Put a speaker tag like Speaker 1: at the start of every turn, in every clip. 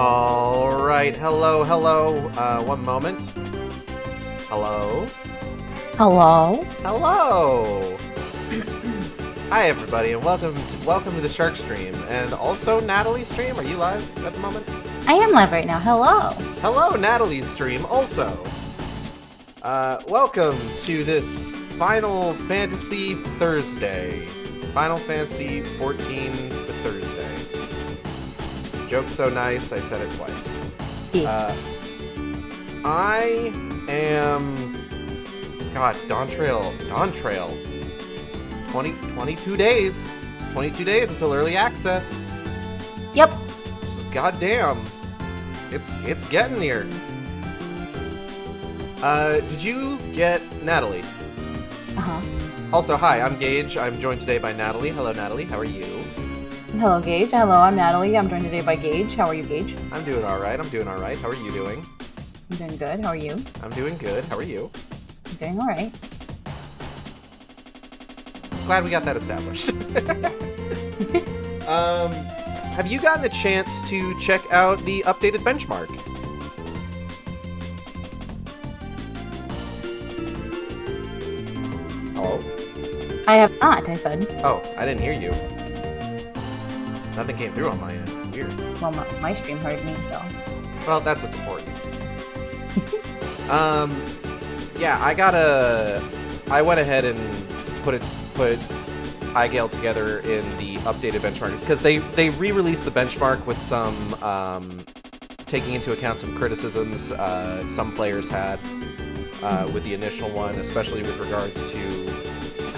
Speaker 1: Alright, hello. One moment. Hello?
Speaker 2: Hello?
Speaker 1: Hello! Hi everybody, and welcome to the Shark Stream, and also Natalie's stream. Are you live at the moment?
Speaker 2: I am live right now. Hello.
Speaker 1: Hello, Natalie's stream, also. Welcome to this Final Fantasy Thursday. Final Fantasy 14 Thursday. Joke's so nice, I said it twice.
Speaker 2: Yes.
Speaker 1: I am... God, Dawn Trail. 22 days. 22 days until early access.
Speaker 2: Yep.
Speaker 1: Just goddamn. It's getting near. Did you get Natalie?
Speaker 2: Uh-huh.
Speaker 1: Also, hi, I'm Gage. I'm joined today by Natalie. Hello, Natalie. How are you?
Speaker 2: Hello, Gage. Hello, I'm Natalie. I'm joined today by Gage. How are you, Gage?
Speaker 1: I'm doing alright. How are you doing?
Speaker 2: I'm doing good. How are you?
Speaker 1: I'm doing good. How are you?
Speaker 2: I'm doing alright.
Speaker 1: Glad we got that established. Have you gotten a chance to check out the updated benchmark? Hello?
Speaker 2: I have not, I said.
Speaker 1: Oh, I didn't hear you. Nothing came through on my end. Weird.
Speaker 2: Well, my stream heard me, so.
Speaker 1: Well, that's what's important. Yeah, I went ahead and put iGale together in the updated benchmark because they re-released the benchmark with some taking into account some criticisms some players had with the initial one, especially with regards to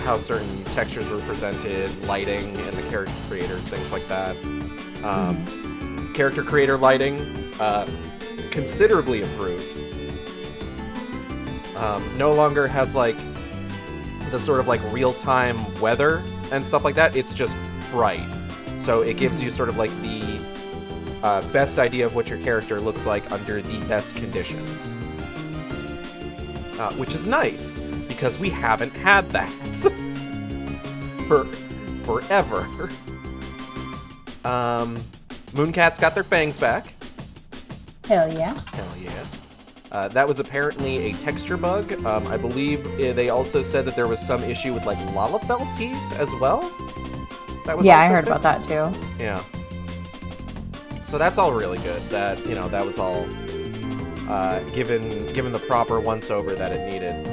Speaker 1: how certain textures were presented, lighting, and the character creator, things like that. Character creator lighting considerably improved. No longer has like the sort of like real-time weather and stuff like that. It's just bright, so it gives you sort of like the best idea of what your character looks like under the best conditions, which is nice because we haven't had that for forever. Mooncats got their fangs back.
Speaker 2: Hell yeah.
Speaker 1: Hell yeah. That was apparently a texture bug. I believe they also said that there was some issue with like Lalafell teeth as well. That was
Speaker 2: I heard about that too.
Speaker 1: Yeah. So that's all really good. That that was all given the proper once over that it needed.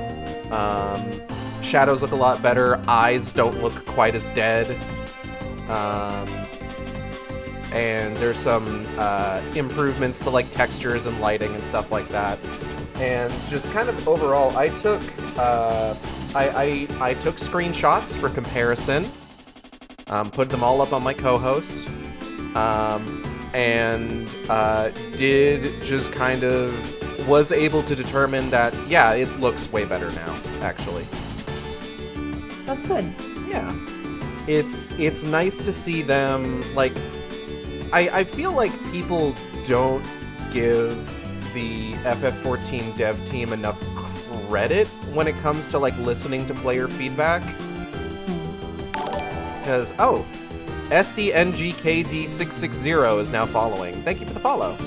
Speaker 1: Shadows look a lot better. Eyes don't look quite as dead. And there's some improvements to like textures and lighting and stuff like that. And just kind of overall, I took I took screenshots for comparison, put them all up on my co-host, and did just kind of was able to determine that yeah, it looks way better now, actually.
Speaker 2: That's good.
Speaker 1: Yeah, it's nice to see them like. I feel like people don't give the FF14 dev team enough credit when it comes to like listening to player feedback. Because, oh, SDNGKD660 is now following. Thank you for the follow.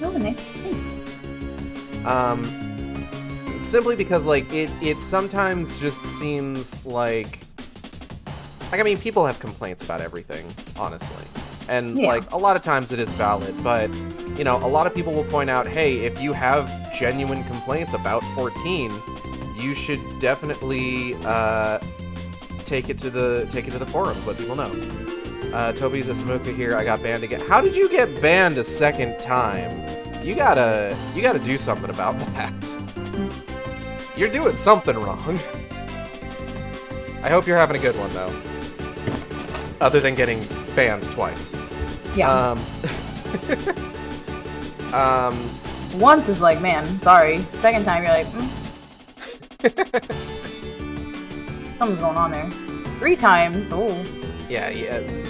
Speaker 2: Oh, nice. Thanks.
Speaker 1: Simply because like it sometimes just seems like I mean people have complaints about everything, honestly. And,
Speaker 2: yeah.
Speaker 1: like, a lot of times it is valid, but, a lot of people will point out, hey, if you have genuine complaints about 14, you should definitely take it to the forums, let people know. Toby's a Samuka here, I got banned again. How did you get banned a second time? You gotta do something about that. You're doing something wrong. I hope you're having a good one, though. Other than getting banned twice.
Speaker 2: Yeah. Once is like, man, sorry. Second time, you're like, something's going on there. 3 times, oh.
Speaker 1: Yeah.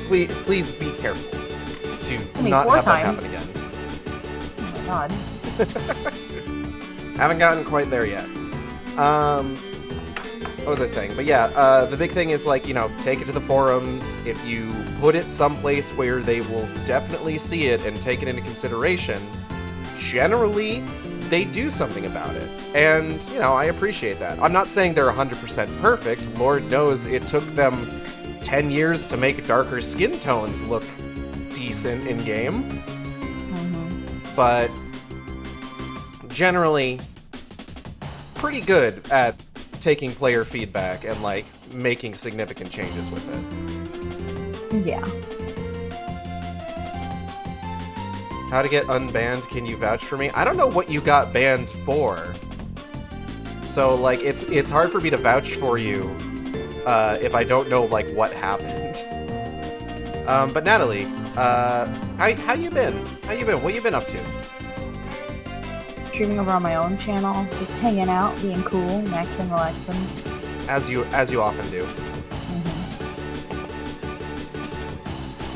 Speaker 1: Please be careful to not have that happen again.
Speaker 2: Oh my god.
Speaker 1: Haven't gotten quite there yet. what was I saying? But yeah, the big thing is, like, you know, take it to the forums. If you put it someplace where they will definitely see it and take it into consideration, generally, they do something about it. And, you know, I appreciate that. I'm not saying they're 100% perfect. Lord knows it took them 10 years to make darker skin tones look decent in-game. Mm-hmm. But generally, pretty good at taking player feedback and, like, making significant changes with it.
Speaker 2: Yeah.
Speaker 1: How to get unbanned? Can you vouch for me? I don't know what you got banned for. So, like, it's hard for me to vouch for you if I don't know, like, what happened. But Natalie, how you been? How you been? What you been up to?
Speaker 2: Streaming over on my own channel, just hanging out, being cool, maxing, relaxing.
Speaker 1: As you often do.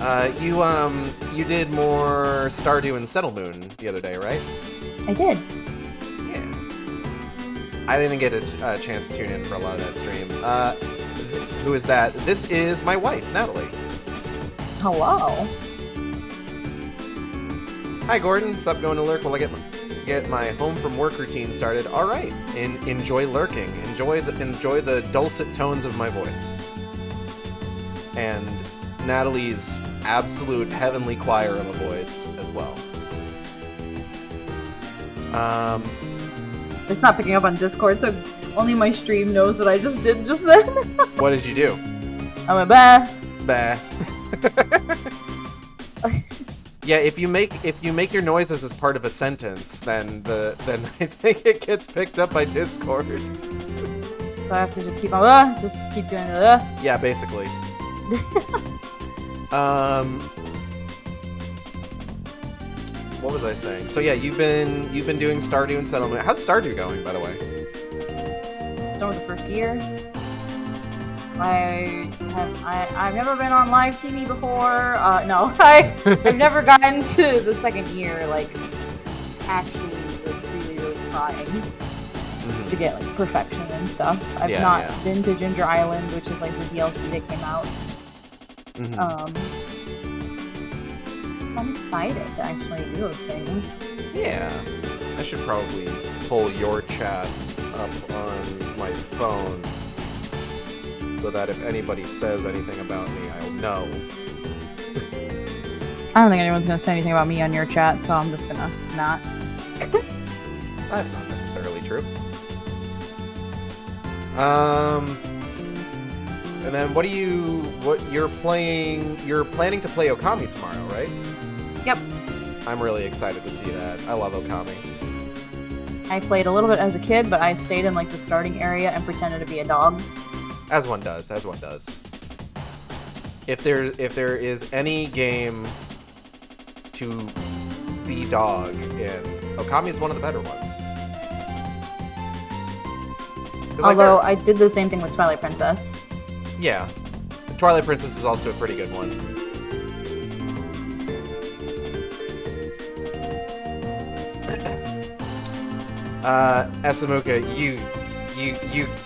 Speaker 2: Mm-hmm.
Speaker 1: You did more Stardew and STORMBUN the other day, right?
Speaker 2: I did.
Speaker 1: Yeah. I didn't get a chance to tune in for a lot of that stream. Who is that? This is my wife, Natalie.
Speaker 2: Hello.
Speaker 1: Hi, Gordon. Sup, going to lurk while I get my home from work routine started. All right, enjoy lurking. Enjoy the dulcet tones of my voice, and Natalie's absolute heavenly choir of a voice as well.
Speaker 2: It's not picking up on Discord, so only my stream knows what I just did just then.
Speaker 1: What did you do?
Speaker 2: I went bah.
Speaker 1: Bah. Yeah, if you make your noises as part of a sentence, then I think it gets picked up by Discord.
Speaker 2: So I have to just keep on just keep doing it.
Speaker 1: Yeah, basically. What was I saying? So yeah, you've been doing Stardew and Settlement. How's Stardew going, by the way?
Speaker 2: Done with the first year. I've never been on live TV before. No, I've never gotten to the second year, like, actually, like, really trying to get, like, perfection and stuff. I've not been to Ginger Island, which is, like, the DLC that came out. So I'm excited to actually do those things.
Speaker 1: Yeah. I should probably pull your chat up on my phone, so that if anybody says anything about me, I'll know.
Speaker 2: I don't think anyone's gonna say anything about me on your chat, so I'm just gonna not.
Speaker 1: That's not necessarily true. And then you're planning to play Okami tomorrow, right?
Speaker 2: Yep.
Speaker 1: I'm really excited to see that. I love Okami.
Speaker 2: I played a little bit as a kid, but I stayed in, like, the starting area and pretended to be a dog.
Speaker 1: As one does. If there is any game to be dog in, Okami is one of the better ones.
Speaker 2: Although I did the same thing with Twilight Princess.
Speaker 1: Yeah. Twilight Princess is also a pretty good one. Esamuka,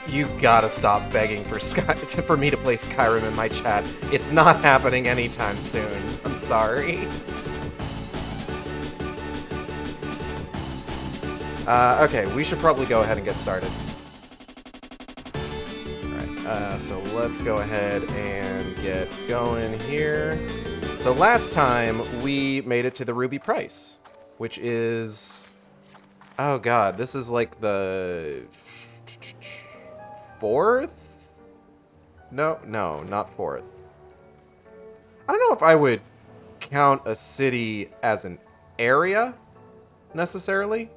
Speaker 1: you gotta stop begging for me to play Skyrim in my chat. It's not happening anytime soon. I'm sorry. Okay, we should probably go ahead and get started. Alright, so let's go ahead and get going here. So last time, we made it to the Ruby Price, which is... Oh god, this is like the... 4th? No, not 4th. I don't know if I would count a city as an area, necessarily.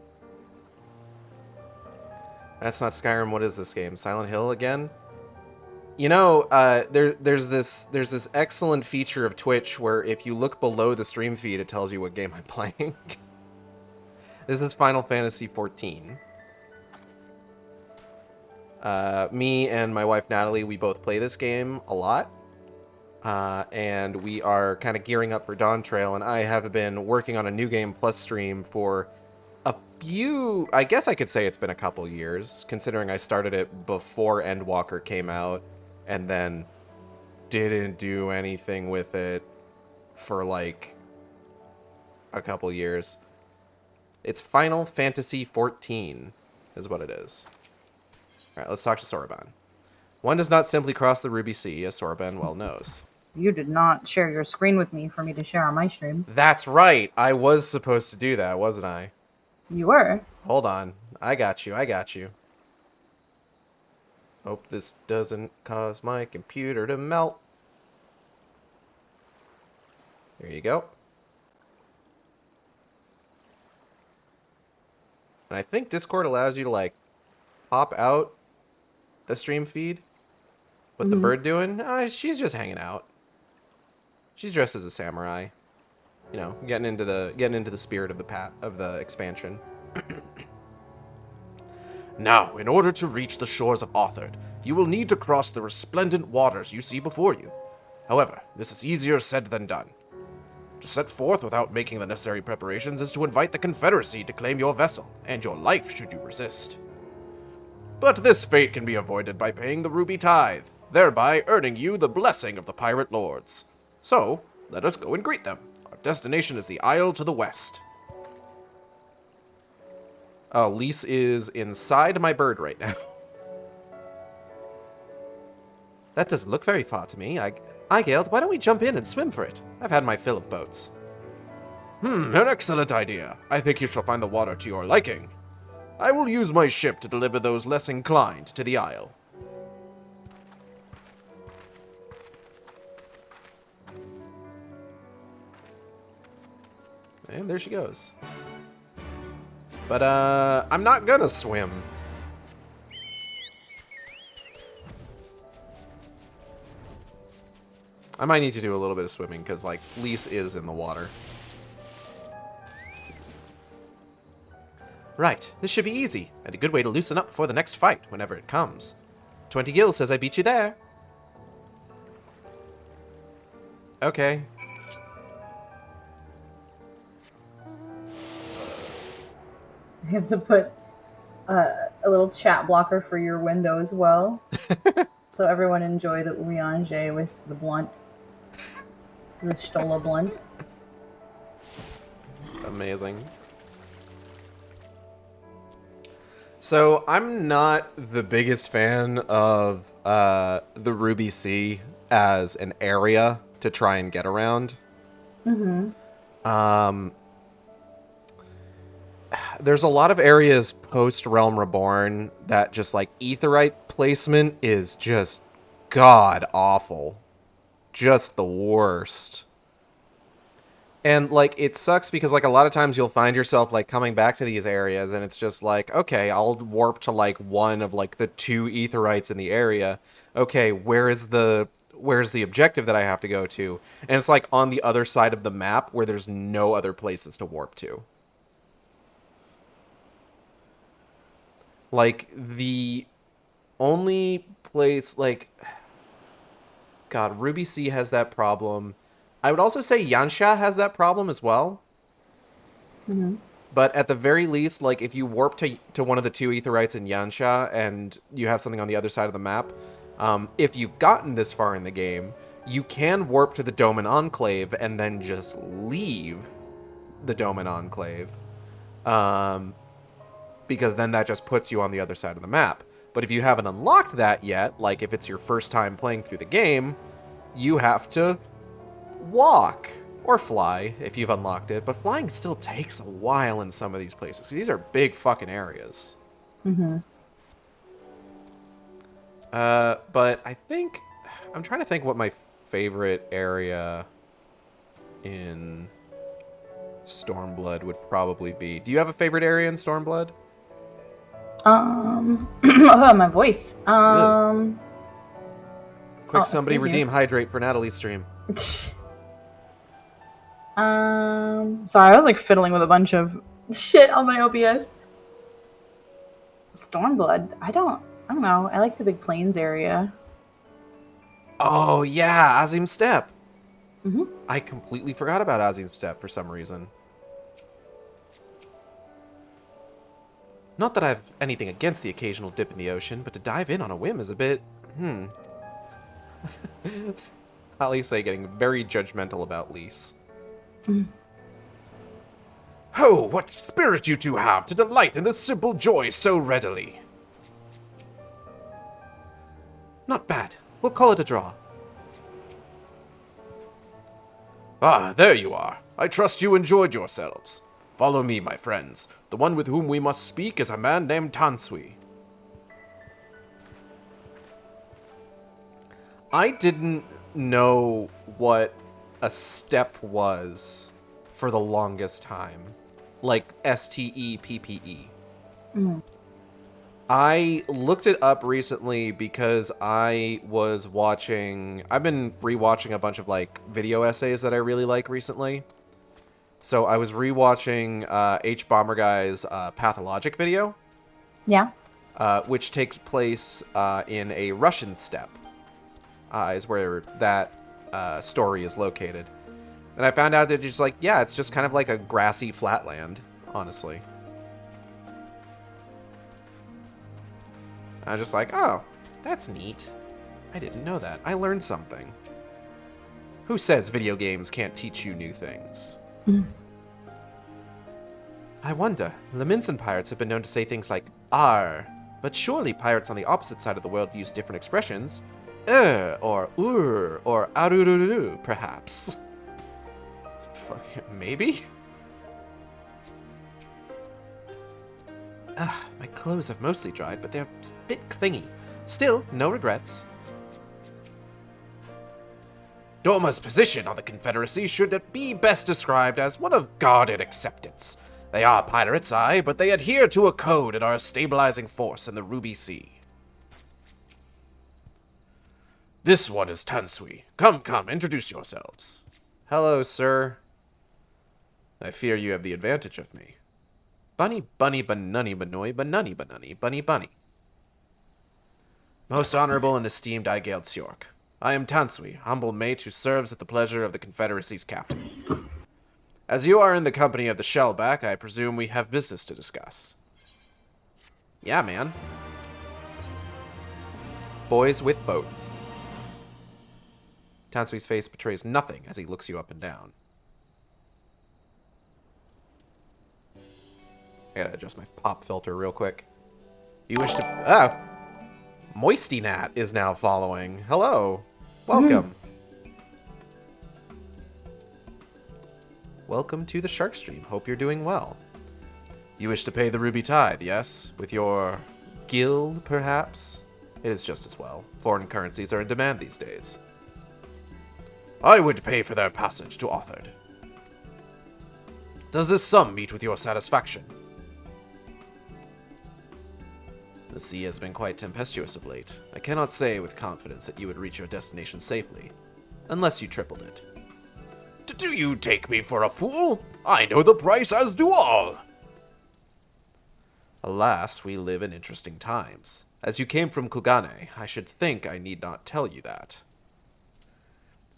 Speaker 1: That's not Skyrim. What is this game? Silent Hill again? You know, there's this excellent feature of Twitch where if you look below the stream feed, it tells you what game I'm playing. This is Final Fantasy XIV. Me and my wife Natalie, we both play this game a lot. And we are kind of gearing up for Dawn Trail, and I have been working on a New Game Plus stream for I guess I could say it's been a couple years, considering I started it before Endwalker came out, and then didn't do anything with it for, like, a couple years. It's Final Fantasy XIV, is what it is. Alright, let's talk to Sorban. One does not simply cross the Ruby Sea, as Sorban well knows.
Speaker 2: You did not share your screen with me for me to share on my stream.
Speaker 1: That's right! I was supposed to do that, wasn't I?
Speaker 2: You were.
Speaker 1: Hold on. I got you. Hope this doesn't cause my computer to melt. There you go. And I think Discord allows you to, like, pop out a stream feed. What the bird doing? She's just hanging out. She's dressed as a samurai. You know, getting into the spirit of the expansion. Now, in order to reach the shores of Arthur, you will need to cross the resplendent waters you see before you. However, this is easier said than done. To set forth without making the necessary preparations is to invite the Confederacy to claim your vessel, and your life should you resist. But this fate can be avoided by paying the ruby tithe, thereby earning you the blessing of the pirate lords. So, let us go and greet them. Our destination is the Isle to the west. Oh, Lise is inside my bird right now. That doesn't look very far to me. Geld, why don't we jump in and swim for it? I've had my fill of boats. An excellent idea. I think you shall find the water to your liking. I will use my ship to deliver those less inclined to the Isle. And there she goes. But, I'm not gonna swim. I might need to do a little bit of swimming, because, like, Lise is in the water. Right, this should be easy, and a good way to loosen up before the next fight, whenever it comes. 20 gil says I beat you there. Okay.
Speaker 2: I have to put a little chat blocker for your window as well. So everyone enjoy the Ouyange with the blunt. The Stola blunt.
Speaker 1: Amazing. So, I'm not the biggest fan of the Ruby Sea as an area to try and get around. There's a lot of areas post-Realm Reborn that just, like, Aetheryte placement is just god-awful. Just the worst. And, like, it sucks because, like, a lot of times you'll find yourself, like, coming back to these areas, and it's just like, okay, I'll warp to, like, one of, like, the 2 Aetherytes in the area. Okay, where's the objective that I have to go to? And it's, like, on the other side of the map where there's no other places to warp to. Like, the only place, like... God, Ruby Sea has that problem. I would also say Yansha has that problem as well. But at the very least, like, if you warp to one of the 2 Aetherytes in Yansha and you have something on the other side of the map, if you've gotten this far in the game, you can warp to the Doman Enclave and then just leave the Doman Enclave. Because then that just puts you on the other side of the map. But if you haven't unlocked that yet, like if it's your first time playing through the game, you have to walk or fly if you've unlocked it. But flying still takes a while in some of these places, because these are big fucking areas. But I think... I'm trying to think what my favorite area in Stormblood would probably be. Do you have a favorite area in Stormblood?
Speaker 2: My voice.
Speaker 1: Quick, somebody redeem Hydrate for Natalie's stream.
Speaker 2: Sorry, I was like fiddling with a bunch of shit on my OBS. Stormblood. I don't know. I like the Big Plains area.
Speaker 1: Oh yeah, Azim Steppe. I completely forgot about Azim Steppe for some reason. Not that I've anything against the occasional dip in the ocean, but to dive in on a whim is a bit... Alise getting very judgmental about Lise. Oh, what spirit you two have to delight in this simple joy so readily. Not bad. We'll call it a draw. Ah, there you are. I trust you enjoyed yourselves. Follow me, my friends. The one with whom we must speak is a man named Tansui. I didn't know what a step was for the longest time. Like STEPPE. I looked it up recently because I've been rewatching a bunch of like video essays that I really like recently. So I was rewatching H. Bomber Guy's Pathologic video.
Speaker 2: Yeah.
Speaker 1: Which takes place in a Russian steppe. Is where that story is located. And I found out that it's just kind of like a grassy flatland, honestly. I was just like, oh, that's neat. I didn't know that. I learned something. Who says video games can't teach you new things? I wonder, the Minson pirates have been known to say things like, "ar," but surely pirates on the opposite side of the world use different expressions. Or "ur," or "arururu," perhaps. Maybe? My clothes have mostly dried, but they're a bit clingy. Still, no regrets. Dorma's position on the Confederacy should be best described as one of guarded acceptance. They are pirates, aye, but they adhere to a code and are a stabilizing force in the Ruby Sea. This one is Tansui. Come, introduce yourselves. Hello, sir. I fear you have the advantage of me. Bunny, bunny, banunny, banoi, banunny, banunny, bunny, bunny. Most honorable and esteemed Igale Tsork. I am Tansui, humble mate who serves at the pleasure of the Confederacy's captain. As you are in the company of the Shellback, I presume we have business to discuss. Yeah, man. Boys with boats. Tansui's face betrays nothing as he looks you up and down. I gotta adjust my pop filter real quick. You wish to... Moisty Nat is now following. Hello. Welcome. Welcome to the Shark Stream. Hope you're doing well. You wish to pay the Ruby Tithe, yes? With your guild, perhaps? It is just as well. Foreign currencies are in demand these days. I would pay for their passage to Authard. Does this sum meet with your satisfaction? The sea has been quite tempestuous of late. I cannot say with confidence that you would reach your destination safely, unless you tripled it. Do you take me for a fool? I know the price, as do all. Alas, we live in interesting times. As you came from Kugane, I should think I need not tell you that.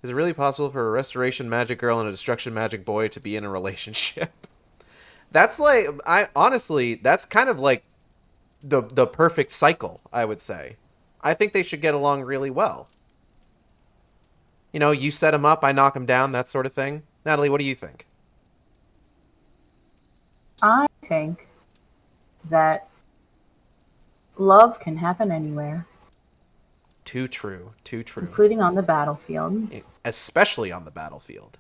Speaker 1: Is it really possible for a restoration magic girl and a destruction magic boy to be in a relationship? That's like, honestly, that's kind of like the perfect cycle, I would say. I think they should get along really well. You know, you set him up, I knock him down, that sort of thing. Natalie, what do you think?
Speaker 2: I think that love can happen anywhere.
Speaker 1: Too true, too true.
Speaker 2: Including on the battlefield.
Speaker 1: Especially on the battlefield.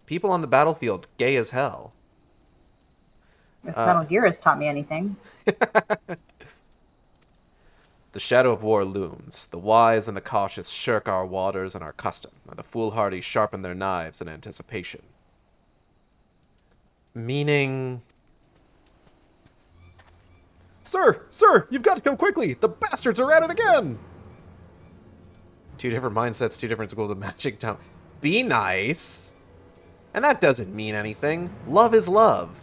Speaker 1: People on the battlefield, gay as hell.
Speaker 2: If Metal Gear has taught me anything.
Speaker 1: The shadow of war looms. The wise and the cautious shirk our waters and our custom, and the foolhardy sharpen their knives in anticipation. Meaning... Sir, you've got to come quickly! The bastards are at it again! Two different mindsets, two different schools of magic town. Be nice! And that doesn't mean anything. Love is love.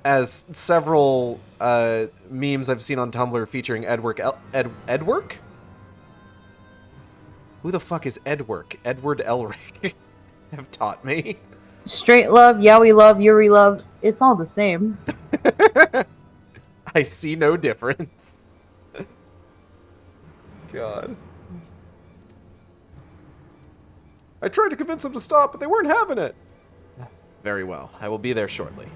Speaker 1: As several memes I've seen on Tumblr featuring Edwork? Who the fuck is Edwork? Edward Elric have taught me.
Speaker 2: Straight love, yaoi love, yuri love. It's all the same.
Speaker 1: I see no difference. God. I tried to convince them to stop, but they weren't having it. Very well. I will be there shortly.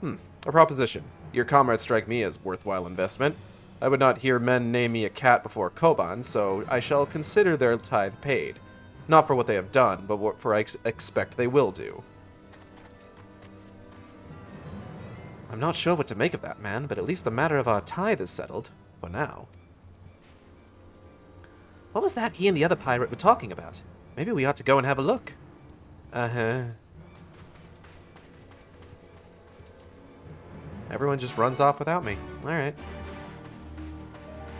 Speaker 1: A proposition. Your comrades strike me as worthwhile investment. I would not hear men name me a cat before Koban, so I shall consider their tithe paid. Not for what they have done, but what for I expect they will do. I'm not sure what to make of that, man, but at least the matter of our tithe is settled. For now. What was that he and the other pirate were talking about? Maybe we ought to go and have a look. Uh-huh. Everyone just runs off without me. Alright.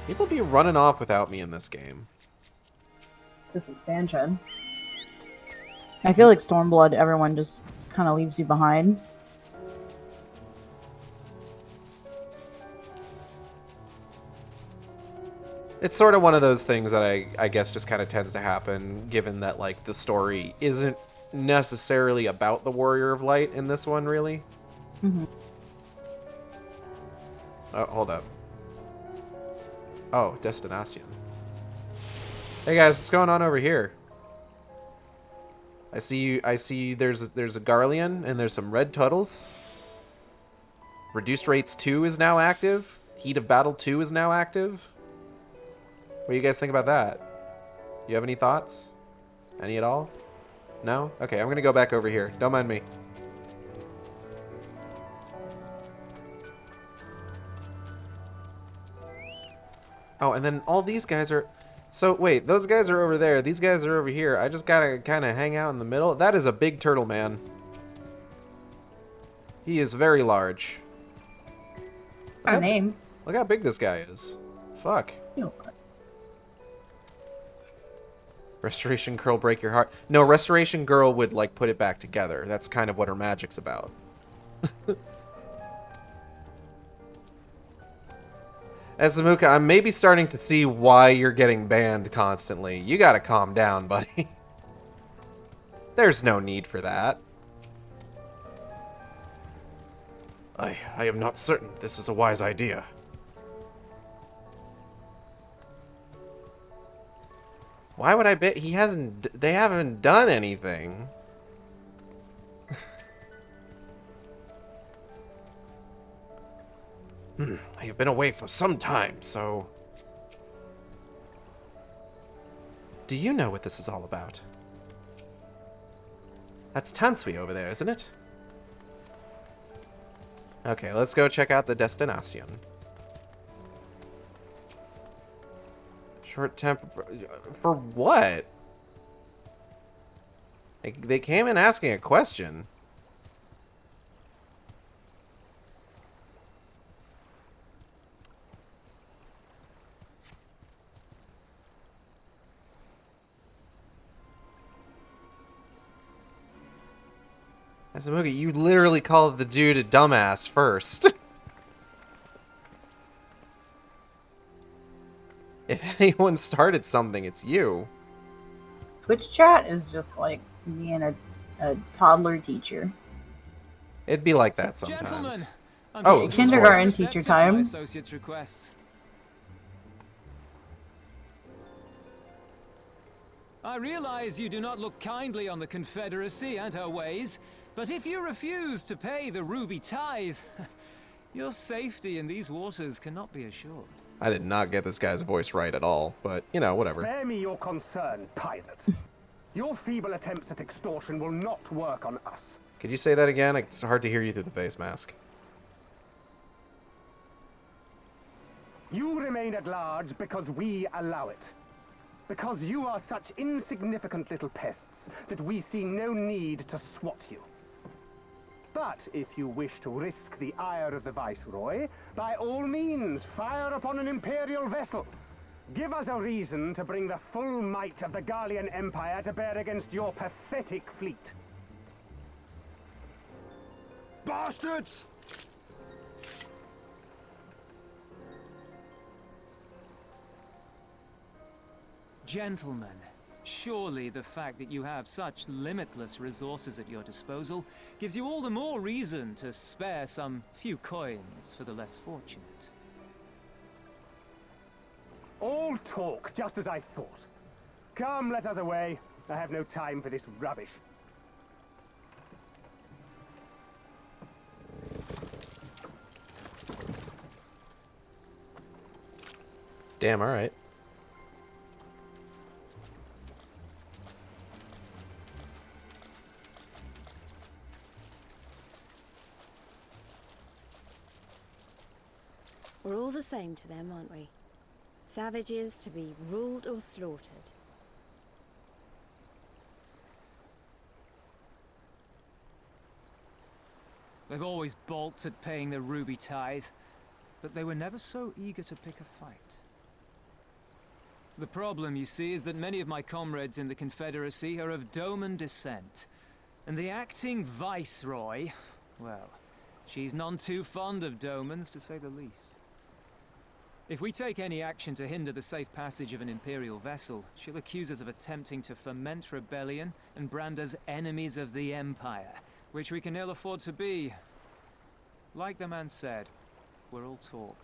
Speaker 1: People be running off without me in this game.
Speaker 2: This expansion. I feel like Stormblood, everyone just kind of leaves you behind.
Speaker 1: It's sort of one of those things that I guess just kind of tends to happen, given that, like, the story isn't necessarily about the Warrior of Light in this one, really.
Speaker 2: Mm-hmm.
Speaker 1: Oh, hold up. Oh, Destination. Hey guys, what's going on over here? I see there's a Garlean and there's some red Tuttles. Reduced Rates 2 is now active. Heat of Battle 2 is now active. What do you guys think about that? You have any thoughts? Any at all? No? Okay, I'm gonna go back over here. Don't mind me. Oh, and then all these guys are... So, wait, those guys are over there. These guys are over here. I just gotta kind of hang out in the middle. That is a big turtle man. He is very large.
Speaker 2: Got a name.
Speaker 1: Look how big this guy is. Fuck. Restoration Girl, break your heart. No, Restoration Girl would, like, put it back together. That's kind of what her magic's about. Asamuka, I'm maybe starting to see why you're getting banned constantly. You gotta calm down, buddy. There's no need for that. I am not certain this is a wise idea. Why would I bet he hasn't... They haven't done anything. I have been away for some time, so... Do you know what this is all about? That's Tansui over there, isn't it? Okay, let's go check out the Destination. Short temper... For what? They came in asking a question. Asamuga, you literally called the dude a dumbass first. If anyone started something, it's you.
Speaker 2: Twitch chat is just like being a toddler teacher.
Speaker 1: It'd be like that sometimes.
Speaker 3: Gentlemen,
Speaker 1: Oh,
Speaker 2: kindergarten teacher time.
Speaker 3: Associate's requests. I realize you do not look kindly on the Confederacy and her ways, but if you refuse to pay the ruby tithe, your safety in these waters cannot be assured.
Speaker 1: I did not get this guy's voice right at all, but, you know, whatever.
Speaker 4: Spare me your concern, pirate. Your feeble attempts at extortion will not work on us.
Speaker 1: Could you say that again? It's hard to hear you through the face mask.
Speaker 4: You remain at large because we allow it. Because you are such insignificant little pests that we see no need to swat you. But if you wish to risk the ire of the Viceroy, by all means, fire upon an Imperial vessel. Give us a reason to bring the full might of the Garlean Empire to bear against your pathetic fleet.
Speaker 5: Bastards!
Speaker 3: Gentlemen, Surely the fact that you have such limitless resources at your disposal gives you all the more reason to spare some few coins for the less fortunate.
Speaker 4: All talk, just as I thought. Come, let us away. I have no time for this rubbish.
Speaker 1: Damn, alright.
Speaker 6: We're all the same to them, aren't we? Savages to be ruled or slaughtered.
Speaker 3: They've always balked at paying the ruby tithe, but they were never so eager to pick a fight. The problem, you see, is that many of my comrades in the Confederacy are of Doman descent, and the acting viceroy, well, she's none too fond of Domans, to say the least. If we take any action to hinder the safe passage of an Imperial vessel, she'll accuse us of attempting to foment rebellion and brand us enemies of the Empire, which we can ill afford to be. Like the man said, we're all talk.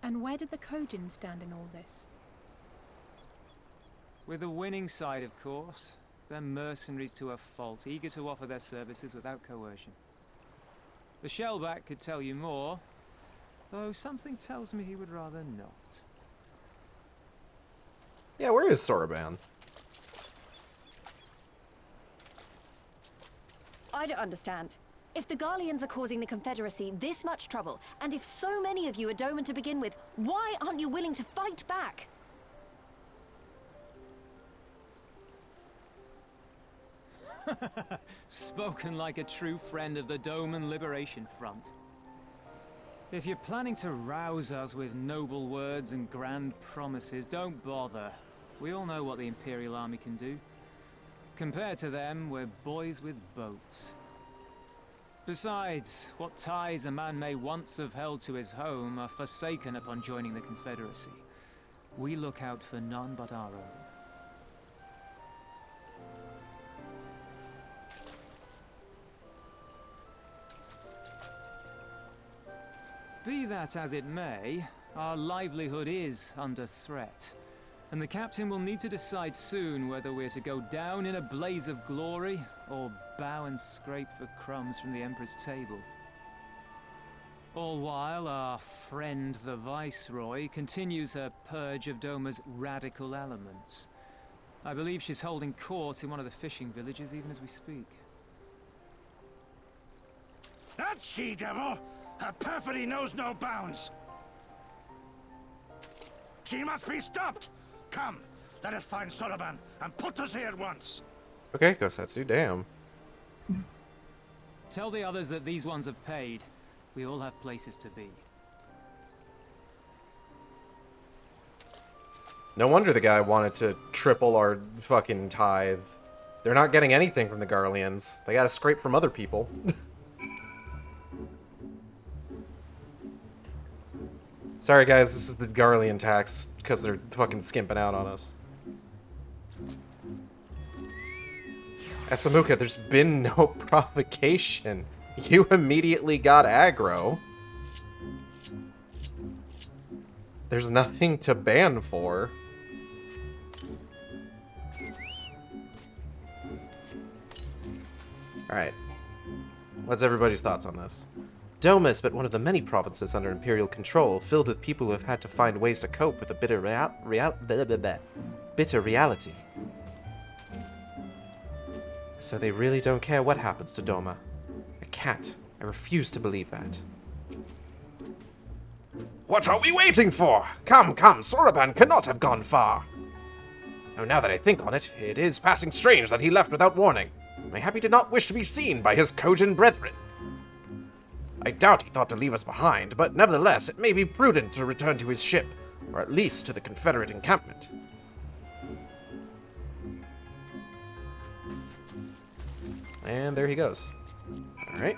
Speaker 7: And where did the Kojin stand in all this?
Speaker 3: With the winning side, of course. They're mercenaries to a fault, eager to offer their services without coercion. The Shellback could tell you more, though something tells me he would rather not.
Speaker 1: Yeah, where is Sorban?
Speaker 6: I don't understand. If the Garleans are causing the Confederacy this much trouble, and if so many of you are Doman to begin with, why aren't you willing to fight back?
Speaker 3: Spoken like a true friend of the Doman Liberation Front. If you're planning to rouse us with noble words and grand promises, don't bother. We all know what the Imperial Army can do. Compared to them, we're boys with boats. Besides, what ties a man may once have held to his home are forsaken upon joining the Confederacy. We look out for none but our own. Be that as it may, our livelihood is under threat, and the captain will need to decide soon whether we're to go down in a blaze of glory or bow and scrape for crumbs from the Emperor's table. All while our friend the Viceroy continues her purge of Doma's radical elements. I believe she's holding court in one of the fishing villages even as we speak.
Speaker 5: That she-devil! Her perfidy knows no bounds! She must be stopped! Come, let us find Sorban and put us here at once!
Speaker 1: Okay, Gosetsu, damn.
Speaker 3: Tell the others that these ones have paid. We all have places to be.
Speaker 1: No wonder the guy wanted to triple our fucking tithe. They're not getting anything from the Garleans. They gotta scrape from other people. Sorry guys, this is the Garlean tax, because they're fucking skimping out on us. Asamuka, there's been no provocation. You immediately got aggro. There's nothing to ban for. Alright. What's everybody's thoughts on this? Doma is but one of the many provinces under Imperial control, filled with people who have had to find ways to cope with a bitter reality. So they really don't care what happens to Doma. I can't. I refuse to believe that. What are we waiting for? Come, come, Sorban cannot have gone far. Oh, now that I think on it, it is passing strange that he left without warning. Mayhap he did not wish to be seen by his Kojin brethren. I doubt he thought to leave us behind, but nevertheless, it may be prudent to return to his ship, or at least to the Confederate encampment. And there he goes. Alright.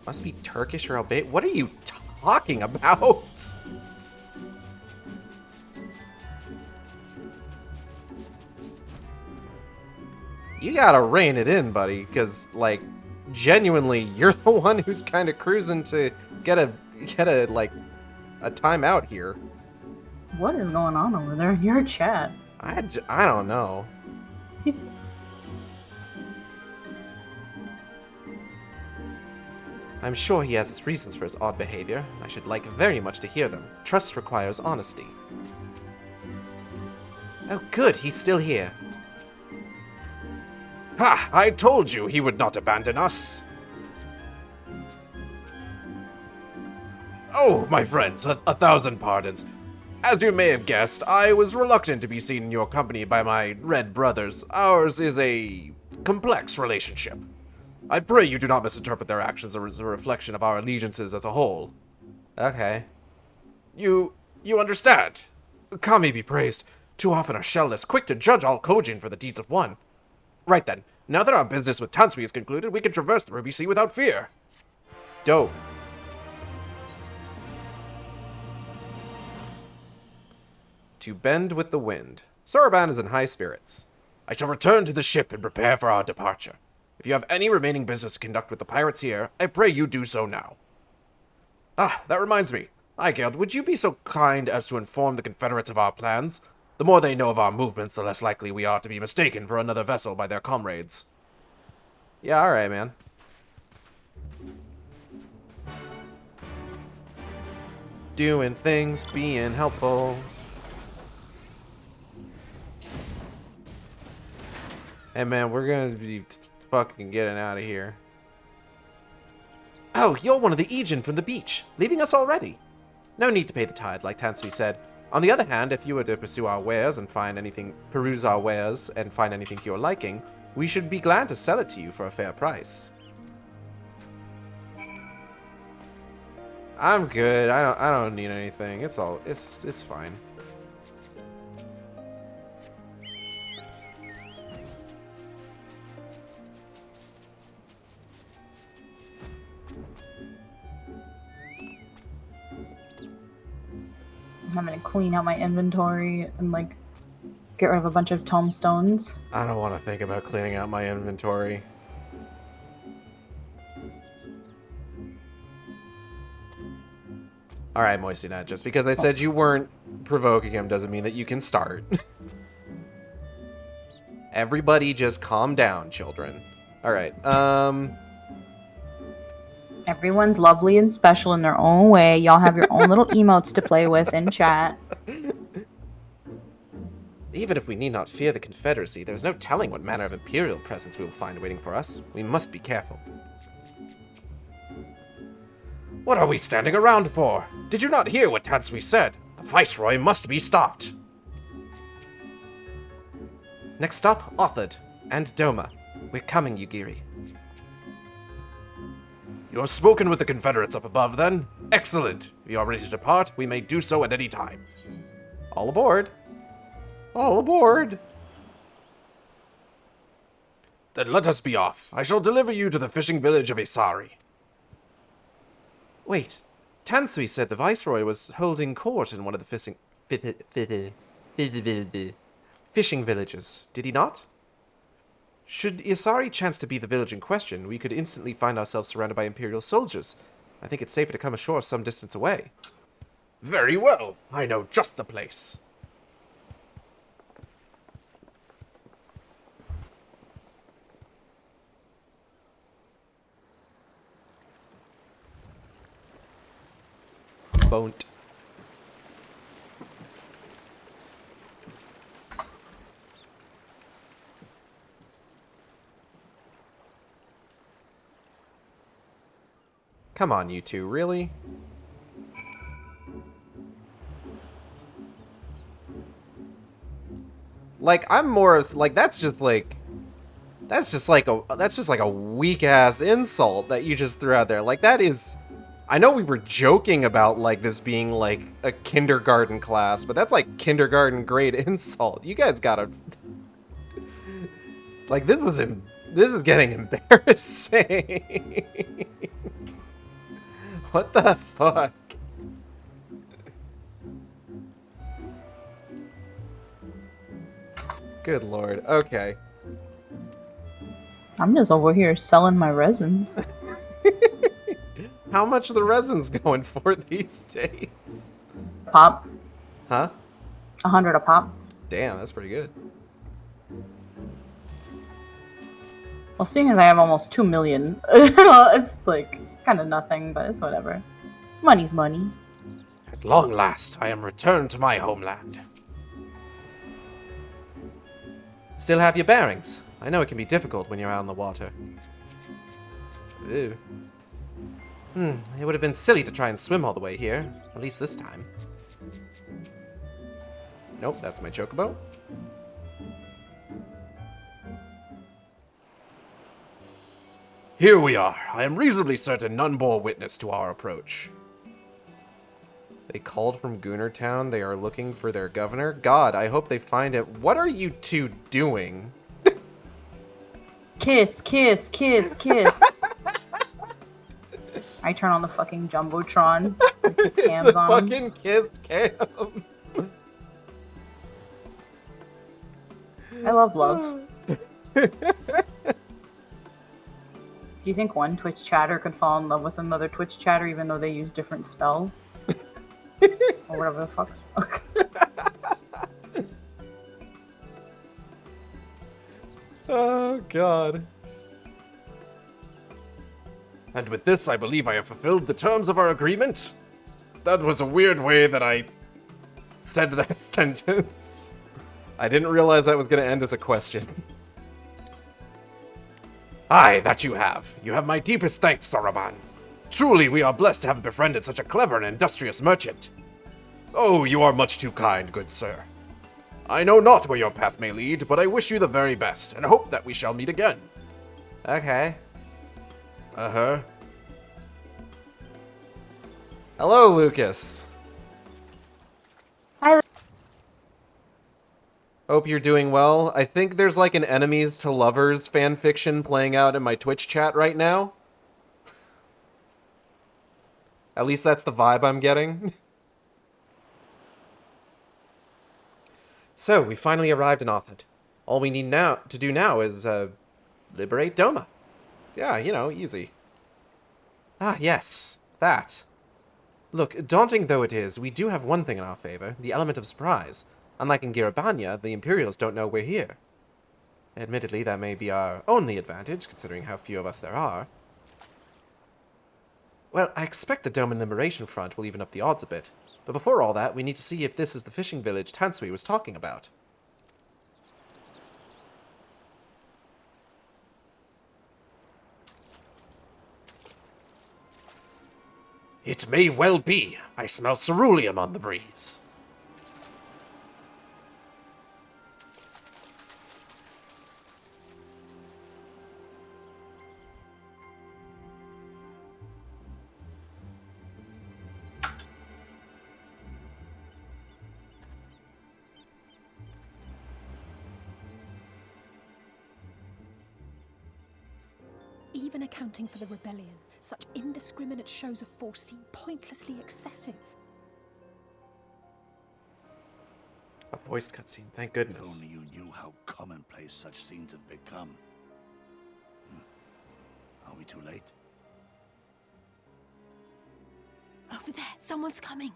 Speaker 1: Must be Turkish or Albanian. What are you talking about? You gotta rein it in, buddy, because, like, genuinely, you're the one who's kind of cruising to get a timeout here.
Speaker 2: What is going on over there in your chat?
Speaker 1: I don't know. I'm sure he has his reasons for his odd behavior. I should like very much to hear them. Trust requires honesty. Oh, good, he's still here. Ha! I told you he would not abandon us! Oh, my friends, a thousand pardons. As you may have guessed, I was reluctant to be seen in your company by my red brothers. Ours is a complex relationship. I pray you do not misinterpret their actions as a reflection of our allegiances as a whole. Okay. You understand? Kami be praised. Too often are shellless, quick to judge all Kojin for the deeds of one. Right then, now that our business with Tansui is concluded, we can traverse the Ruby Sea without fear. Dope. To bend with the wind. Soroban is in high spirits. I shall return to the ship and prepare for our departure. If you have any remaining business to conduct with the pirates here, I pray you do so now. Ah, that reminds me. Igeld, would you be so kind as to inform the Confederates of our plans? The more they know of our movements, the less likely we are to be mistaken for another vessel by their comrades. Yeah, alright, man. Doing things, being helpful. Hey, man, we're gonna be fucking getting out of here. Oh, you're one of the Aegean from the beach, leaving us already. No need to pay the tide, like Tansui said. On the other hand, if you were to pursue our wares and peruse our wares and find anything to your liking, we should be glad to sell it to you for a fair price. I'm good. I don't need anything. It's fine.
Speaker 2: I'm gonna clean out my inventory and, like, get rid of a bunch of tombstones.
Speaker 1: I don't want to think about cleaning out my inventory. Alright, Moistinette, just because I said you weren't provoking him doesn't mean that you can start. Everybody just calm down, children. Alright,
Speaker 2: Everyone's lovely and special in their own way. Y'all have your own little emotes to play with in chat.
Speaker 1: Even if we need not fear the Confederacy, there is no telling what manner of Imperial presence we will find waiting for us. We must be careful. What are we standing around for? Did you not hear what Tansui said? The Viceroy must be stopped. Next stop, Othard and Doma. We're coming, Yugiri. You have spoken with the Confederates up above, then? Excellent. If you are ready to depart, we may do so at any time. All aboard. All aboard. Then let us be off. I shall deliver you to the fishing village of Isari. Wait, Tansui said the Viceroy was holding court in one of the fishing villages, did he not? Should Isari chance to be the village in question, we could instantly find ourselves surrounded by Imperial soldiers. I think it's safer to come ashore some distance away. Very well. I know just the place. Won't. Come on, you two, really? Like, I'm more of, like, that's just like a weak ass insult that you just threw out there. Like, that is, I know we were joking about, like, this being like a kindergarten class, but that's like kindergarten grade insult. You guys gotta, like, this was This is getting embarrassing. What the fuck? Good lord. Okay.
Speaker 2: I'm just over here selling my resins.
Speaker 1: How much are the resins going for these days?
Speaker 2: Pop.
Speaker 1: Huh?
Speaker 2: 100 a pop.
Speaker 1: Damn, that's pretty good.
Speaker 2: Well, seeing as I have almost 2 million, it's like kind of nothing, but it's whatever. Money's money.
Speaker 1: At long last, I am returned to my homeland. Still have your bearings. I know it can be difficult when you're out on the water. Ew. It would have been silly to try and swim all the way here. At least this time. Nope, that's my chocobo. Here we are. I am reasonably certain none bore witness to our approach. They called from Goonertown. They are looking for their governor. God, I hope they find it. What are you two doing?
Speaker 2: Kiss, kiss, kiss, kiss. I turn on the fucking Jumbotron. With kiss cams on.
Speaker 1: Fucking kiss cam.
Speaker 2: I love love. Do you think one Twitch chatter could fall in love with another Twitch chatter even though they use different spells? Or whatever the fuck.
Speaker 1: Oh, God. And with this, I believe I have fulfilled the terms of our agreement. That was a weird way that I said that sentence. I didn't realize that was going to end as a question. Aye, that you have. You have my deepest thanks, Soroban. Truly, we are blessed to have befriended such a clever and industrious merchant. Oh, you are much too kind, good sir. I know not where your path may lead, but I wish you the very best, and hope that we shall meet again. Okay. Uh-huh. Hello, Lucas.
Speaker 2: Hi.
Speaker 1: Hope you're doing well. I think there's like an enemies to lovers fanfiction playing out in my Twitch chat right now. At least that's the vibe I'm getting. So, we finally arrived in Othid. All we need to do now is, liberate Doma. Yeah, you know, easy. Ah, yes, that. Look, daunting though it is, we do have one thing in our favor, the element of surprise. Unlike in Girabanya, the Imperials don't know we're here. Admittedly, that may be our only advantage, considering how few of us there are. Well, I expect the Doman Liberation Front will even up the odds a bit. But before all that, we need to see if this is the fishing village Tansui was talking about. It may well be. I smell ceruleum on the breeze.
Speaker 7: Even accounting for the rebellion, such indiscriminate shows of force seem pointlessly excessive.
Speaker 1: A voice cutscene, thank
Speaker 5: If
Speaker 1: goodness.
Speaker 5: only you knew how commonplace such scenes have become. Are we too late?
Speaker 6: Over there, someone's coming.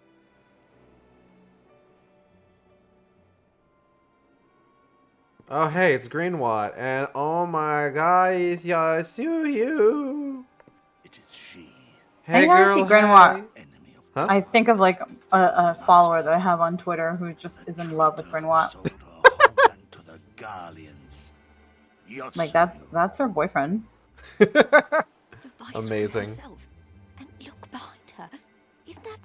Speaker 1: Oh, hey, it's Greenwatt, and oh my god, it's Yasuyu.
Speaker 5: It is she,
Speaker 1: Hey,
Speaker 2: I
Speaker 1: girl,
Speaker 2: see Greenwatt.
Speaker 1: hey.
Speaker 5: enemy of
Speaker 1: Huh?
Speaker 2: I think of like a follower that I have on Twitter who just is in love with Greenwatt.
Speaker 5: sold her homeland to the Garleans.
Speaker 2: Like that's her boyfriend.
Speaker 6: The Viceroy
Speaker 1: Amazing.
Speaker 6: herself. And look behind her. Isn't that...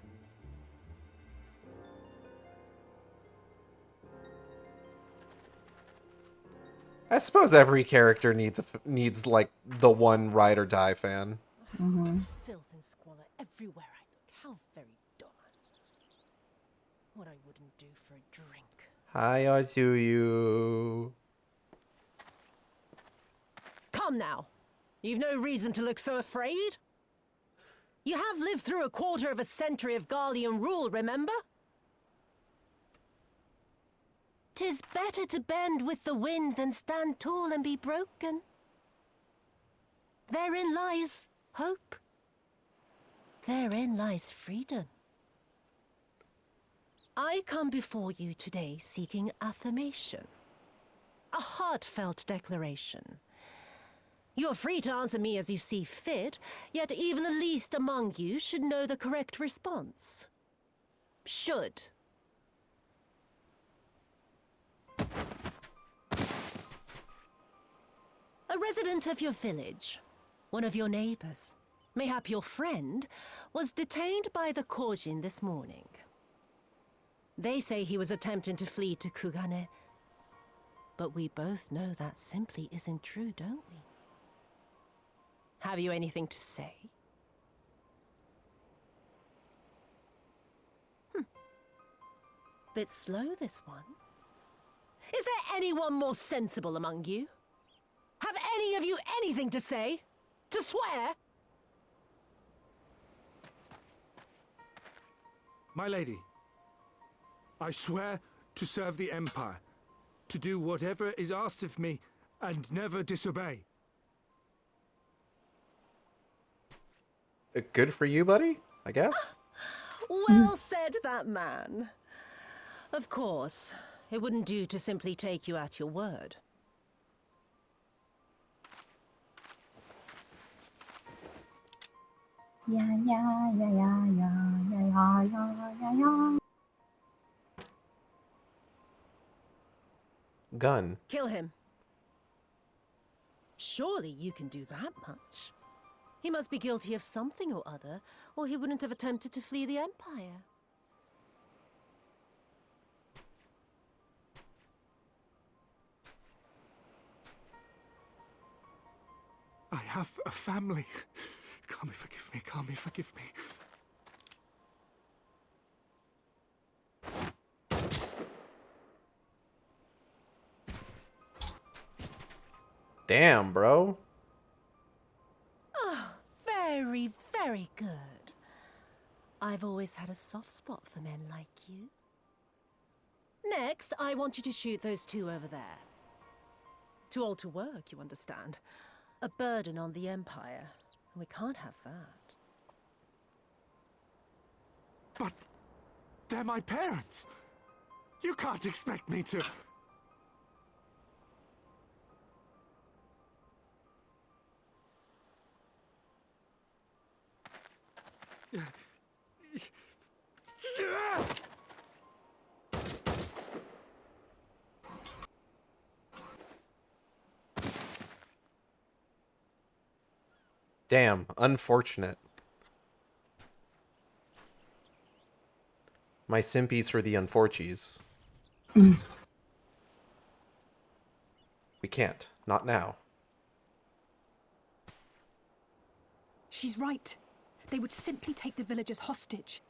Speaker 1: I suppose every character needs like the one ride or die fan.
Speaker 8: Filth and squalor everywhere I look. How very dull. What I wouldn't do for a drink.
Speaker 1: Hi, Yasuyu.
Speaker 3: Come
Speaker 8: Come now. You've no reason to look so afraid. You have lived through a quarter of a century of Garlean rule, remember? 'Tis better to bend with the wind than stand tall and be broken. Therein lies hope. Therein lies freedom. I come before you today seeking affirmation. A heartfelt declaration. You're free to answer me as you see fit, yet even the least among you should know the correct response. Should. A resident of your village, one of your neighbors, mayhap your friend, was detained by the Korjin this morning. They say he was attempting to flee to Kugane, but we both know that simply isn't true, don't we? Have you anything to say? Bit slow, this one. Is there anyone more sensible among you? Have any of you anything to say? To swear?
Speaker 9: My lady, I swear to serve the Empire, to do whatever is asked of me, and never disobey.
Speaker 1: Good for you, buddy, I guess.
Speaker 8: Well said, that man. Of course, it wouldn't do to simply take you at your word.
Speaker 2: Yeah, yeah, yeah, yeah, yeah, yeah, yeah, yeah, yeah.
Speaker 1: Gun.
Speaker 8: Kill him. Surely you can do that much. He must be guilty of something or other, or he wouldn't have attempted to flee the Empire.
Speaker 9: I have a family. Kami, forgive me. Kami, forgive me.
Speaker 1: Damn, bro.
Speaker 8: Oh, very, very good. I've always had a soft spot for men like you. Next, I want you to shoot those two over there. Too old to work, you understand. A burden on the Empire. And we can't have that.
Speaker 9: But they're my parents. You can't expect me to...
Speaker 1: Damn, unfortunate. My simpies for the unforchies. We can't. Not now.
Speaker 7: She's right. They would simply take the villagers hostage.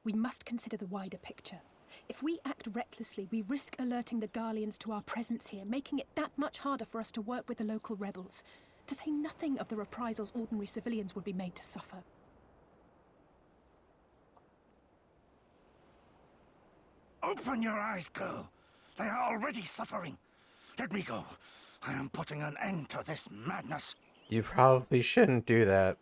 Speaker 7: We must consider the wider picture. If we act recklessly, we risk alerting the Garleans to our presence here, making it that much harder for us to work with the local rebels, to say nothing of the reprisals ordinary civilians would be made to suffer.
Speaker 5: Open your eyes, girl. They are already suffering. Let me go. I am putting an end to this madness.
Speaker 1: You probably shouldn't do that.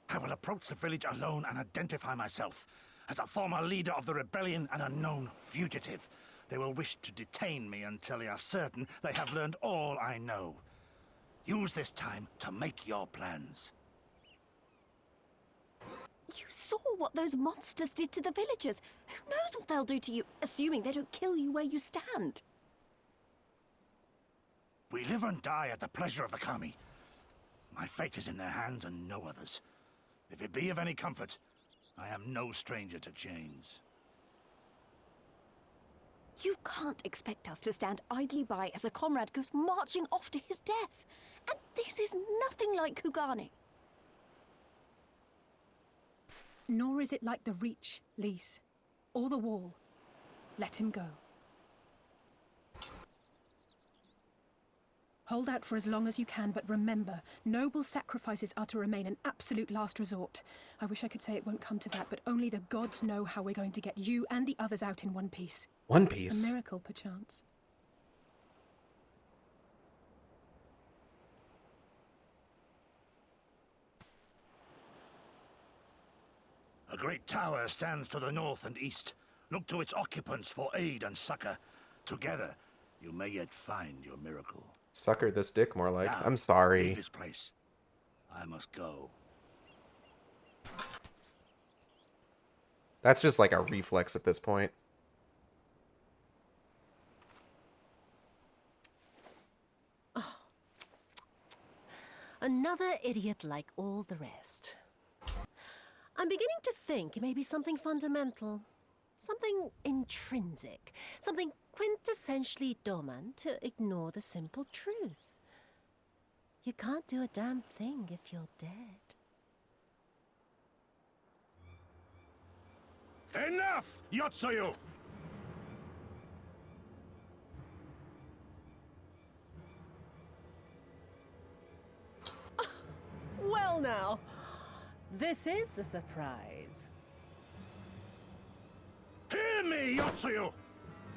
Speaker 5: I will approach the village alone and identify myself. As a former leader of the rebellion and a known fugitive, they will wish to detain me until they are certain they have learned all I know. Use this time to make your plans.
Speaker 6: You saw what those monsters did to the villagers. Who knows what they'll do to you, assuming they don't kill you where you stand?
Speaker 5: We live and die at the pleasure of the Kami. My fate is in their hands and no others. If it be of any comfort, I am no stranger to chains.
Speaker 6: You can't expect us to stand idly by as a comrade goes marching off to his death. And this is nothing like Kugane.
Speaker 7: Nor is it like the Reach, Lise, or the Wall. Let him go. Hold out for as long as you can, but remember, noble sacrifices are to remain an absolute last resort. I wish I could say it won't come to that, but only the gods know how we're going to get you and the others out in one piece.
Speaker 1: One
Speaker 7: A
Speaker 1: piece?
Speaker 7: miracle, perchance.
Speaker 5: A great tower stands to the north and east. Look to its occupants for aid and succor. Together, you may yet find your miracle.
Speaker 1: Sucker this dick, more like.
Speaker 5: Now,
Speaker 1: I'm sorry.
Speaker 5: leave this place. I must go.
Speaker 1: That's just like a reflex at this point.
Speaker 8: Another idiot like all the rest. I'm beginning to think it may be something fundamental. Something intrinsic. Something quintessentially Doman to ignore the simple truth. You can't do a damn thing if you're dead.
Speaker 5: Enough, Yotsuyu!
Speaker 8: Well now, this is a surprise.
Speaker 5: Hear me, Yotsuyu!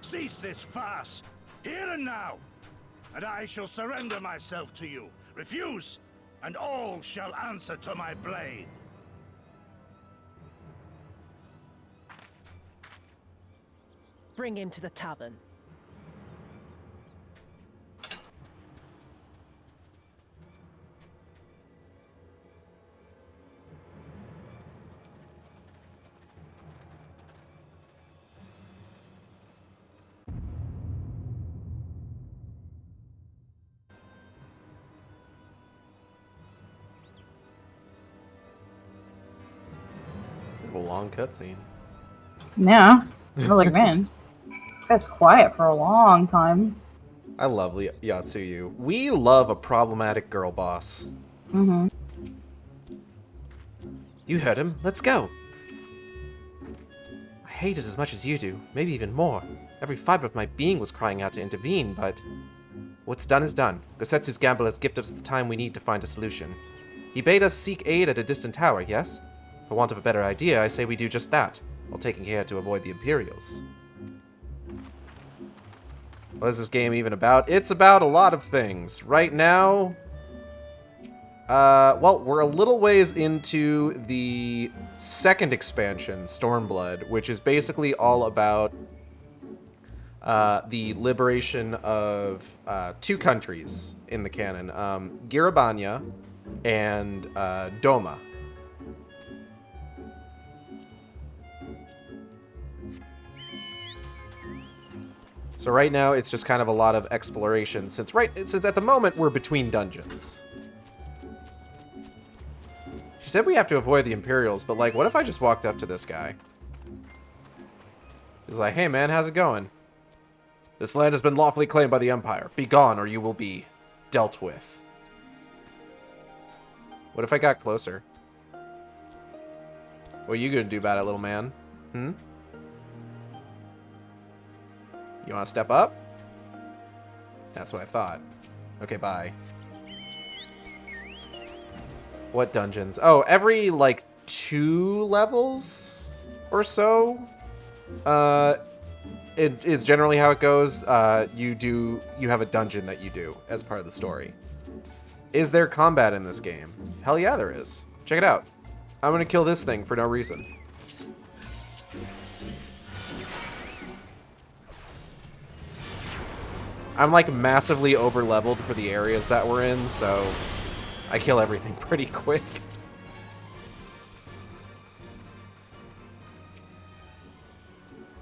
Speaker 5: Cease this farce, here and now, and I shall surrender myself to you. Refuse, and all shall answer to my blade.
Speaker 8: Bring him to the tavern.
Speaker 1: This is a long cutscene.
Speaker 2: Yeah. I was like, man, this guy's quiet for a long time.
Speaker 1: I love Yotsuyu. We love a problematic girl boss.
Speaker 2: Mm-hmm.
Speaker 1: You heard him. Let's go. I hate it as much as you do, maybe even more. Every fiber of my being was crying out to intervene, but what's done is done. Gosetsu's gamble has gifted us the time we need to find a solution. He bade us seek aid at a distant tower, yes? For want of a better idea, I say we do just that, while taking care to avoid the Imperials. What is this game even about? It's about a lot of things. Right now, well, we're a little ways into the second expansion, Stormblood, which is basically all about the liberation of two countries in the canon, Girabanya and Doma. So right now, it's just kind of a lot of exploration, since at the moment, we're between dungeons. She said we have to avoid the Imperials, but, like, what if I just walked up to this guy? He's like, hey, man, how's it going? This land has been lawfully claimed by the Empire. Be gone, or you will be dealt with. What if I got closer? What are you gonna do about it, little man? Hmm? You want to step up? That's what I thought. Okay, bye. What dungeons? Oh, every, like, 2 levels or so. It is generally how it goes. You have a dungeon that you do as part of the story. Is there combat in this game? Hell yeah, there is. Check it out. I'm gonna kill this thing for no reason. I'm like massively over-leveled for the areas that we're in, so I kill everything pretty quick.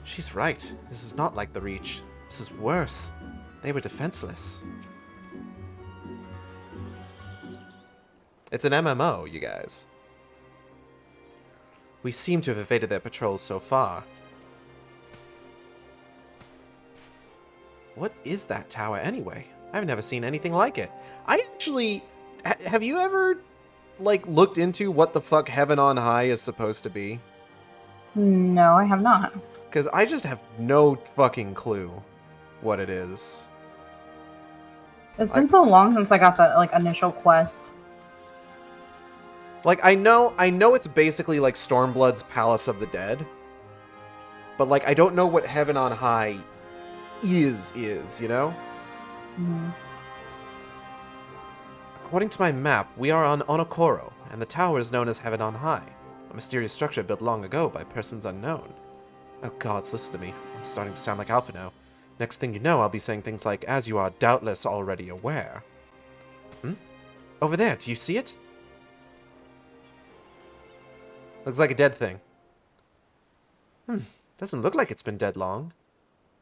Speaker 1: She's right. This is not like the Reach. This is worse. They were defenseless. It's an MMO, you guys. We seem to have evaded their patrols so far. What is that tower anyway? I've never seen anything like it. I actually... have you ever, like, looked into what the fuck Heaven on High is supposed to be?
Speaker 2: No, I have not.
Speaker 1: Because I just have no fucking clue what it is.
Speaker 2: It's been so long since I got the like initial quest.
Speaker 1: Like, I know it's basically like Stormblood's Palace of the Dead, but like I don't know what Heaven on High is, you know?
Speaker 2: Mm.
Speaker 1: According to my map, we are on Onokoro, and the tower is known as Heaven on High, a mysterious structure built long ago by persons unknown. Oh gods, listen to me. I'm starting to sound like Alpha now. Next thing you know, I'll be saying things like, as you are doubtless already aware. Over there, do you see it? Looks like a dead thing. Doesn't look like it's been dead long.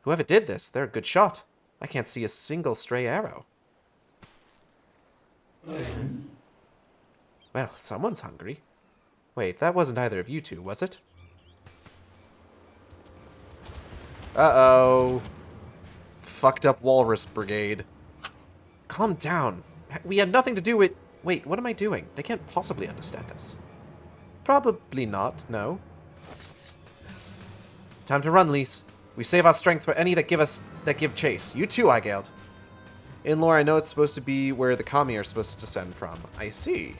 Speaker 1: Whoever did this, they're a good shot. I can't see a single stray arrow. Well, someone's hungry. Wait, that wasn't either of you two, was it? Uh-oh. Fucked up Walrus Brigade. Calm down. We had nothing to do with... Wait, what am I doing? They can't possibly understand us. Probably not, no. Time to run, Lise. We save our strength for any that give chase. You too, Igeld. In lore, I know it's supposed to be where the kami are supposed to descend from. I see.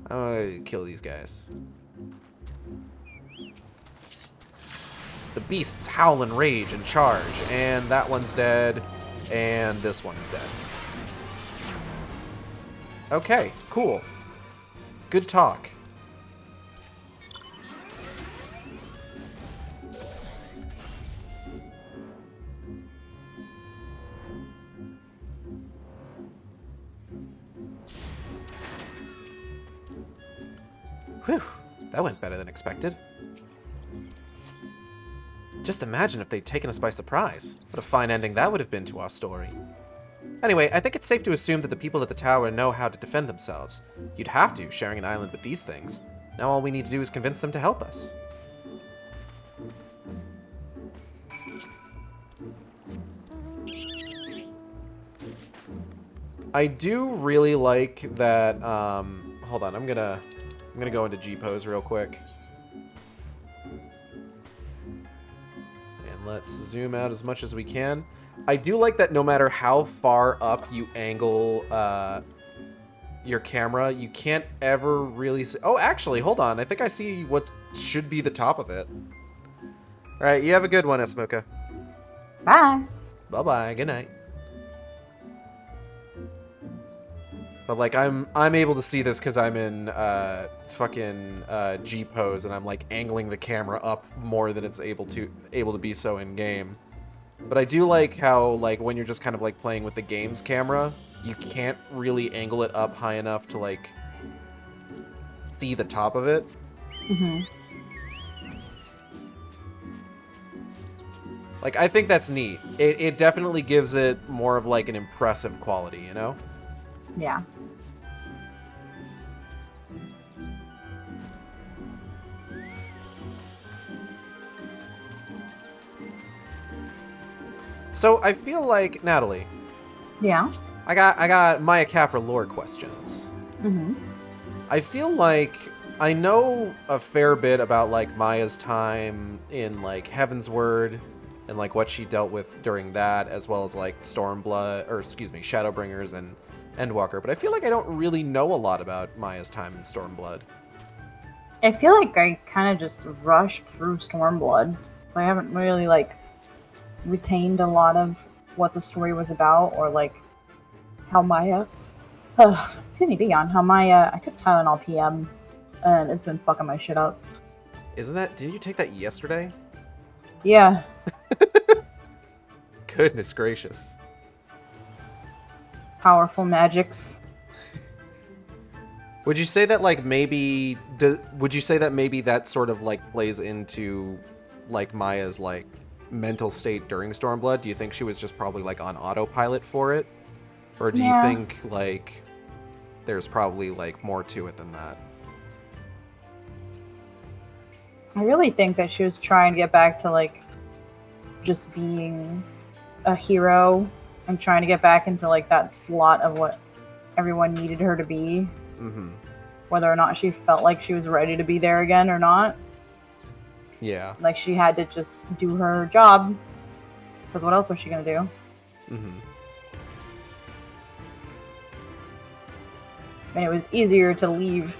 Speaker 1: I'm gonna kill these guys. The beasts howl in rage and charge, and that one's dead, and this one is dead. Okay, cool. Good talk. Whew, that went better than expected. Just imagine if they'd taken us by surprise. What a fine ending that would have been to our story. Anyway, I think it's safe to assume that the people at the tower know how to defend themselves. You'd have to, sharing an island with these things. Now all we need to do is convince them to help us. I do really like that, hold on, I'm gonna go into G-pose real quick. And let's zoom out as much as we can. I do like that no matter how far up you angle your camera, you can't ever really see... Oh, actually, hold on. I think I see what should be the top of it. Alright, you have a good one, Esmoka.
Speaker 2: Bye.
Speaker 1: Bye-bye. Good night. But, like, I'm able to see this because I'm in fucking G-pose, and I'm, like, angling the camera up more than it's able to be so in-game. But I do like how, like, when you're just kind of, like, playing with the game's camera, you can't really angle it up high enough to, like, see the top of it.
Speaker 2: Mm-hmm.
Speaker 1: Like, I think that's neat. It definitely gives it more of, like, an impressive quality, you know?
Speaker 2: Yeah.
Speaker 1: So I feel like, Natalie.
Speaker 2: Yeah.
Speaker 1: I got Maya Capra lore questions.
Speaker 2: Mm-hmm.
Speaker 1: I feel like I know a fair bit about like Maya's time in like Heaven's Word and like what she dealt with during that, as well as like Stormblood, or excuse me, Shadowbringers and Endwalker. But I feel like I don't really know a lot about Maya's time in Stormblood.
Speaker 2: I feel like I kind of just rushed through Stormblood, so I haven't really like retained a lot of what the story was about, or like how Maya excuse me, beyond how Maya, I took Tylenol PM and it's been fucking my shit up.
Speaker 1: Did you take that yesterday?
Speaker 2: Yeah.
Speaker 1: Goodness gracious.
Speaker 2: Powerful magics.
Speaker 1: Would you say that like maybe would you say that maybe that sort of like plays into like Maya's like mental state during Stormblood? Do you think she was just probably like on autopilot for it? Or do you think like there's probably like more to it than that?
Speaker 2: I really think that she was trying to get back to like just being a hero and trying to get back into like that slot of what everyone needed her to be.
Speaker 1: Mm-hmm.
Speaker 2: Whether or not she felt like she was ready to be there again or not.
Speaker 1: Yeah.
Speaker 2: Like, she had to just do her job. Because what else was she gonna do?
Speaker 1: Mm-hmm.
Speaker 2: And it was easier to leave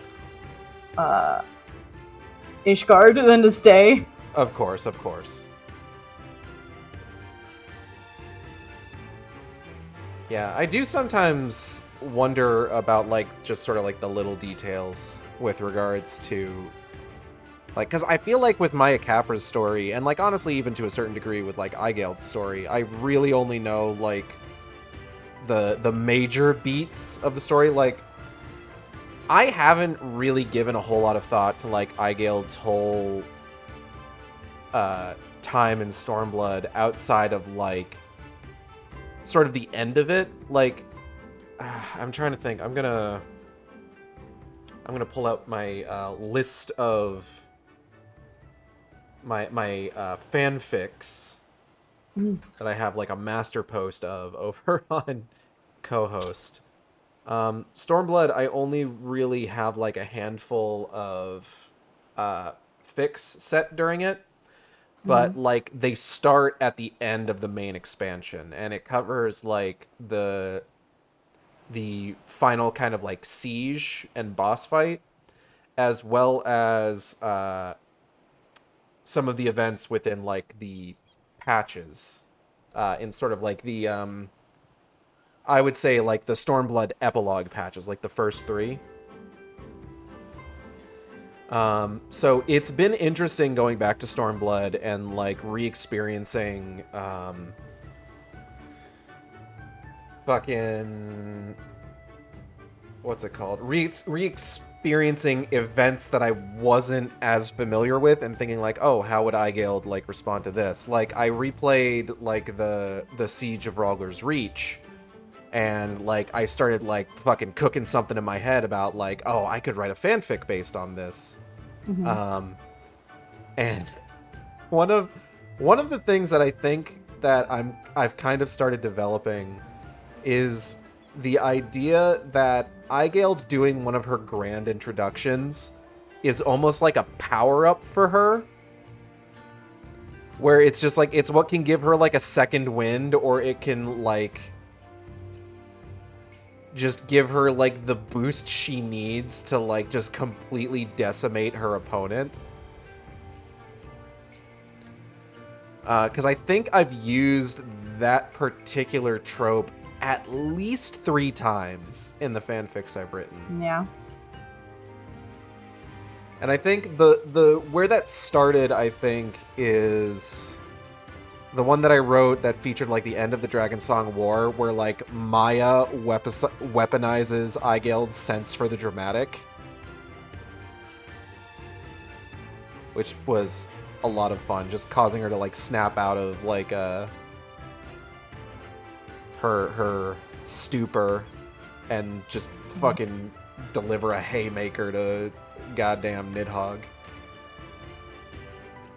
Speaker 2: Ishgard than to stay.
Speaker 1: Of course, of course. Yeah, I do sometimes wonder about, like, just sort of, like, the little details with regards to, like, because I feel like with Maya Capra's story, and, like, honestly, even to a certain degree with, like, Eigeld's story, I really only know, like, the major beats of the story. Like, I haven't really given a whole lot of thought to, like, Eigeld's whole time in Stormblood outside of, like, sort of the end of it. Like, I'm trying to think. I'm gonna pull out my list of my fanfics that I have, like, a master post of over on co-host. Stormblood, I only really have, like, a handful of fics set during it. But, like, they start at the end of the main expansion, and it covers, like, the final kind of, like, siege and boss fight, as well as some of the events within, like, the patches, in sort of, like, the, I would say, like, the Stormblood epilogue patches, like, the first 3. So it's been interesting going back to Stormblood and, like, re-experiencing, fucking, what's it called? Re-experiencing events that I wasn't as familiar with and thinking, like, oh, how would Eigeld, like, respond to this? Like, I replayed, like, the Siege of Rogler's Reach, and, like, I started, like, fucking cooking something in my head about, like, oh, I could write a fanfic based on this. And one of the things that I think that I've kind of started developing is the idea that Eigeld doing one of her grand introductions is almost like a power-up for her, where it's just, like, it's what can give her, like, a second wind, or it can, like, just give her, like, the boost she needs to, like, just completely decimate her opponent. Because I think I've used that particular trope at least 3 times in the fanfics I've written.
Speaker 2: Yeah.
Speaker 1: And I think the where that started, I think, is the one that I wrote that featured, like, the end of the Dragon Song War, where, like, Maya weaponizes Eigeld's sense for the dramatic. Which was a lot of fun, just causing her to, like, snap out of, like, her stupor and just fucking deliver a haymaker to goddamn Nidhogg.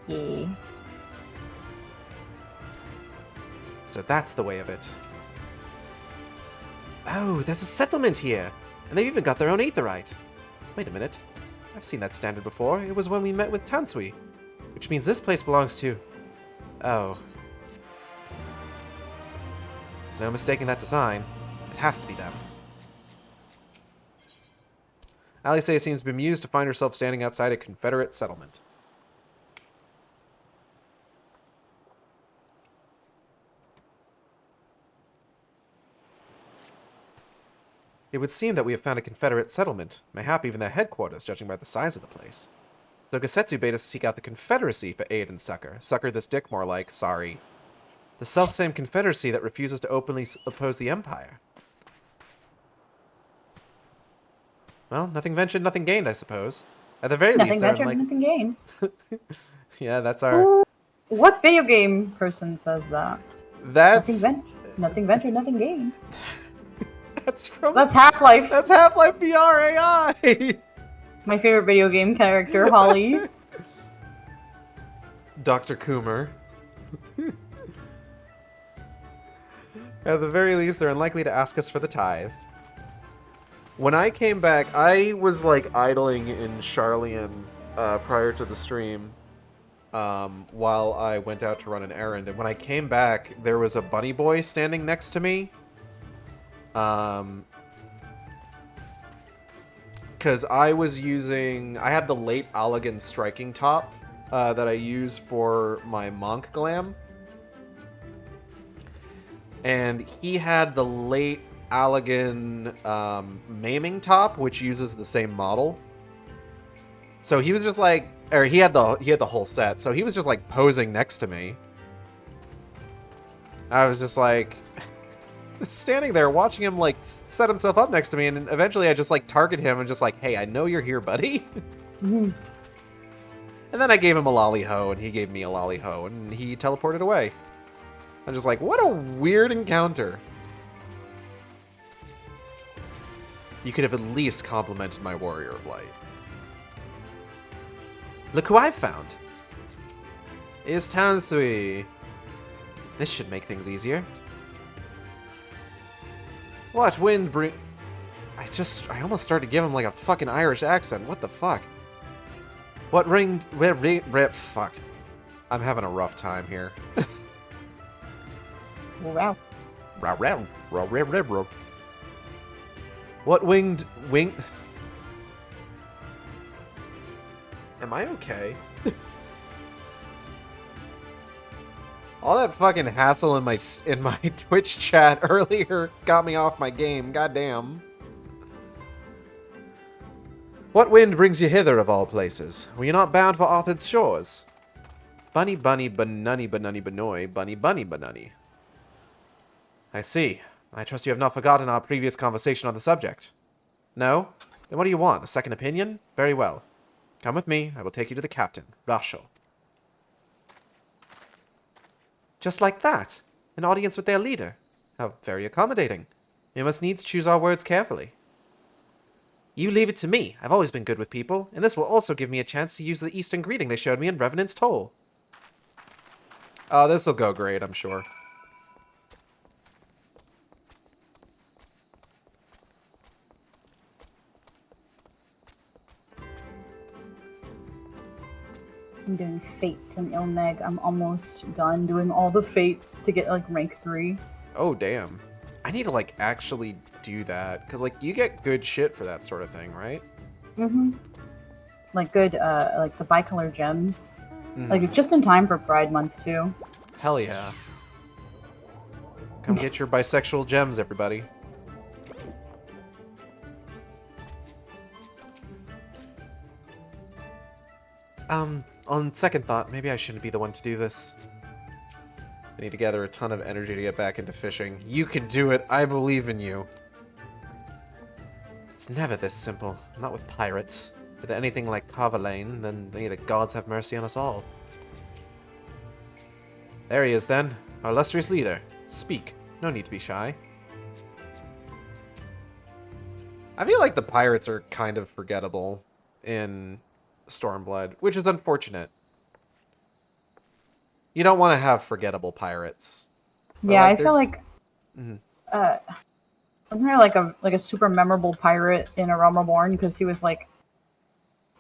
Speaker 2: Yeah.
Speaker 1: So that's the way of it. Oh, there's a settlement here, and they've even got their own aetherite. Wait a minute. I've seen that standard before. It was when we met with Tansui, which means this place belongs to... Oh. There's no mistaking that design. It has to be them. Alice seems bemused to find herself standing outside a Confederate settlement. It would seem that we have found a Confederate settlement, mayhap even their headquarters, judging by the size of the place. So Gosetsu bade us seek out the Confederacy for aid and succor. Succor this dick, more like, sorry. The self-same Confederacy that refuses to openly oppose the Empire. Well, nothing ventured, nothing gained, I suppose. At the very least,
Speaker 2: Nothing ventured, nothing gained.
Speaker 1: Yeah, that's our...
Speaker 2: What video game person says that?
Speaker 1: That's...
Speaker 2: Nothing ventured, nothing gained.
Speaker 1: That's from...
Speaker 2: That's Half-Life.
Speaker 1: That's Half-Life VR AI!
Speaker 2: My favorite video game character, Holly.
Speaker 1: Dr. Coomer. At the very least, they're unlikely to ask us for the tithe. When I came back, I was, like, idling in Charlian prior to the stream. while I went out to run an errand. And when I came back, there was a bunny boy standing next to me. Because I had the late Allagan striking top that I use for my Monk Glam. And he had the late Allagan maiming top, which uses the same model. So he was just like, or he had the whole set. So he was just like posing next to me. I was just like standing there watching him like set himself up next to me, and eventually I just like target him and just like, hey, I know you're here, buddy. And then I gave him a lolly-ho, and he gave me a lolly-ho, and he teleported away. I'm just like, what a weird encounter. You could have at least complimented my Warrior of Light. Look who I've found. It's Tansui. This should make things easier. What wind bring... I almost started to give him like a fucking Irish accent. What the fuck? What ring... Fuck. I'm having a rough time here.
Speaker 2: Wow.
Speaker 1: What winged... Am I okay? All that fucking hassle in my Twitch chat earlier got me off my game. Goddamn. What wind brings you hither of all places? Were you not bound for Arthur's shores? Bunny bunny banunny banunny banoy bunny bunny banunny. I see. I trust you have not forgotten our previous conversation on the subject. No? Then what do you want? A second opinion? Very well. Come with me. I will take you to the captain, Rasho. Just like that? An audience with their leader? How very accommodating. We must needs choose our words carefully. You leave it to me. I've always been good with people, and this will also give me a chance to use the Eastern greeting they showed me in Revenant's Toll. Oh, this'll go great, I'm sure.
Speaker 2: I'm doing fates in Ilmeg. I'm almost done doing all the fates to get like rank 3.
Speaker 1: Oh, damn. I need to like actually do that, because like you get good shit for that sort of thing, right?
Speaker 2: Mm-hmm. Like good, like the bicolor gems. Like just in time for Pride Month too.
Speaker 1: Hell yeah. Come get your bisexual gems, everybody. On second thought, maybe I shouldn't be the one to do this. I need to gather a ton of energy to get back into fishing. You can do it. I believe in you. It's never this simple. Not with pirates. With anything like Carvalane, then may the gods have mercy on us all. There he is, then. Our illustrious leader. Speak. No need to be shy. I feel like the pirates are kind of forgettable in Stormblood, which is unfortunate. You don't want to have forgettable pirates.
Speaker 2: Yeah, like I feel like wasn't there like a super memorable pirate in A Realm Reborn because he was like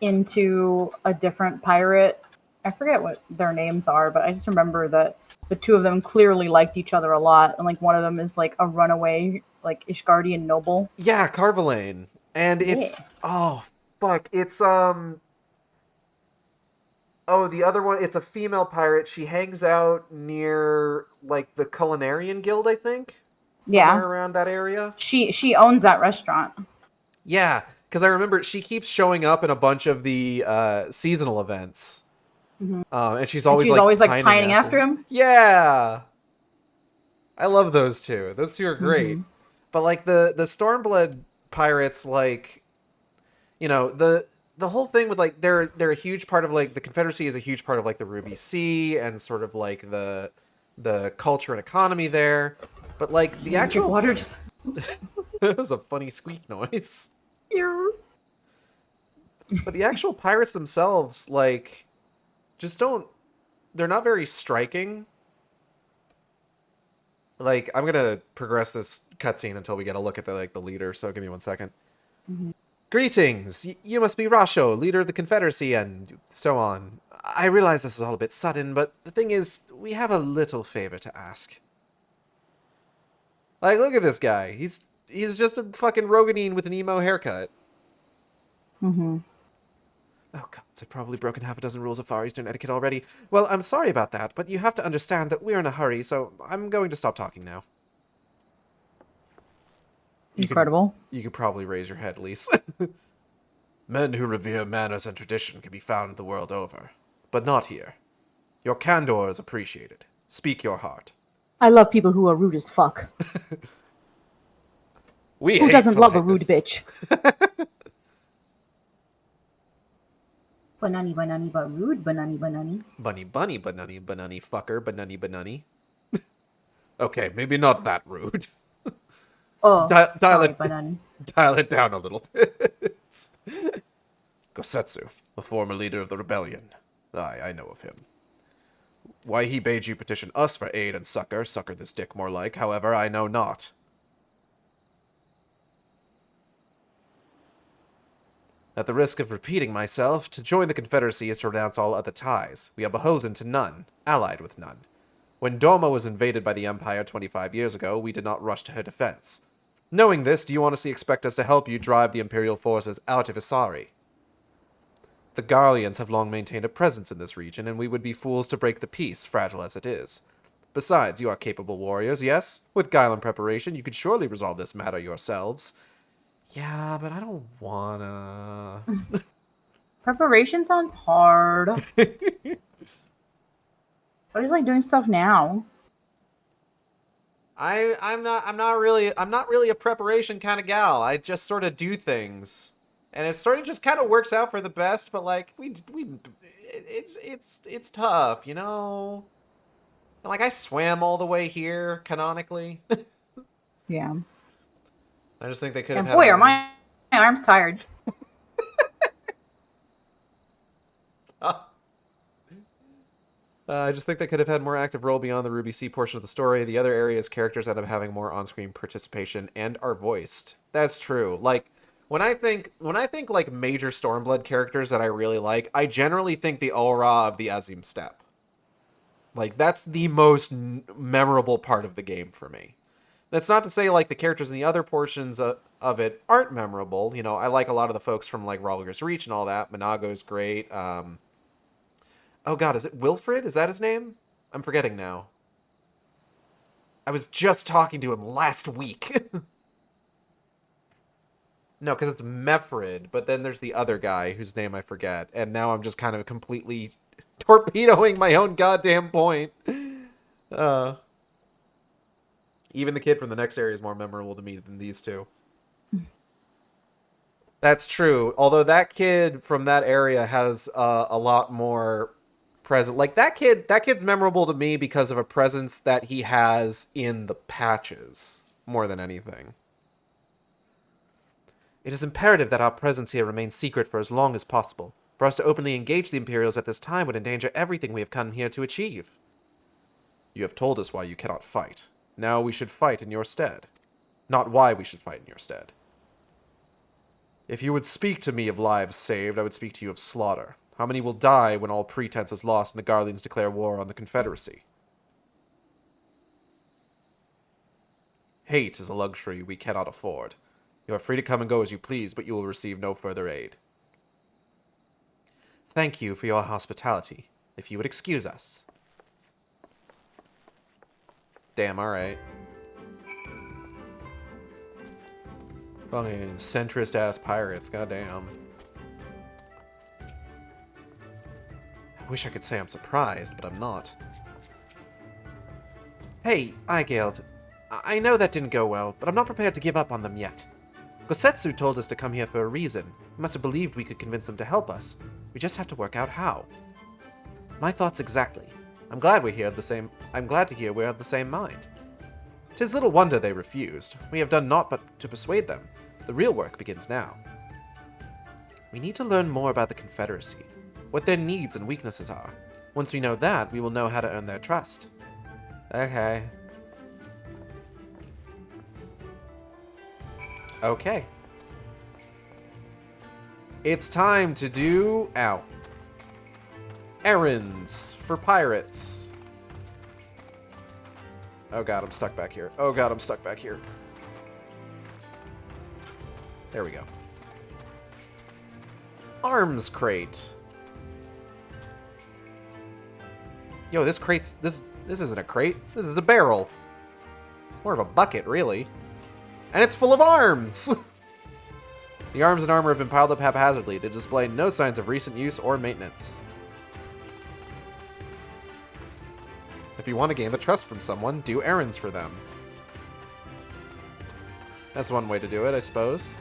Speaker 2: into a different pirate? I forget what their names are, but I just remember that the two of them clearly liked each other a lot, and like one of them is like a runaway like Ishgardian noble.
Speaker 1: Yeah, Carvalane. And it's oh fuck, it's oh, the other one, it's a female pirate. She hangs out near, like, the Culinarian Guild, I think? Somewhere around that area.
Speaker 2: She owns that restaurant.
Speaker 1: Yeah, because I remember she keeps showing up in a bunch of the seasonal events. And she's always pining
Speaker 2: after him?
Speaker 1: Yeah! I love those two. Those two are great. But, like, the Stormblood pirates, like, you know, the whole thing with like they're a huge part of like the Confederacy is a huge part of like the Ruby Sea and sort of like the culture and economy there, but like the actual
Speaker 2: water just
Speaker 1: it was a funny squeak noise. But the actual pirates themselves like just they're not very striking. Like I'm gonna progress this cutscene until we get a look at the leader. So give me 1 second. Greetings! You must be Rasho, leader of the Confederacy, and so on. I realize this is all a bit sudden, but the thing is, we have a little favor to ask. Like, look at this guy. He's just a fucking Roganine with an emo haircut.
Speaker 2: Mm-hmm.
Speaker 1: Oh god, I've probably broken half a dozen rules of Far Eastern etiquette already. Well, I'm sorry about that, but you have to understand that we're in a hurry, so I'm going to stop talking now.
Speaker 2: Incredible.
Speaker 1: You could probably raise your head, Lise. Men who revere manners and tradition can be found the world over, but not here. Your candor is appreciated. Speak your heart.
Speaker 2: I love people who are rude as fuck.
Speaker 1: Who
Speaker 2: doesn't love a rude bitch? Banani banani but rude banani banani.
Speaker 1: Bunny bunny banani banani fucker banani banani. Okay, maybe not that rude.
Speaker 2: Oh,
Speaker 1: dial
Speaker 2: sorry,
Speaker 1: it
Speaker 2: banani.
Speaker 1: Dial it down a little bit. Gosetsu, the former leader of the rebellion. I know of him. Why he bade you petition us for aid and succor this dick more like, however, I know not. At the risk of repeating myself, to join the Confederacy is to renounce all other ties. We are beholden to none, allied with none. When Doma was invaded by the Empire 25 years ago, we did not rush to her defense. Knowing this, do you honestly expect us to help you drive the Imperial forces out of Isari? The Garleans have long maintained a presence in this region, and we would be fools to break the peace, fragile as it is. Besides, you are capable warriors, yes? With guile and preparation, you could surely resolve this matter yourselves. Yeah, but I don't wanna...
Speaker 2: Preparation sounds hard. I just like doing stuff now.
Speaker 1: I'm not really a preparation kind of gal. I just sort of do things. And it sort of just kind of works out for the best, but like it's tough, you know? Like I swam all the way here canonically.
Speaker 2: Yeah.
Speaker 1: I just think they could have
Speaker 2: And boy, are my arms tired.
Speaker 1: I just think they could have had more active role beyond the Ruby C portion of the story. The other areas, characters end up having more on-screen participation and are voiced. That's true. Like when I think like major Stormblood characters that I really like, I generally think the aura of the Azim Steppe. Like that's the most memorable part of the game for me. That's not to say like the characters in the other portions of it aren't memorable. You know, I like a lot of the folks from like Ralger's Reach and all that. Monago's great. Oh god, is it Wilfred? Is that his name? I'm forgetting now. I was just talking to him last week. No, because it's Mefrid, but then there's the other guy whose name I forget, and now I'm just kind of completely torpedoing my own goddamn point. Even the kid from the next area is more memorable to me than these two. That's true, although that kid from that area has a lot more... present. Like that kid's memorable to me because of a presence that he has in the patches more than anything. It is imperative that our presence here remains secret for as long as possible. For us to openly engage the Imperials at this time would endanger everything we have come here to achieve. You have told us why you cannot fight. Now we should fight in your stead. Not why we should fight in your stead. If you would speak to me of lives saved, I would speak to you of slaughter. How many will die when all pretense is lost and the Garleans declare war on the Confederacy? Hate is a luxury we cannot afford. You are free to come and go as you please, but you will receive no further aid. Thank you for your hospitality. If you would excuse us. Damn, alright. Fucking centrist-ass pirates, goddamn. I wish I could say I'm surprised, but I'm not. Hey, Igeld. I know that didn't go well, but I'm not prepared to give up on them yet. Gosetsu told us to come here for a reason. We must have believed we could convince them to help us. We just have to work out how. My thoughts exactly. I'm glad to hear we're of the same mind. 'Tis little wonder they refused. We have done naught but to persuade them. The real work begins now. We need to learn more about the Confederacy, what their needs and weaknesses are. Once we know that, we will know how to earn their trust. Okay. Okay. It's time to do... Ow. Errands for pirates. Oh god, I'm stuck back here. Oh god, I'm stuck back here. There we go. Arms crate. Yo, this crate's... This isn't a crate. This is a barrel. It's more of a bucket, really. And it's full of arms! The arms and armor have been piled up haphazardly to display no signs of recent use or maintenance. If you want to gain the trust from someone, do errands for them. That's one way to do it, I suppose.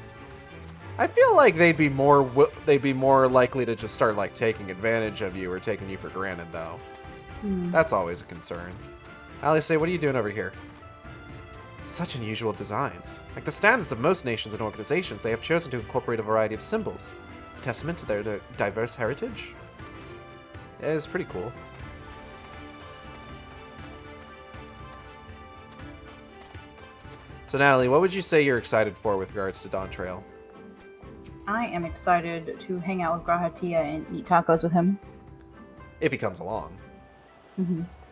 Speaker 1: I feel like they'd be more likely to just start like taking advantage of you or taking you for granted, though. That's always a concern. Alice, what are you doing over here? Such unusual designs. Like the standards of most nations and organizations, they have chosen to incorporate a variety of symbols, a testament to their diverse heritage. It is pretty cool. So Natalie, what would you say you're excited for with regards to Dawn Trail?
Speaker 2: I am excited to hang out with Grahatia and eat tacos with him.
Speaker 1: If he comes along.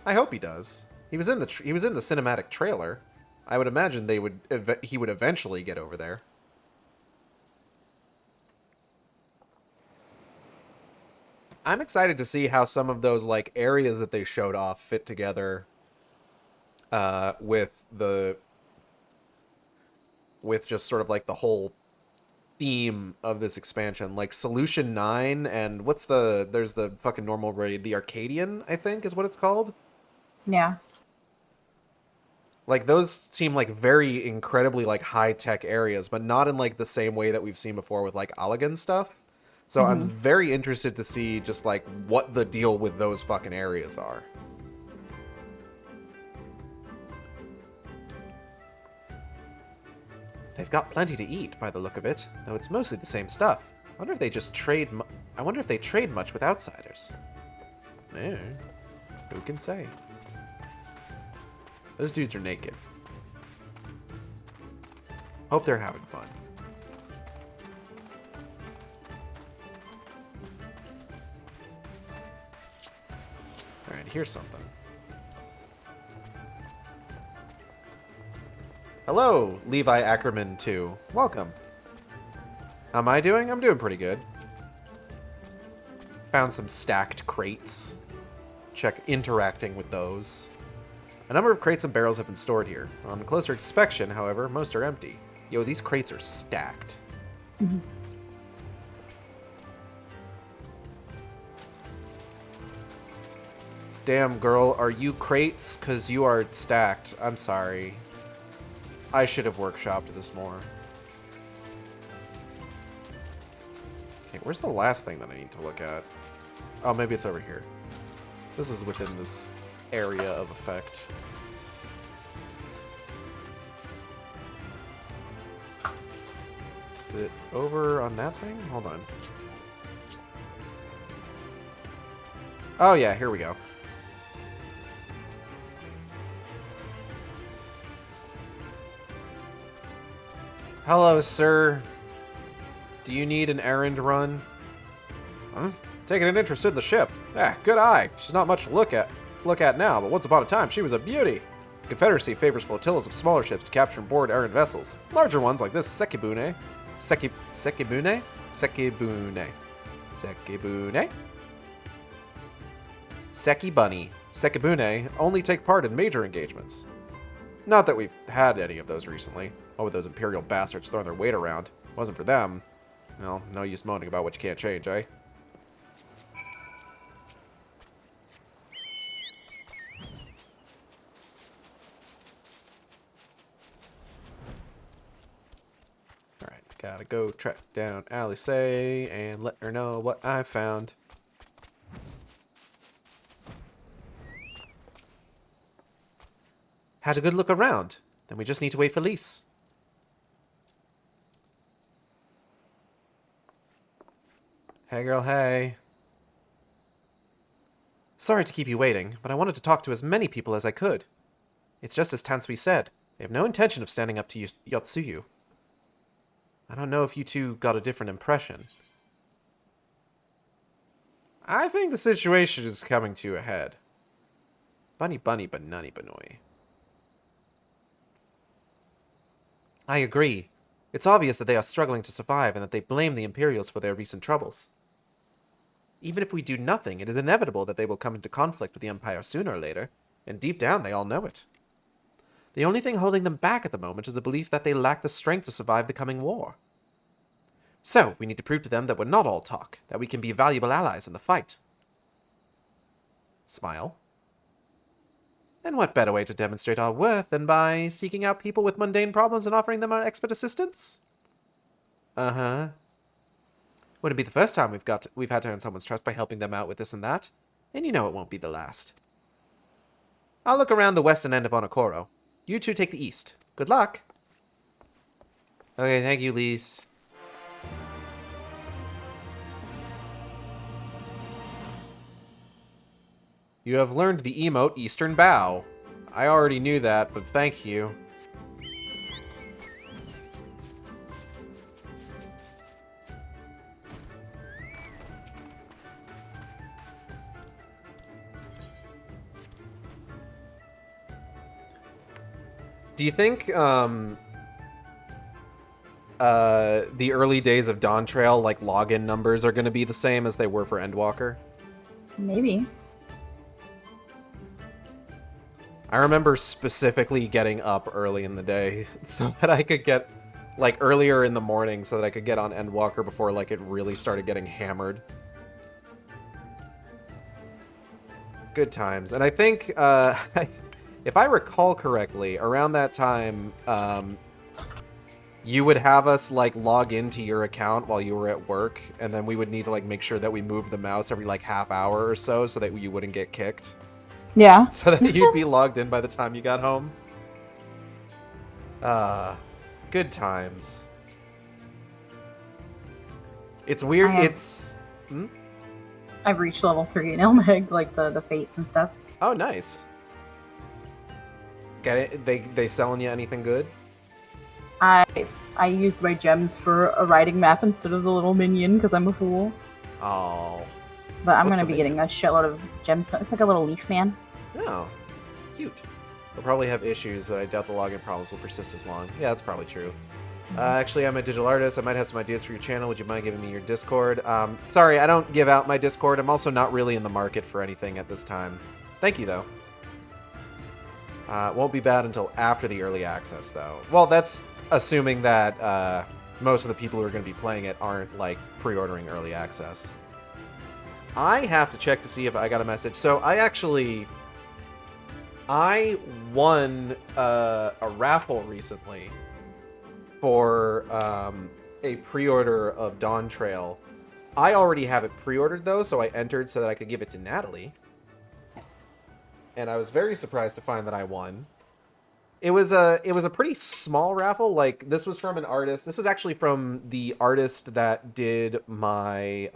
Speaker 1: I hope he does. He was in the cinematic trailer. I would imagine he would eventually get over there. I'm excited to see how some of those like areas that they showed off fit together with just sort of like the whole theme of this expansion. Like Solution 9 and there's the fucking normal raid, the Arcadian, I think is what it's called.
Speaker 2: Yeah.
Speaker 1: Like, those seem like very incredibly, like, high-tech areas, but not in, like, the same way that we've seen before with, like, Allagan stuff. So I'm very interested to see just, like, what the deal with those fucking areas are. They've got plenty to eat, by the look of it, though it's mostly the same stuff. I wonder if they trade much with outsiders. Who can say? Those dudes are naked. Hope they're having fun. Alright, here's something. Hello, Levi Ackerman 2. Welcome. How am I doing? I'm doing pretty good. Found some stacked crates. Interacting with those. A number of crates and barrels have been stored here. On closer inspection, however, most are empty. Yo, these crates are stacked. Damn, girl, are you crates? 'Cause you are stacked. I'm sorry. I should have workshopped this more. Okay, where's the last thing that I need to look at? Oh, maybe it's over here. This is within this area of effect. Is it over on that thing? Hold on. Oh yeah, here we go. Hello, sir. Do you need an errand run? Huh? Taking an interest in the ship. Ah, good eye. She's not much to look at now, but once upon a time she was a beauty. The Confederacy favors flotillas of smaller ships to capture and board errand vessels. Larger ones like this Sekibune. Sekibune? Seki Bunny. Sekibune only take part in major engagements. Not that we've had any of those recently. What with those Imperial bastards throwing their weight around? Wasn't for them. Well, no use moaning about what you can't change, eh? Alright, gotta go track down Alice and let her know what I found. Had a good look around. Then we just need to wait for Lise. Hey girl, hey. Sorry to keep you waiting, but I wanted to talk to as many people as I could. It's just as Tansui said. They have no intention of standing up to Yotsuyu. I don't know if you two got a different impression. I think the situation is coming to a head. Bunny bunny banunny banoy. I agree. It's obvious that they are struggling to survive and that they blame the Imperials for their recent troubles. Even if we do nothing, it is inevitable that they will come into conflict with the Empire sooner or later, and deep down they all know it. The only thing holding them back at the moment is the belief that they lack the strength to survive the coming war. So, we need to prove to them that we're not all talk, that we can be valuable allies in the fight. Smile. And what better way to demonstrate our worth than by seeking out people with mundane problems and offering them our expert assistance? Uh-huh. Wouldn't be the first time we've had to earn someone's trust by helping them out with this and that, and you know it won't be the last. I'll look around the western end of Onokoro. You two take the east. Good luck. Okay, thank you, Lise. You have learned the emote Eastern Bow. I already knew that, but thank you. Do you think the early days of Dawn Trail, like, login numbers are going to be the same as they were for Endwalker?
Speaker 2: Maybe.
Speaker 1: I remember specifically getting up early in the day so that I could get, like, earlier in the morning so that I could get on Endwalker before, like, it really started getting hammered. Good times. And I think, if I recall correctly, around that time, you would have us, like, log into your account while you were at work, and then we would need to, like, make sure that we moved the mouse every, like, half hour or so that you wouldn't get kicked.
Speaker 2: Yeah.
Speaker 1: So that you'd be logged in by the time you got home. Good times. It's weird,
Speaker 2: I've reached level 3 in Elmeg, like the fates and stuff.
Speaker 1: Oh, nice. Get it? They selling you anything good?
Speaker 2: I used my gems for a riding map instead of the little minion, because I'm a fool.
Speaker 1: Oh.
Speaker 2: But I'm going to be getting a shitload of gemstones. It's like a little leaf man.
Speaker 1: Oh. Cute. We'll probably have issues, but I doubt the login problems will persist as long. Yeah, that's probably true. Actually, I'm a digital artist. I might have some ideas for your channel. Would you mind giving me your Discord? Sorry, I don't give out my Discord. I'm also not really in the market for anything at this time. Thank you, though. Won't be bad until after the early access, though. Well, that's assuming that most of the people who are going to be playing it aren't, like, pre-ordering early access. I have to check to see if I got a message. So I won a raffle recently for a pre-order of Dawn Trail. I already have it pre-ordered, though, so I entered so that I could give it to Natalie. And I was very surprised to find that I won. It was a pretty small raffle. Like, this was from an artist. This was actually from the artist that did my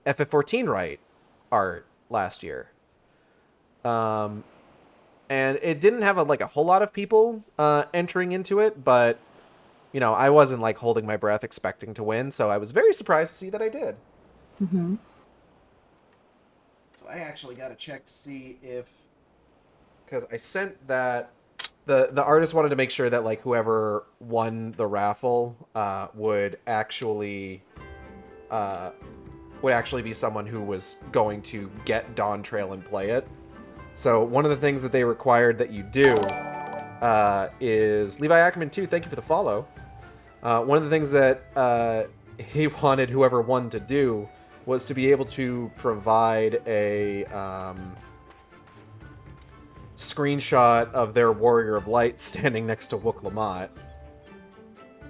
Speaker 1: FF14 Right art last year. And it didn't have a whole lot of people entering into it, but you know, I wasn't like holding my breath expecting to win, so I was very surprised to see that I did.
Speaker 2: Mm-hmm.
Speaker 1: So I actually got to check to see if, because I sent that the artist wanted to make sure that like whoever won the raffle would actually be someone who was going to get Dawn Trail and play it. So one of the things that they required that you do is Levi Ackerman 2. Thank you for the follow. One of the things that he wanted whoever won to do was to be able to provide a screenshot of their Warrior of Light standing next to Wook Lamont.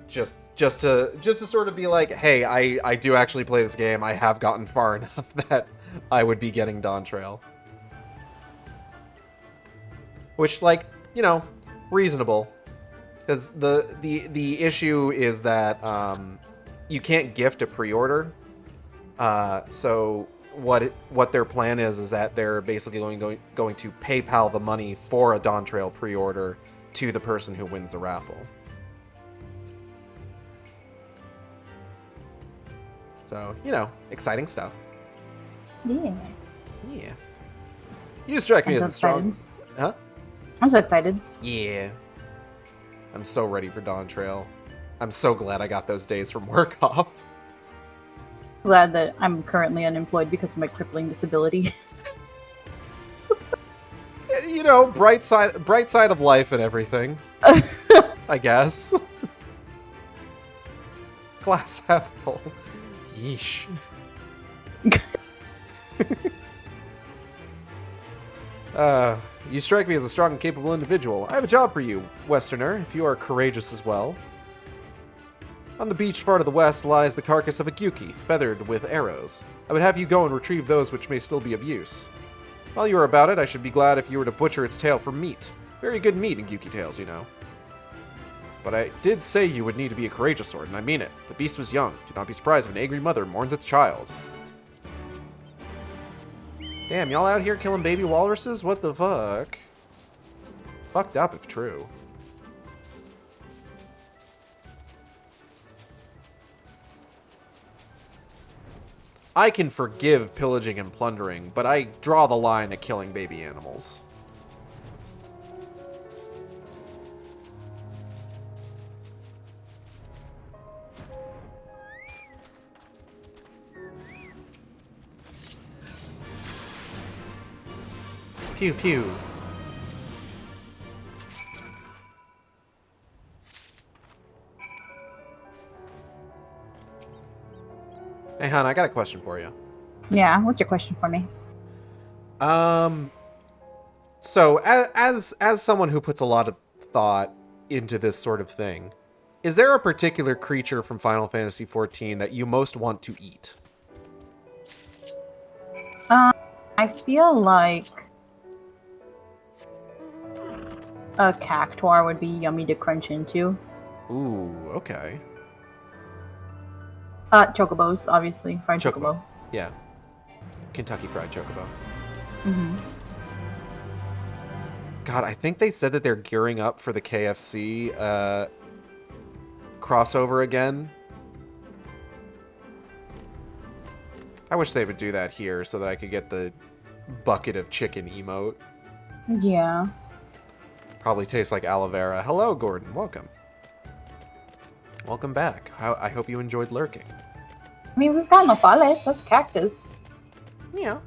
Speaker 1: Just to sort of be like, hey, I do actually play this game. I have gotten far enough that I would be getting Dawn Trail. Which, like, you know, reasonable. Because the issue is that you can't gift a pre-order. So what their plan is that they're basically going to PayPal the money for a Dawn Trail pre-order to the person who wins the raffle. So, you know, exciting stuff.
Speaker 2: Yeah.
Speaker 1: Yeah. You strike me
Speaker 2: I'm
Speaker 1: as
Speaker 2: so
Speaker 1: a strong... Huh?
Speaker 2: I'm so excited.
Speaker 1: Yeah. I'm so ready for Dawn Trail. I'm so glad I got those days from work off.
Speaker 2: Glad that I'm currently unemployed because of my crippling disability.
Speaker 1: You know, bright side of life and everything. I guess. Glass half full. Yeesh. You strike me as a strong and capable individual. I have a job for you, Westerner, if you are courageous as well. On the beach far to the west lies the carcass of a Gyuki, feathered with arrows. I would have you go and retrieve those which may still be of use. While you are about it, I should be glad if you were to butcher its tail for meat. Very good meat in Gyuki tails, you know. But I did say you would need to be a courageous sword, and I mean it. The beast was young. Do not be surprised if an angry mother mourns its child. Damn, y'all out here killing baby walruses? What the fuck? Fucked up if true. I can forgive pillaging and plundering, but I draw the line at killing baby animals. Pew pew. Hey, hon, I got a question for you.
Speaker 2: Yeah, what's your question for me?
Speaker 1: So as someone who puts a lot of thought into this sort of thing, is there a particular creature from Final Fantasy XIV that you most want to eat?
Speaker 2: I feel like a cactuar would be yummy to crunch into.
Speaker 1: Ooh, okay.
Speaker 2: Chocobos, obviously. Fried chocobo.
Speaker 1: Yeah. Kentucky Fried Chocobo.
Speaker 2: Mm-hmm.
Speaker 1: God, I think they said that they're gearing up for the KFC crossover again. I wish they would do that here so that I could get the bucket of chicken emote.
Speaker 2: Yeah.
Speaker 1: Probably tastes like aloe vera. Hello, Gordon. Welcome. Welcome back. I hope you enjoyed lurking.
Speaker 2: I mean, we've got nopales. That's cactus.
Speaker 1: Yeah.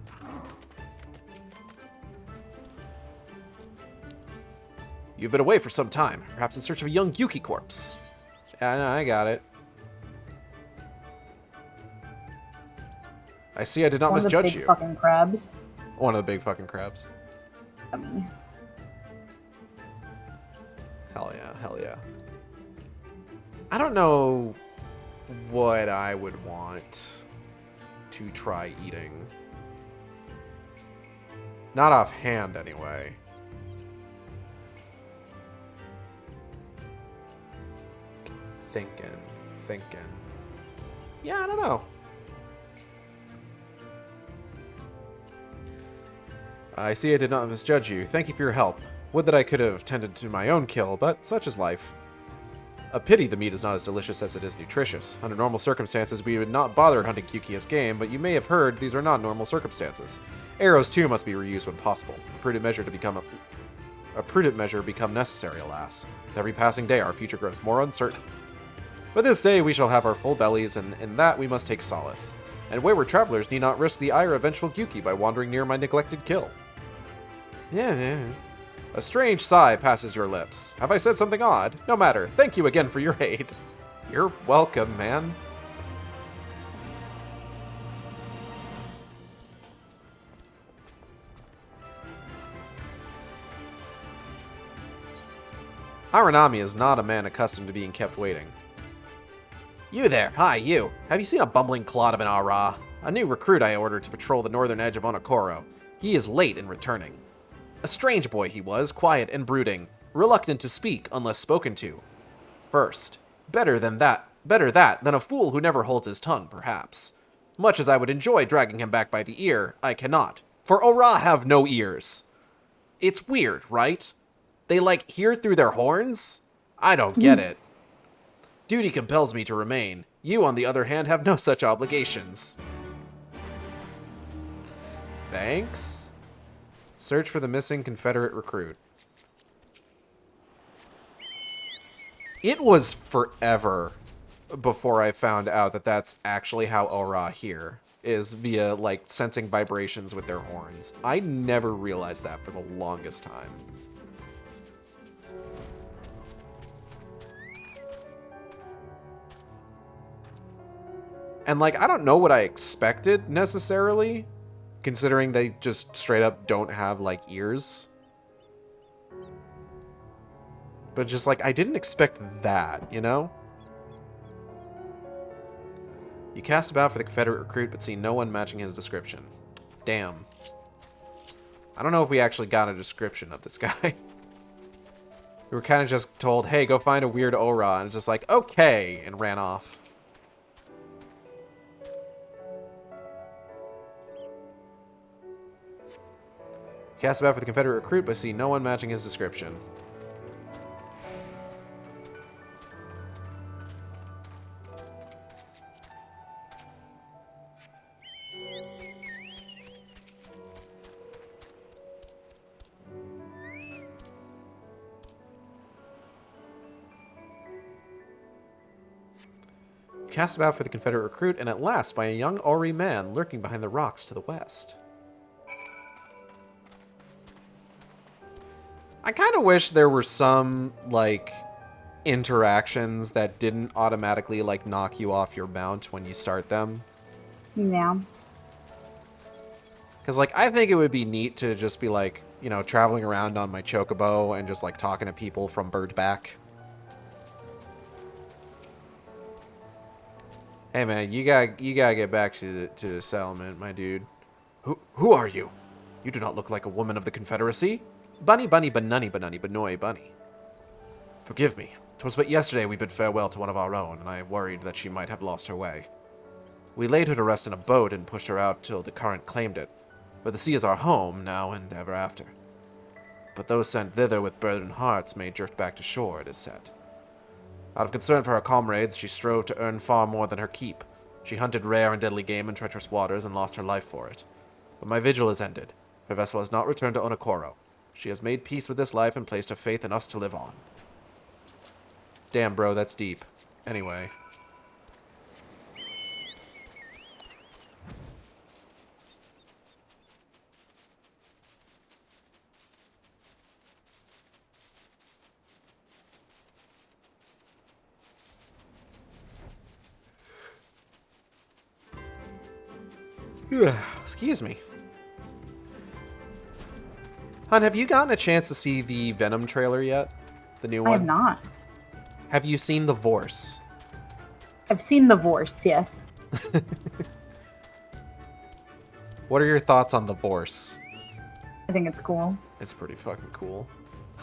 Speaker 1: You've been away for some time, perhaps in search of a young Gyuki corpse. I got it. I see I did not misjudge you.
Speaker 2: One of the big fucking crabs.
Speaker 1: One of the big fucking crabs.
Speaker 2: I mean...
Speaker 1: Hell yeah, hell yeah. I don't know what I would want to try eating. Not offhand, anyway. Thinking. Yeah, I don't know. I see I did not misjudge you. Thank you for your help. Would that I could have tended to my own kill, but such is life. A pity the meat is not as delicious as it is nutritious. Under normal circumstances, we would not bother hunting Gyuki as game, but you may have heard these are not normal circumstances. Arrows, too, must be reused when possible. A prudent measure become necessary, alas. With every passing day, our future grows more uncertain. But this day we shall have our full bellies, and in that we must take solace. And wayward travelers need not risk the ire of vengeful Gyuki by wandering near my neglected kill. Yeah. A strange sigh passes your lips. Have I said something odd? No matter. Thank you again for your aid. You're welcome, man. Aranami is not a man accustomed to being kept waiting. You there. Hi, you. Have you seen a bumbling clod of an Ara? A new recruit I ordered to patrol the northern edge of Onokoro. He is late in returning. A strange boy he was, quiet and brooding, reluctant to speak unless spoken to. First, better that than a fool who never holds his tongue, perhaps. Much as I would enjoy dragging him back by the ear, I cannot, for Ora have no ears. It's weird, right? They, hear through their horns? I don't get it. Duty compels me to remain. You, on the other hand, have no such obligations. Thanks. Search for the missing Confederate recruit. It was forever before I found out that that's actually how Ora hear, is via, like, sensing vibrations with their horns. I never realized that for the longest time. And, like, I don't know what I expected, necessarily, considering they just straight up don't have, like, ears. But just, like, I didn't expect that, you know? You cast about for the Confederate recruit, but see no one matching his description. Damn. I don't know if we actually got a description of this guy. We were kind of just told, hey, go find a weird Ora, and it's just like, okay, and ran off. Cast about for the Confederate recruit, but see no one matching his description. Cast about for the Confederate recruit, and at last by a young Ori man lurking behind the rocks to the west. I kind of wish there were some, like, interactions that didn't automatically, like, knock you off your mount when you start them.
Speaker 2: Yeah.
Speaker 1: Because, like, I think it would be neat to just be, like, you know, traveling around on my chocobo and just, like, talking to people from Birdback. Hey, man, you gotta get back to the settlement, my dude. Who are you? You do not look like a woman of the Confederacy. Bunny, bunny, banunny, banunny, banoy, bunny. Forgive me. 'Twas but yesterday we bid farewell to one of our own, and I worried that she might have lost her way. We laid her to rest in a boat and pushed her out till the current claimed it, for the sea is our home, now and ever after. But those sent thither with burdened hearts may drift back to shore, it is said. Out of concern for her comrades, she strove to earn far more than her keep. She hunted rare and deadly game in treacherous waters and lost her life for it. But my vigil is ended. Her vessel has not returned to Onokoro. She has made peace with this life and placed her faith in us to live on. Damn, bro, that's deep. Anyway. Excuse me. Hun, have you gotten a chance to see the Venom trailer yet? The new one?
Speaker 2: I have not.
Speaker 1: Have you seen The Vorse?
Speaker 2: I've seen The Vorse, yes.
Speaker 1: What are your thoughts on The Vorse?
Speaker 2: I think it's cool.
Speaker 1: It's pretty fucking cool.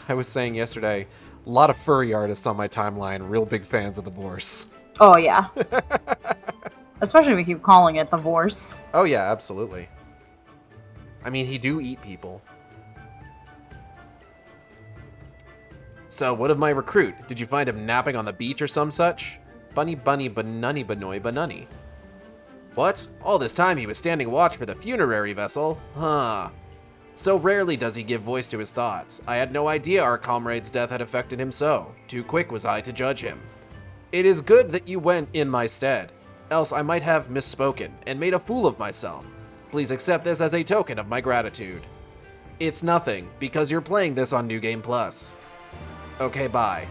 Speaker 1: I was saying yesterday, a lot of furry artists on my timeline, real big fans of The Vorse.
Speaker 2: Oh, yeah. Especially if we keep calling it The Vorse.
Speaker 1: Oh, yeah, absolutely. I mean, he do eat people. So, what of my recruit? Did you find him napping on the beach or some such? Bunny, bunny, banunny, banoy, banunny. What? All this time he was standing watch for the funerary vessel? Huh. So rarely does he give voice to his thoughts. I had no idea our comrade's death had affected him so. Too quick was I to judge him. It is good that you went in my stead, else I might have misspoken and made a fool of myself. Please accept this as a token of my gratitude. It's nothing, because you're playing this on New Game Plus. Okay, bye.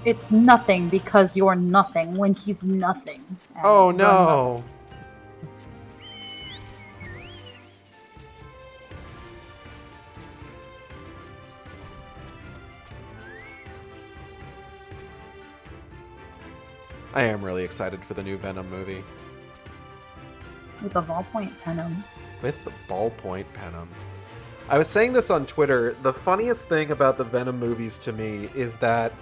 Speaker 2: It's nothing because you're nothing when he's nothing. And
Speaker 1: Oh no! I am really excited for the new Venom movie.
Speaker 2: With a ballpoint pen.
Speaker 1: With the ballpoint Venom. I was saying this on Twitter. The funniest thing about the Venom movies to me is that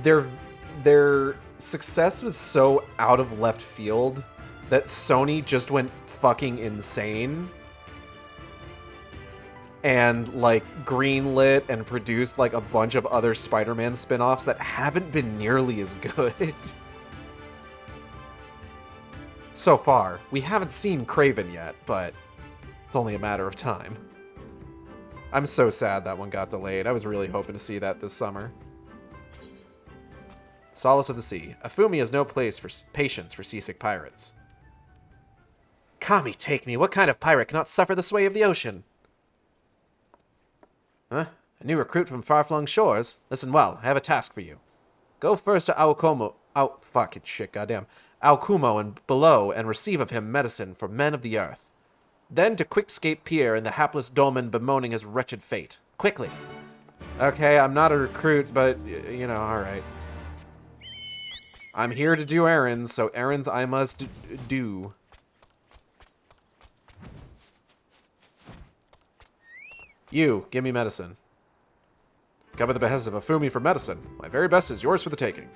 Speaker 1: their success was so out of left field that Sony just went fucking insane and like greenlit and produced like a bunch of other Spider-Man spin-offs that haven't been nearly as good. So far. We haven't seen Kraven yet, but It's only a matter of time. I'm so sad that one got delayed. I was really hoping to see that this summer. Solace of the Sea. Afumi has no place for patience for seasick pirates. Kami, take me. What kind of pirate cannot suffer the sway of the ocean? Huh? A new recruit from far-flung shores? Listen well, I have a task for you. Go first to Aokumo and below and receive of him medicine for men of the earth. Then to Quickscape Pier and the hapless dolman bemoaning his wretched fate. Quickly. Okay, I'm not a recruit, but, you know, alright. I'm here to do errands, so errands I must do. You, give me medicine. Come at the behest of Afumi for medicine. My very best is yours for the taking.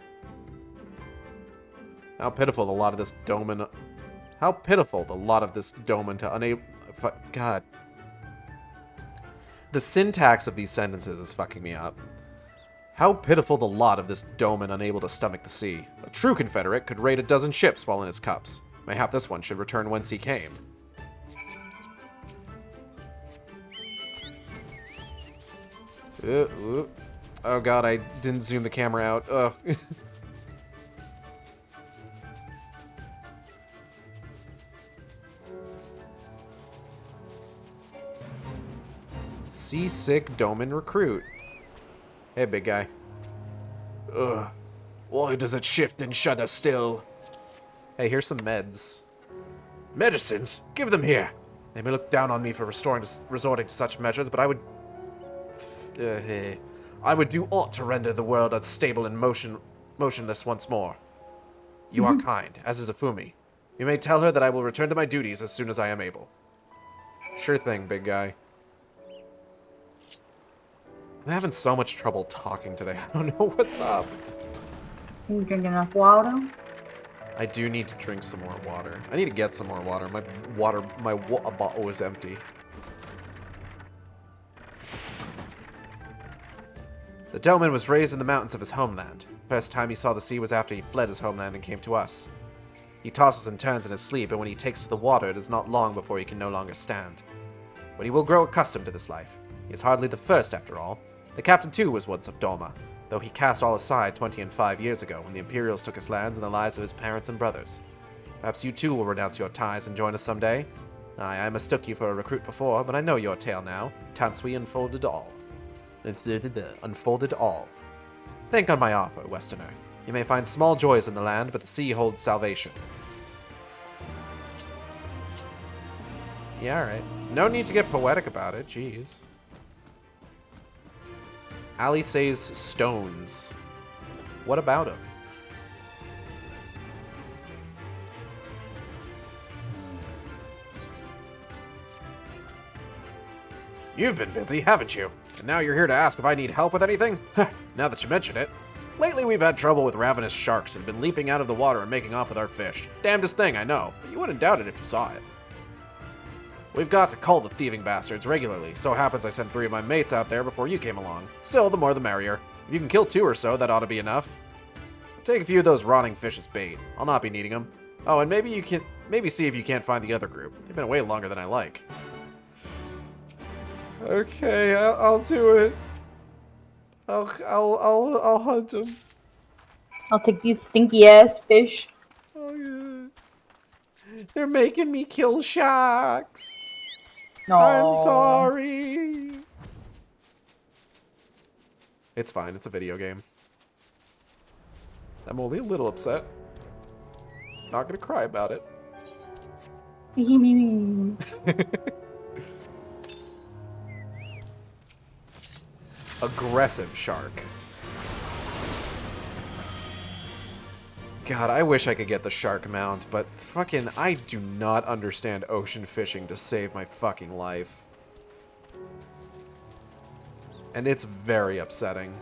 Speaker 1: How pitiful the lot of this dolman... How pitiful the lot of this dolman to unable... God. The syntax of these sentences is fucking me up. How pitiful the lot of this dolman unable to stomach the sea. A true Confederate could raid a dozen ships while in his cups. Mayhap this one should return whence he came. Oh god, I didn't zoom the camera out. Ugh. Seasick dolman recruit. Hey, big guy. Ugh. Why does it shift and shudder still? Hey, here's some meds. Medicines? Give them here. They may look down on me for resorting to such measures, but I would do aught to render the world unstable and motionless once more. You are kind, as is Afumi. You may tell her that I will return to my duties as soon as I am able. Sure thing, big guy. I'm having so much trouble talking today. I don't know what's up.
Speaker 2: You drink enough water?
Speaker 1: I do need to drink some more water. I need to get some more water. My water bottle is empty. The dolman was raised in the mountains of his homeland. First time he saw the sea was after he fled his homeland and came to us. He tosses and turns in his sleep, and when he takes to the water, it is not long before he can no longer stand. But he will grow accustomed to this life. He is hardly the first, after all. The captain, too, was once of Dolma, though he cast all aside 25 years ago when the Imperials took his lands and the lives of his parents and brothers. Perhaps you, too, will renounce your ties and join us someday? Aye, I mistook you for a recruit before, but I know your tale now. Tansui unfolded all. Unfolded all. Think on my offer, Westerner. You may find small joys in the land, but the sea holds salvation. Yeah, alright. No need to get poetic about it, jeez. Ali says stones. What about him? You've been busy, haven't you? And now you're here to ask if I need help with anything? Now that you mention it. Lately we've had trouble with ravenous sharks and been leaping out of the water and making off with our fish. Damnedest thing, I know, but you wouldn't doubt it if you saw it. We've got to cull the thieving bastards regularly. So happens I sent 3 of my mates out there before you came along. Still, the more the merrier. If you can kill 2 or so, that ought to be enough. Take a few of those rotting fish as bait. I'll not be needing them. Oh, and maybe see if you can't find the other group. They've been away longer than I like. Okay, I'll do it. I'll hunt them.
Speaker 2: I'll take these stinky ass fish.
Speaker 1: Oh yeah. They're making me kill sharks.
Speaker 2: No.
Speaker 1: I'm sorry. It's fine. It's a video game. I'm only a little upset. Not gonna cry about it. Aggressive shark. God, I wish I could get the shark mount, but fucking I do not understand ocean fishing to save my fucking life. And it's very upsetting.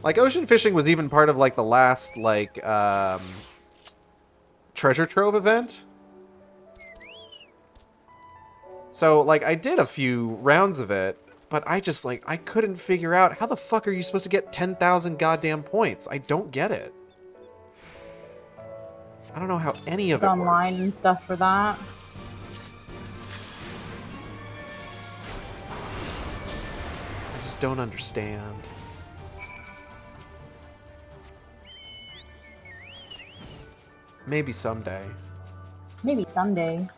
Speaker 1: Like, ocean fishing was even part of, like, the last, like, treasure trove event. So, like, I did a few rounds of it, but I just, like, I couldn't figure out how the fuck are you supposed to get 10,000 goddamn points? I don't get it. I don't know how any of
Speaker 2: It's
Speaker 1: it
Speaker 2: online
Speaker 1: works.
Speaker 2: and stuff for that.
Speaker 1: I just don't understand. Maybe someday.
Speaker 2: Maybe someday.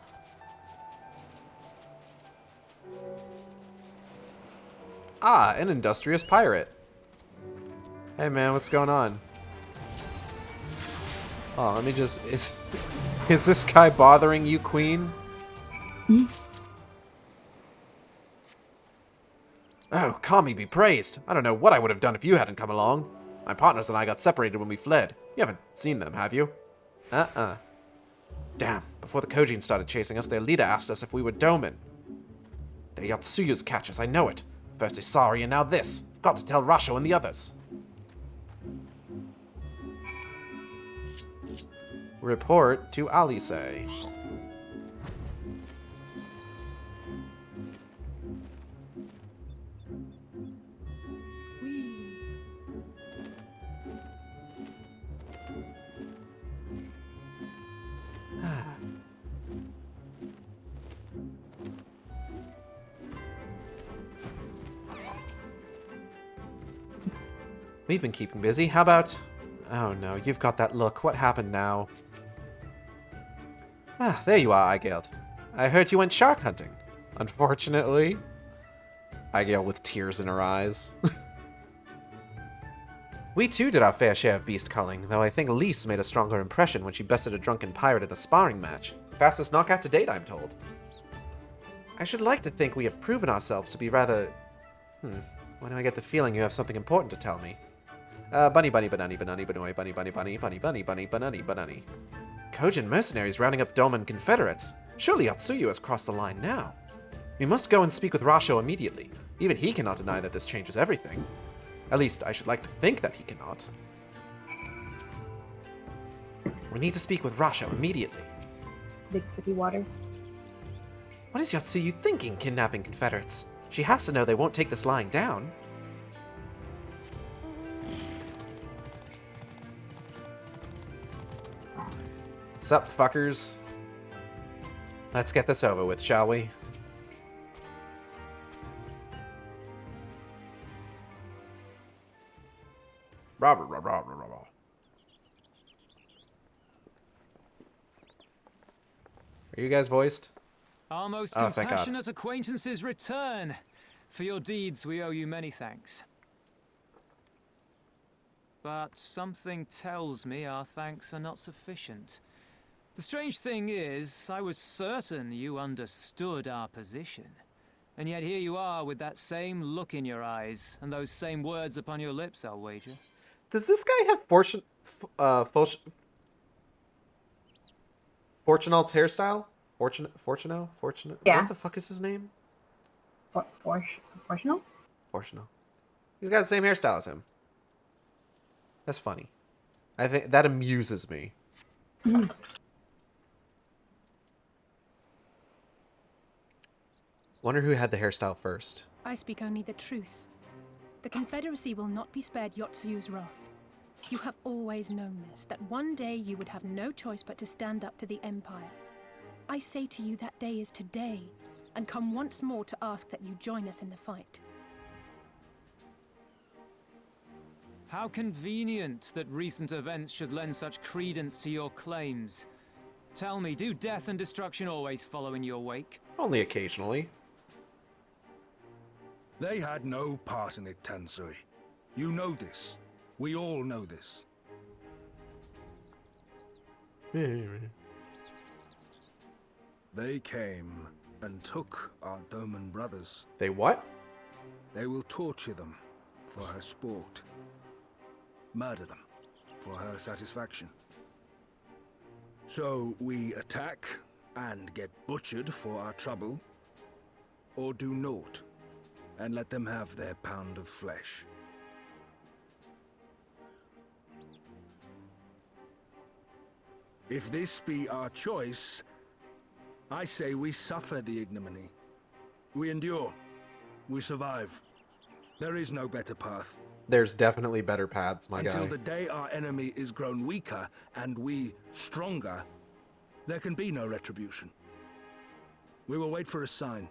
Speaker 1: Ah, an industrious pirate. Hey man, what's going on? Oh, let me just... Is this guy bothering you, Queen? Oh, Kami be praised. I don't know what I would have done if you hadn't come along. My partners and I got separated when we fled. You haven't seen them, have you? Damn, before the Kojin started chasing us, their leader asked us if we were Domin. The Yatsuyus catch us, I know it. First Isari and now this. Got to tell Rasho and the others. Report to Alice. We've been keeping busy. How about... Oh no, you've got that look. What happened now? Ah, there you are, Aigeld. I heard you went shark hunting. Unfortunately. Aigeld with tears in her eyes. We too did our fair share of beast culling, though I think Lise made a stronger impression when she bested a drunken pirate at a sparring match. Fastest knockout to date, I'm told. I should like to think we have proven ourselves to be rather... Why do I get the feeling you have something important to tell me? Bunny bunny banani banani banoy bunny bunny bunny bunny bunny bunny banani banani. Kojin mercenaries rounding up Doman Confederates. Surely Atsuyu has crossed the line now. We must go and speak with Rasho immediately. Even he cannot deny that this changes everything. At least, I should like to think that he cannot. We need to speak with Rasho immediately.
Speaker 2: Big city water.
Speaker 1: What is Yatsuyu thinking, kidnapping Confederates? She has to know they won't take this lying down. Sup, fuckers? Let's get this over with, shall we? Robert. Are you guys voiced?
Speaker 3: Our most
Speaker 1: Oh, thank God.
Speaker 3: compassionate acquaintances return. For your deeds, we owe you many thanks. But something tells me our thanks are not sufficient. The strange thing is, I was certain you understood our position. And yet here you are with that same look in your eyes, and those same words upon your lips, I'll wager.
Speaker 1: Does this guy have Fortunal's hairstyle? Fortunal?
Speaker 2: Yeah.
Speaker 1: What the fuck is his name?
Speaker 2: Fortunal?
Speaker 1: Fortunal. He's got the same hairstyle as him. That's funny. I think that amuses me. Wonder who had the hairstyle first.
Speaker 7: I speak only the truth. The Confederacy will not be spared Yotsuyu's wrath. You have always known this, that one day you would have no choice but to stand up to the Empire. I say to you that day is today, and come once more to ask that you join us in the fight.
Speaker 3: How convenient that recent events should lend such credence to your claims. Tell me, do death and destruction always follow in your wake?
Speaker 1: Only occasionally.
Speaker 9: They had no part in it, Tansui. You know this. We all know this. They came and took our Doman brothers.
Speaker 1: They what?
Speaker 9: They will torture them for her sport. Murder them for her satisfaction. So we attack and get butchered for our trouble, or do naught and let them have their pound of flesh. If this be our choice, I say we suffer the ignominy. We endure. We survive. There is no better path.
Speaker 1: There's definitely better paths, my
Speaker 9: Until
Speaker 1: guy.
Speaker 9: the day our enemy is grown weaker and we stronger, there can be no retribution. We will wait for a sign.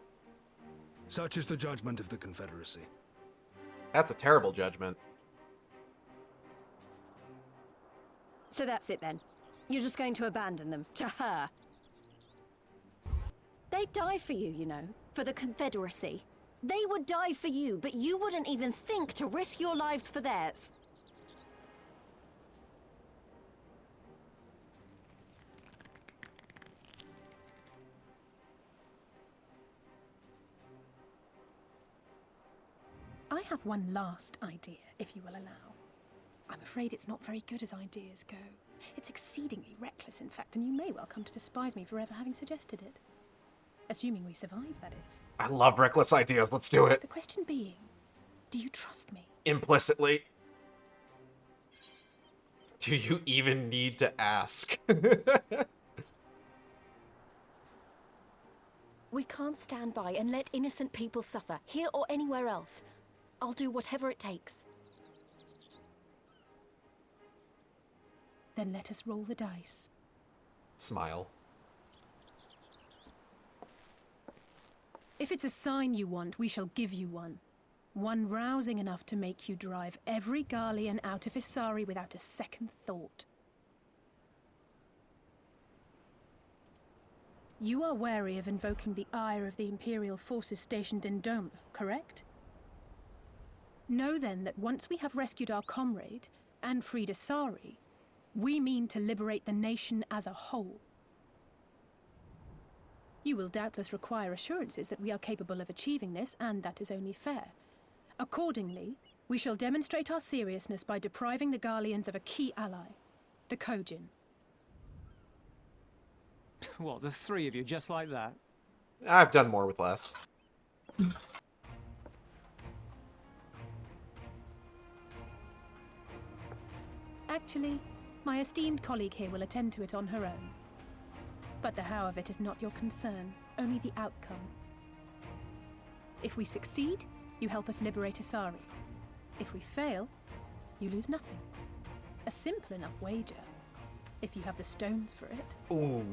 Speaker 9: Such is the judgment of the Confederacy.
Speaker 1: That's a terrible judgment.
Speaker 6: So that's it then. You're just going to abandon them to her. They'd die for you, you know, for the Confederacy. They would die for you, but you wouldn't even think to risk your lives for theirs.
Speaker 7: I have one last idea, if you will allow. I'm afraid it's not very good as ideas go. It's exceedingly reckless, in fact, and you may well come to despise me for ever having suggested it. Assuming we survive, that is.
Speaker 1: I love reckless ideas. Let's do it.
Speaker 7: The question being, do you trust me?
Speaker 1: Implicitly. Do you even need to ask?
Speaker 6: We can't stand by and let innocent people suffer, here or anywhere else. I'll do whatever it takes.
Speaker 7: Then let us roll the dice.
Speaker 1: Smile.
Speaker 7: If it's a sign you want, we shall give you one. One rousing enough to make you drive every Garlean out of Isari without a second thought. You are wary of invoking the ire of the Imperial forces stationed in Dome, correct? Know then that once we have rescued our comrade and freed Isari, we mean to liberate the nation as a whole. You will doubtless require assurances that we are capable of achieving this, and that is only fair. Accordingly, we shall demonstrate our seriousness by depriving the Garleans of a key ally, the Kojin.
Speaker 3: What, the three of you, just like that?
Speaker 1: I've done more with less.
Speaker 7: Actually, my esteemed colleague here will attend to it on her own. But the how of it is not your concern, only the outcome. If we succeed, you help us liberate Isari. If we fail, you lose nothing. A simple enough wager, if you have the stones for it.
Speaker 1: Ooh.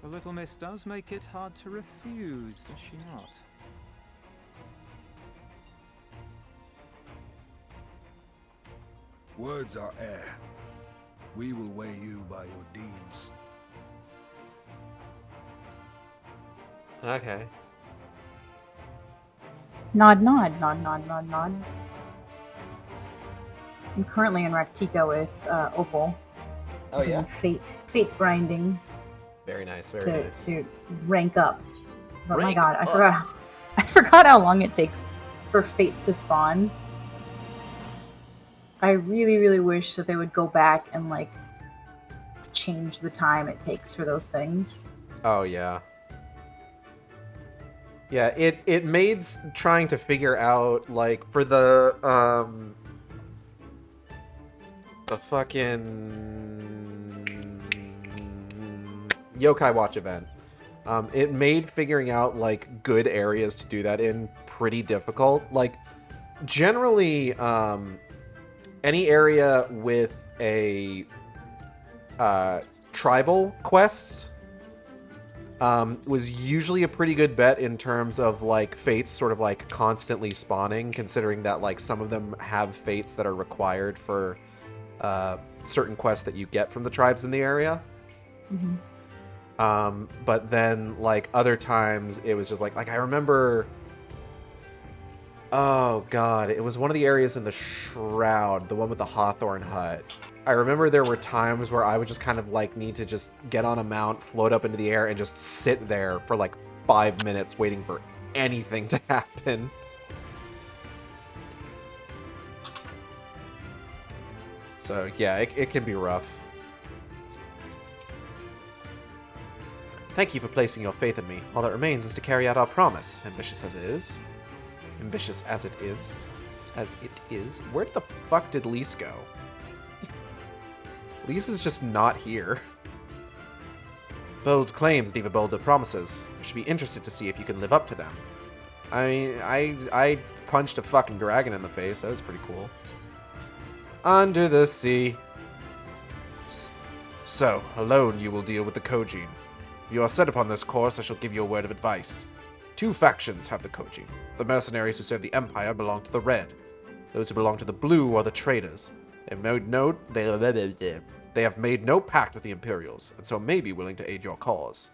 Speaker 3: The little miss does make it hard to refuse, does she not?
Speaker 9: Words are air. We will weigh you by your deeds.
Speaker 1: Okay.
Speaker 2: Nod, nod, nod, nod, nod, nod. I'm currently in Raktika with Opal.
Speaker 1: Oh, yeah?
Speaker 2: doing fate grinding
Speaker 1: Very nice, very nice.
Speaker 2: to rank up. But my
Speaker 1: Rank
Speaker 2: god,
Speaker 1: up.
Speaker 2: I forgot how long it takes for fates to spawn. I really, really wish that they would go back and like change the time it takes for those things.
Speaker 1: Oh, yeah. Yeah, it made trying to figure out, like, for the fucking Yokai Watch event, it made figuring out, like, good areas to do that in pretty difficult. Like, generally, any area with a tribal quest was usually a pretty good bet in terms of, like, fates sort of, like, constantly spawning, considering that, like, some of them have fates that are required for certain quests that you get from the tribes in the area.
Speaker 2: Mm-hmm.
Speaker 1: But then, like, other times it was just like I remember, oh god, it was one of the areas in the Shroud, the one with the Hawthorne hut. I remember there were times where I would just kind of, like, need to just get on a mount, float up into the air, and just sit there for, like, 5 minutes waiting for anything to happen. So, yeah, it can be rough. Thank you for placing your faith in me. All that remains is to carry out our promise, ambitious as it is. Ambitious as it is. As it is. Where the fuck did Lise go? Lisa's just not here. Bold claims leave a bolder promises. I should be interested to see if you can live up to them. I mean, I punched a fucking dragon in the face. That was pretty cool. Under the sea. So, alone you will deal with the Kojin. If you are set upon this course, I shall give you a word of advice. 2 factions have the Kojin. The mercenaries who serve the Empire belong to the Red. Those who belong to the Blue are the traitors. They have made no pact with the Imperials, and so may be willing to aid your cause.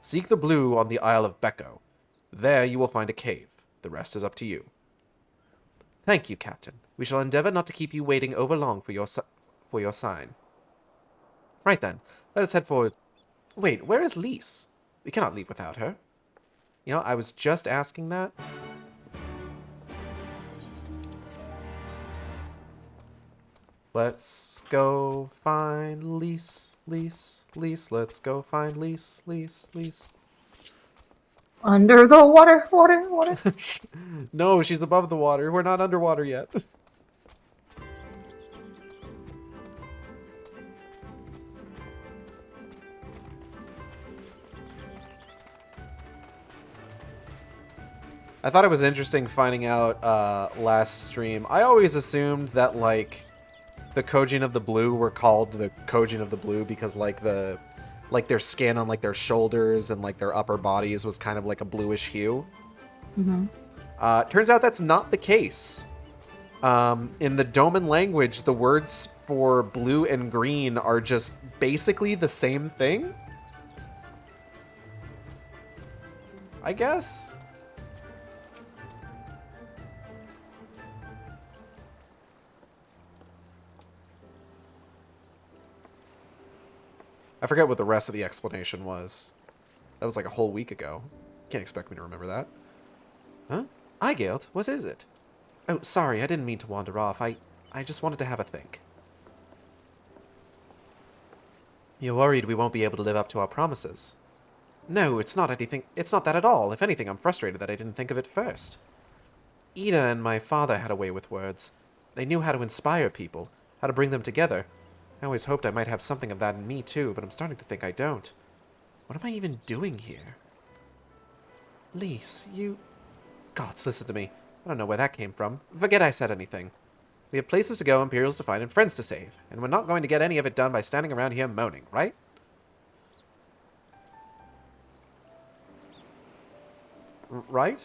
Speaker 1: Seek the Blue on the Isle of Becco. There you will find a cave. The rest is up to you. Thank you, Captain. We shall endeavor not to keep you waiting overlong for your sign. Right then, let us head forward. Wait, where is Lise? We cannot leave without her. You know, I was just asking that. Let's go find Lise. Let's go find Lise.
Speaker 2: Under the water.
Speaker 1: No, she's above the water. We're not underwater yet. I thought it was interesting finding out last stream. I always assumed that, like, the Kojin of the Blue were called the Kojin of the Blue because, like, their skin on, like, their shoulders and, like, their upper bodies was kind of like a bluish hue. Mm-hmm. Turns out that's not the case. In the Doman language, the words for blue and green are just basically the same thing? I guess? I forget what the rest of the explanation was. That was like a whole week ago. Can't expect me to remember that. Huh? Eigild, what is it? Oh, sorry, I didn't mean to wander off. I just wanted to have a think. You're worried we won't be able to live up to our promises. No, it's not anything. It's not that at all. If anything, I'm frustrated that I didn't think of it first. Ida and my father had a way with words. They knew how to inspire people, how to bring them together. I always hoped I might have something of that in me, too, but I'm starting to think I don't. What am I even doing here? Lise, you... Gods, listen to me. I don't know where that came from. Forget I said anything. We have places to go, Imperials to find, and friends to save, and we're not going to get any of it done by standing around here moaning, right? Right?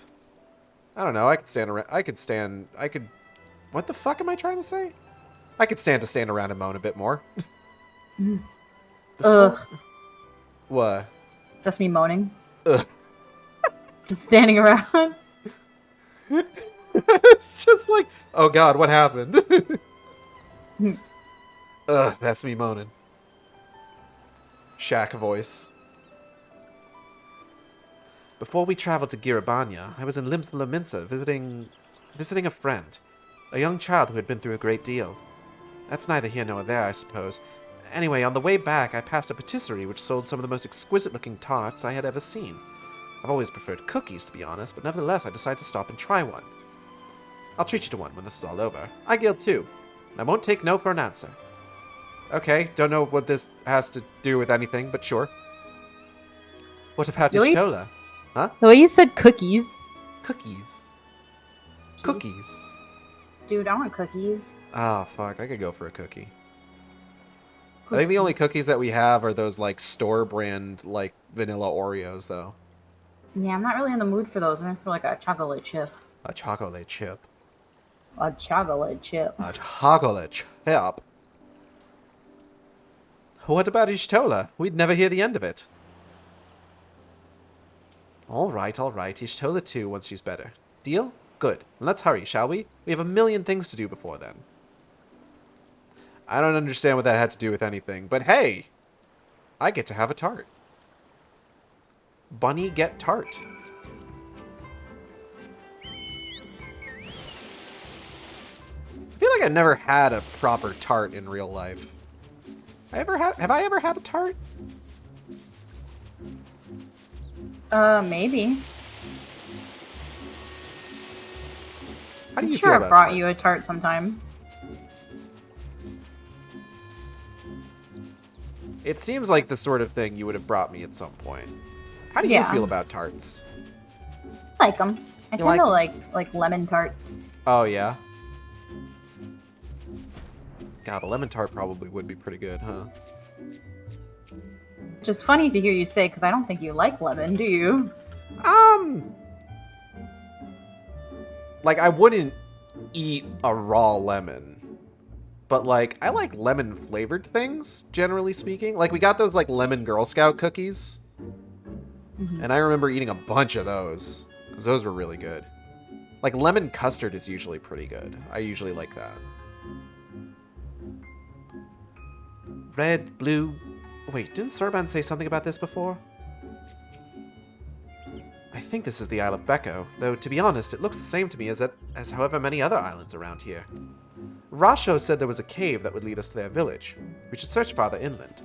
Speaker 1: I don't know, I could stand around... What the fuck am I trying to say? I could stand around and moan a bit more.
Speaker 2: Ugh.
Speaker 1: What?
Speaker 2: That's me moaning.
Speaker 1: Ugh.
Speaker 2: Just standing around.
Speaker 1: It's just like, oh god, what happened? Ugh, that's me moaning. Shack voice. Before we traveled to Girabanya, I was in Liminsa visiting a friend. A young child who had been through a great deal. That's neither here nor there, I suppose. Anyway, on the way back, I passed a patisserie which sold some of the most exquisite-looking tarts I had ever seen. I've always preferred cookies, to be honest, but nevertheless, I decided to stop and try one. I'll treat you to one when this is all over. I gild too. And I won't take no for an answer. Okay, don't know what this has to do with anything, but sure. What about
Speaker 2: Really?
Speaker 1: Y'shtola? Huh?
Speaker 2: The way you said cookies.
Speaker 1: Cookies.
Speaker 2: Jeez.
Speaker 1: Cookies.
Speaker 2: Dude, I want cookies.
Speaker 1: Ah, fuck, I could go for a cookie. I think the only cookies that we have are those, like, store brand, like, vanilla Oreos, though.
Speaker 2: Yeah, I'm not really in the mood for those. I'm in for, like, a chocolate chip.
Speaker 1: A chocolate chip.
Speaker 2: A chocolate chip.
Speaker 1: A chocolate chip. What about Y'shtola? We'd never hear the end of it. Alright. Y'shtola too once she's better. Deal? Good. Let's hurry, shall we? We have a million things to do before then. I don't understand what that had to do with anything, but hey! I get to have a tart. Bunny get tart. I feel like I've never had a proper tart in real life. Have I ever had a tart?
Speaker 2: Maybe.
Speaker 1: How do you
Speaker 2: I'm
Speaker 1: feel
Speaker 2: sure
Speaker 1: about
Speaker 2: I brought you a
Speaker 1: tarts?
Speaker 2: tart sometime.
Speaker 1: It seems like the sort of thing you would have brought me at some point. How do you feel about tarts?
Speaker 2: I like them. I tend to like lemon tarts.
Speaker 1: Oh, yeah? God, a lemon tart probably would be pretty good, huh?
Speaker 2: Which is funny to hear you say, because I don't think you like lemon, do you?
Speaker 1: Like, I wouldn't eat a raw lemon. But, like, I like lemon-flavored things, generally speaking. Like, we got those, like, lemon Girl Scout cookies. Mm-hmm. And I remember eating a bunch of those, because those were really good. Like, lemon custard is usually pretty good. I usually like that. Red, blue... Wait, didn't Sorban say something about this before? I think this is the Isle of Becco, though, to be honest, it looks the same to me as however many other islands around here. Rasho said there was a cave that would lead us to their village. We should search farther inland.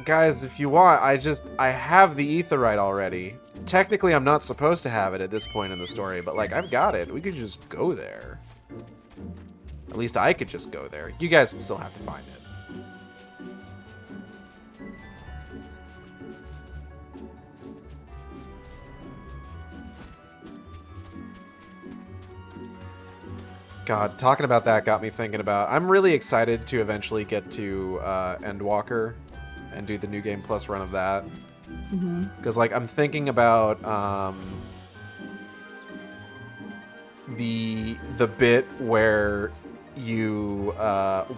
Speaker 1: Guys, if you want, I have the Aetheryte already. Technically, I'm not supposed to have it at this point in the story, but, like, I've got it. We could just go there. At least I could just go there. You guys would still have to find it. God, talking about that got me thinking about... I'm really excited to eventually get to Endwalker and do the New Game Plus run of that. Because, like, I'm thinking about the bit where you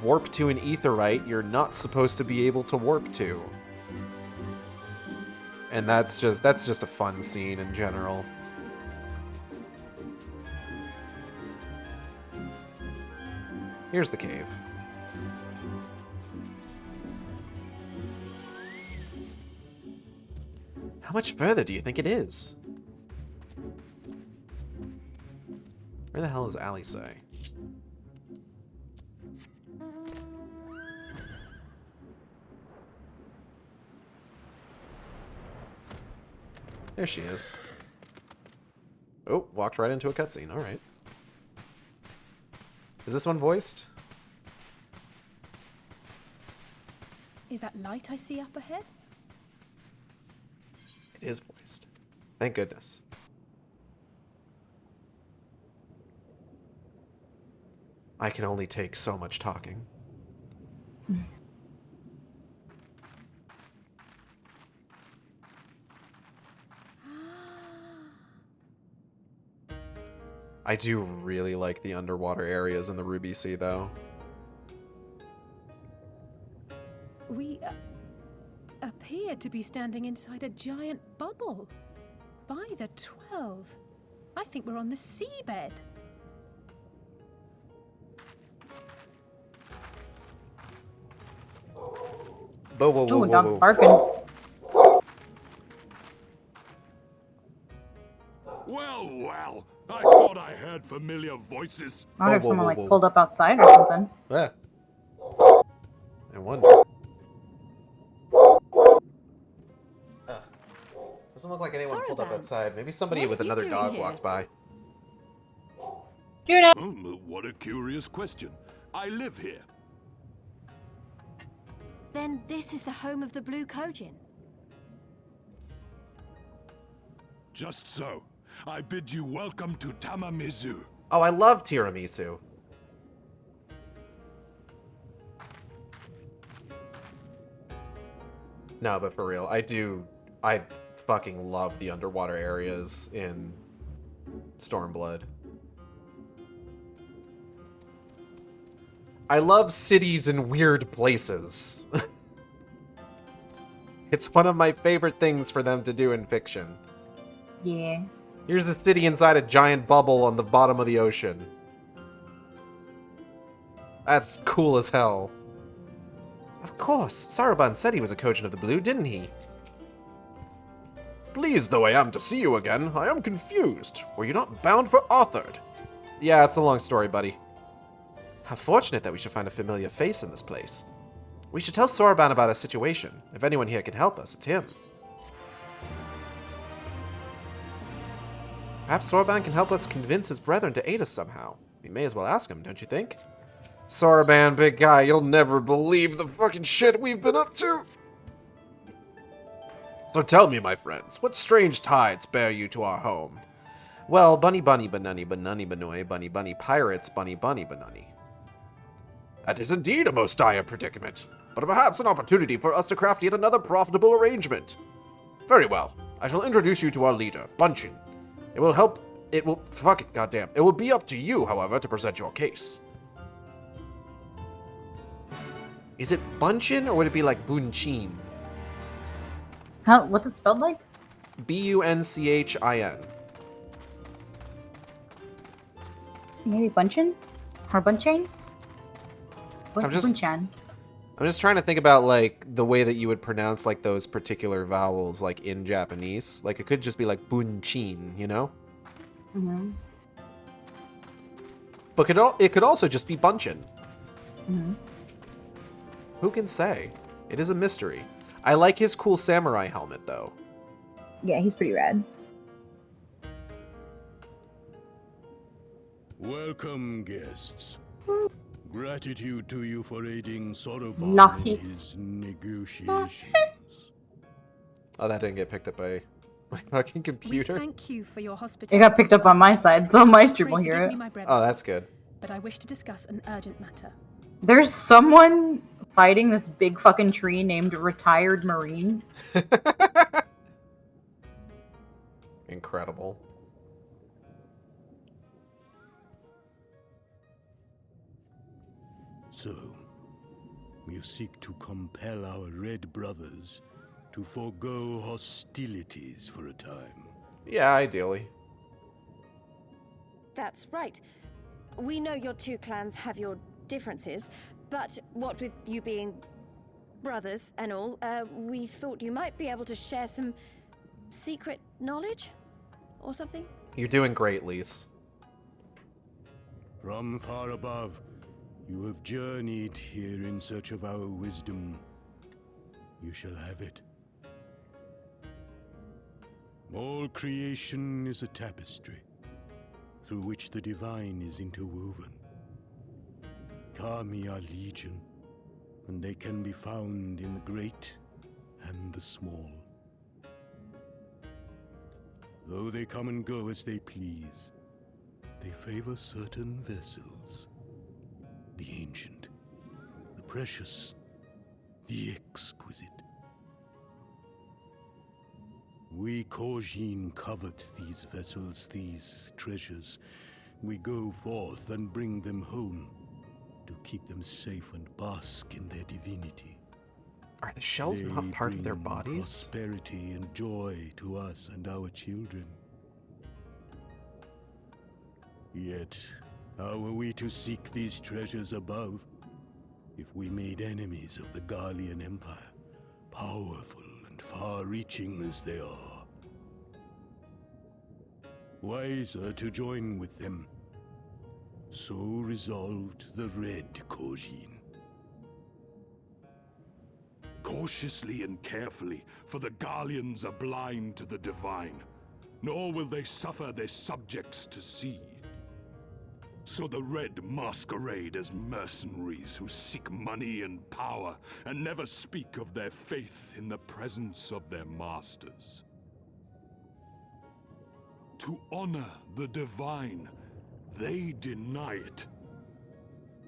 Speaker 1: warp to an Aetheryte you're not supposed to be able to warp to. And that's just a fun scene in general. Here's the cave. How much further do you think it is? Where the hell is Alice? There she is. Oh, walked right into a cutscene. All right. Is this one voiced?
Speaker 7: Is that light I see up ahead?
Speaker 1: It is voiced. Thank goodness. I can only take so much talking. I do really like the underwater areas in the Ruby Sea, though.
Speaker 7: We appear to be standing inside a giant bubble. By the 12. I think we're on the seabed.
Speaker 1: Whoa, whoa, whoa,
Speaker 2: Ooh,
Speaker 1: whoa,
Speaker 2: dog
Speaker 1: whoa.
Speaker 2: barking.
Speaker 10: Well, well, I thought I heard familiar voices.
Speaker 2: I wonder if
Speaker 1: Whoa,
Speaker 2: someone
Speaker 1: whoa,
Speaker 2: like
Speaker 1: whoa.
Speaker 2: pulled up outside or something.
Speaker 1: Yeah. I wonder. Doesn't look like anyone pulled up
Speaker 6: Sorry,
Speaker 1: outside. Maybe somebody
Speaker 6: What
Speaker 1: with
Speaker 6: are you
Speaker 1: another
Speaker 6: doing
Speaker 1: dog
Speaker 6: here?
Speaker 1: walked by.
Speaker 2: Juna!
Speaker 10: What a curious question. I live here.
Speaker 6: Then this is the home of the Blue Kojin.
Speaker 10: Just so. I bid you welcome to Tamamizu.
Speaker 1: Oh, I love tiramisu. No, but for real, I fucking love the underwater areas in Stormblood. I love cities in weird places. It's one of my favorite things for them to do in fiction.
Speaker 2: Yeah.
Speaker 1: Here's a city inside a giant bubble on the bottom of the ocean. That's cool as hell. Of course, Saruban said he was a Kojin of the Blue, didn't he? Pleased though I am to see you again, I am confused. Were you not bound for Arthurd? Yeah, it's a long story, buddy. How fortunate that we should find a familiar face in this place. We should tell Sorban about our situation. If anyone here can help us, it's him. Perhaps Sorban can help us convince his brethren to aid us somehow. We may as well ask him, don't you think? Saraban, big guy, you'll never believe the fucking shit we've been up to. So tell me, my friends, what strange tides bear you to our home? Well, bunny bunny banunny banunny banoy bunny bunny pirates bunny bunny banunny. That is indeed a most dire predicament, but perhaps an opportunity for us to craft yet another profitable arrangement. Very well, I shall introduce you to our leader, Bunchin. It will be up to you, however, to present your case. Is it Bunchin, or would it be like Bunchin?
Speaker 2: How? What's it spelled like?
Speaker 1: Bunchin.
Speaker 2: Maybe Bunchin? Or Bunchain?
Speaker 1: I'm just
Speaker 2: Bunchan.
Speaker 1: I'm just trying to think about, like, the way that you would pronounce, like, those particular vowels, like, in Japanese. Like, it could just be, like, bunchin, you know?
Speaker 2: Mm-hmm.
Speaker 1: But it could also just be bunchin.
Speaker 2: Mm-hmm.
Speaker 1: Who can say? It is a mystery. I like his cool samurai helmet, though.
Speaker 2: Yeah, he's pretty rad.
Speaker 10: Welcome, guests. Gratitude to you for aiding Sorobon
Speaker 2: Nahi.
Speaker 10: in his negotiations.
Speaker 1: Oh, that didn't get picked up by my fucking computer.
Speaker 7: We thank you for your hospitality.
Speaker 2: It got picked up on my side, so my stream will
Speaker 7: Pray
Speaker 2: hear
Speaker 7: forgive
Speaker 2: it.
Speaker 7: me my brevity,
Speaker 1: Oh, that's good.
Speaker 7: but I wish to discuss an urgent matter.
Speaker 2: There's someone fighting this big fucking tree named Retired Marine.
Speaker 1: Incredible.
Speaker 10: So, you seek to compel our red brothers to forego hostilities for a time.
Speaker 1: Yeah, ideally.
Speaker 6: That's right. We know your two clans have your differences, but what with you being brothers and all, we thought you might be able to share some secret knowledge or something?
Speaker 1: You're doing great, Lise.
Speaker 10: From far above, you have journeyed here in search of our wisdom. You shall have it. All creation is a tapestry, through which the divine is interwoven. Kami are legion, and they can be found in the great and the small. Though they come and go as they please, they favor certain vessels. The ancient, the precious, the exquisite. We Kojin covet these vessels, these treasures. We go forth and bring them home to keep them safe and bask in their divinity.
Speaker 1: Are the shells
Speaker 10: They
Speaker 1: not part of their
Speaker 10: bring
Speaker 1: bodies?
Speaker 10: prosperity and joy to us and our children. Yet, how are we to seek these treasures above if we made enemies of the Garlean Empire, powerful and far-reaching as they are? Wiser to join with them. So resolved the Red Kojin. Cautiously and carefully, for the Garleans are blind to the divine, nor will they suffer their subjects to see. So the Red masquerade as mercenaries who seek money and power, and never speak of their faith in the presence of their masters. To honor the divine, they deny it.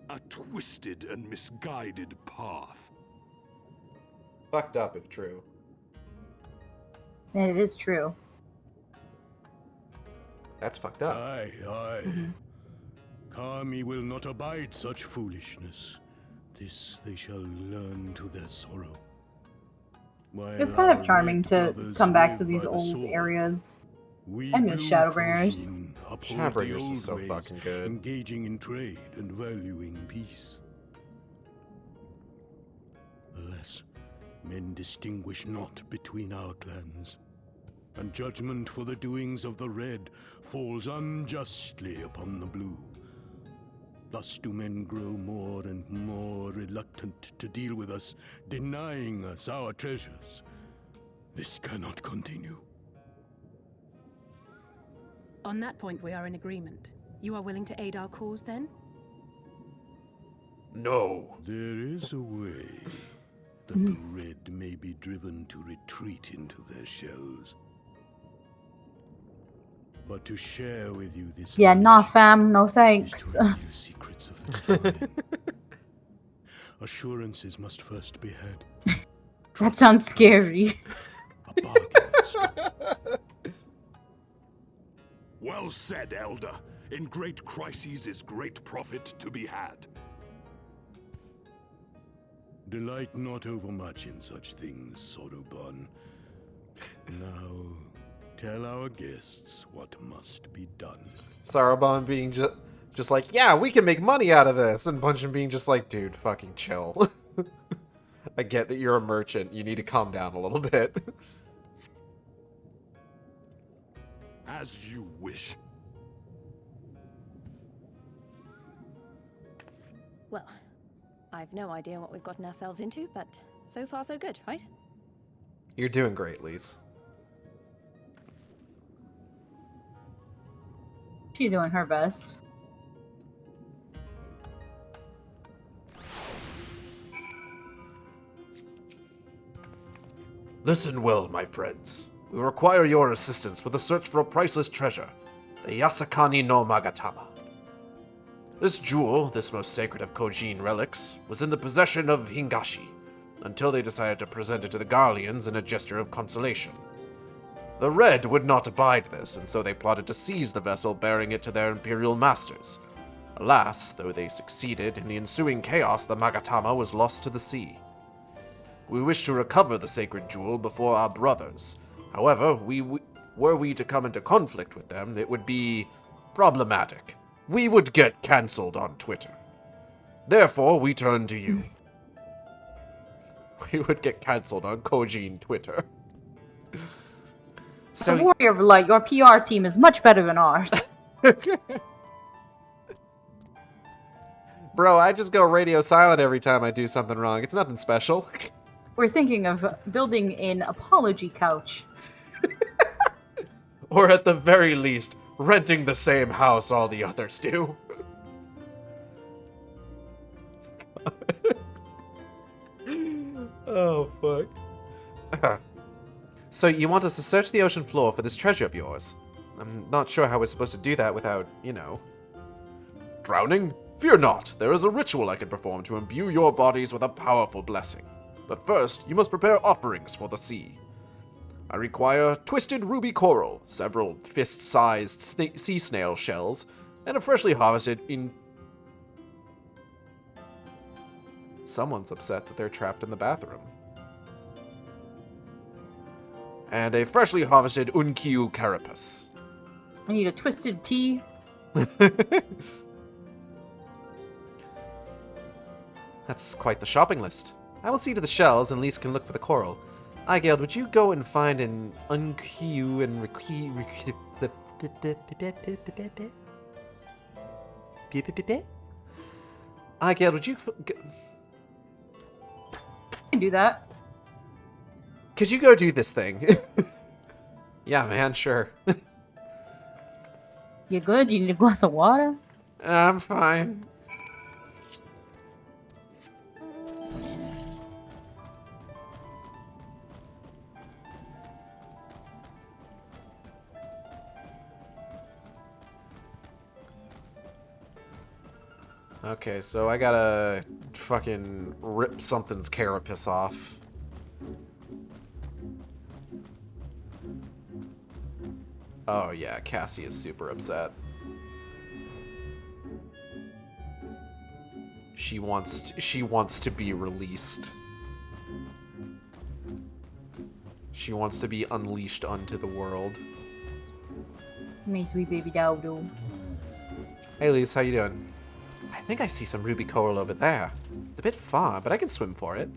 Speaker 10: A twisted and misguided path.
Speaker 1: Fucked up, if true.
Speaker 2: And it is true.
Speaker 1: That's fucked up.
Speaker 10: Aye, aye. Kami will not abide such foolishness. This they shall learn to their sorrow. While
Speaker 2: It's kind of
Speaker 10: our
Speaker 2: charming
Speaker 10: red
Speaker 2: to
Speaker 10: brothers
Speaker 2: come back
Speaker 10: live
Speaker 2: to these
Speaker 10: by the
Speaker 2: old
Speaker 10: sword,
Speaker 2: areas.
Speaker 10: we
Speaker 2: I miss
Speaker 10: blue
Speaker 2: Shadowbringers.
Speaker 10: Kojin uphold the
Speaker 1: Shadowbringers was
Speaker 10: old
Speaker 1: so
Speaker 10: ways,
Speaker 1: fucking good.
Speaker 10: engaging in trade and valuing peace. Alas, men distinguish not between our clans, and judgment for the doings of the Red falls unjustly upon the Blue. Thus do men grow more and more reluctant to deal with us, denying us our treasures. This cannot continue.
Speaker 7: On that point, we are in agreement. You are willing to aid our cause, then?
Speaker 11: No.
Speaker 10: There is a way that the Red may be driven to retreat into their shells. But to share with you this
Speaker 2: Yeah, nah,
Speaker 10: knowledge
Speaker 2: fam, no
Speaker 10: is
Speaker 2: thanks.
Speaker 10: to reveal secrets of the Divine. Assurances must first be had.
Speaker 2: That sounds scary.
Speaker 10: A bargain struck.
Speaker 11: Well said, Elder. In great crises is great profit to be had.
Speaker 10: Delight not overmuch in such things, STORMBUN. Now, tell our guests what must be done.
Speaker 1: Sarabon being just like, yeah, we can make money out of this, and Bunchen being just like, dude, fucking chill. I get that you're a merchant. You need to calm down a little bit.
Speaker 11: As you wish.
Speaker 6: Well, I've no idea what we've gotten ourselves into, but so far so good, right?
Speaker 1: You're doing great, Lise.
Speaker 2: She's doing her best.
Speaker 11: Listen well, my friends. We require your assistance with the search for a priceless treasure, the Yasakani no Magatama. This jewel, this most sacred of Kojin relics, was in the possession of Hingashi, until they decided to present it to the Garleans in a gesture of consolation. The Red would not abide this, and so they plotted to seize the vessel bearing it to their imperial masters. Alas, though they succeeded, in the ensuing chaos the Magatama was lost to the sea. We wish to recover the sacred jewel before our brothers. However, were we to come into conflict with them, it would be problematic. We would get cancelled on Twitter. Therefore, we turn to you.
Speaker 1: We would get cancelled on Kojin Twitter.
Speaker 2: So, Warrior of Light, your PR team is much better than ours.
Speaker 1: Bro, I just go radio silent every time I do something wrong. It's nothing special.
Speaker 2: We're thinking of building an apology couch.
Speaker 1: Or at the very least, renting the same house all the others do. Oh, fuck. So you want us to search the ocean floor for this treasure of yours? I'm not sure how we're supposed to do that without, you know...
Speaker 11: Drowning? Fear not. There is a ritual I can perform to imbue your bodies with a powerful blessing. But first, you must prepare offerings for the sea. I require twisted ruby coral, several fist-sized sea snail shells, and a freshly harvested
Speaker 1: Someone's upset that they're trapped in the bathroom.
Speaker 11: And a freshly harvested unkyu carapace.
Speaker 2: I need a twisted tea.
Speaker 1: That's quite the shopping list. I will see to the shells, and Lise can look for the coral. Igeld, would you go and find an unkyu and Igeld, would you...
Speaker 2: I can do that.
Speaker 1: Could you go do this thing? Yeah, man, sure.
Speaker 2: You good? You need a glass of water?
Speaker 1: I'm fine. Okay, so I gotta fucking rip something's carapace off. Oh yeah, Cassie is super upset. She wants to be released. She wants to be unleashed onto the world.
Speaker 2: Me sweet baby dodo.
Speaker 1: Hey Lise, how you doing? I think I see some ruby coral over there. It's a bit far, but I can swim for it.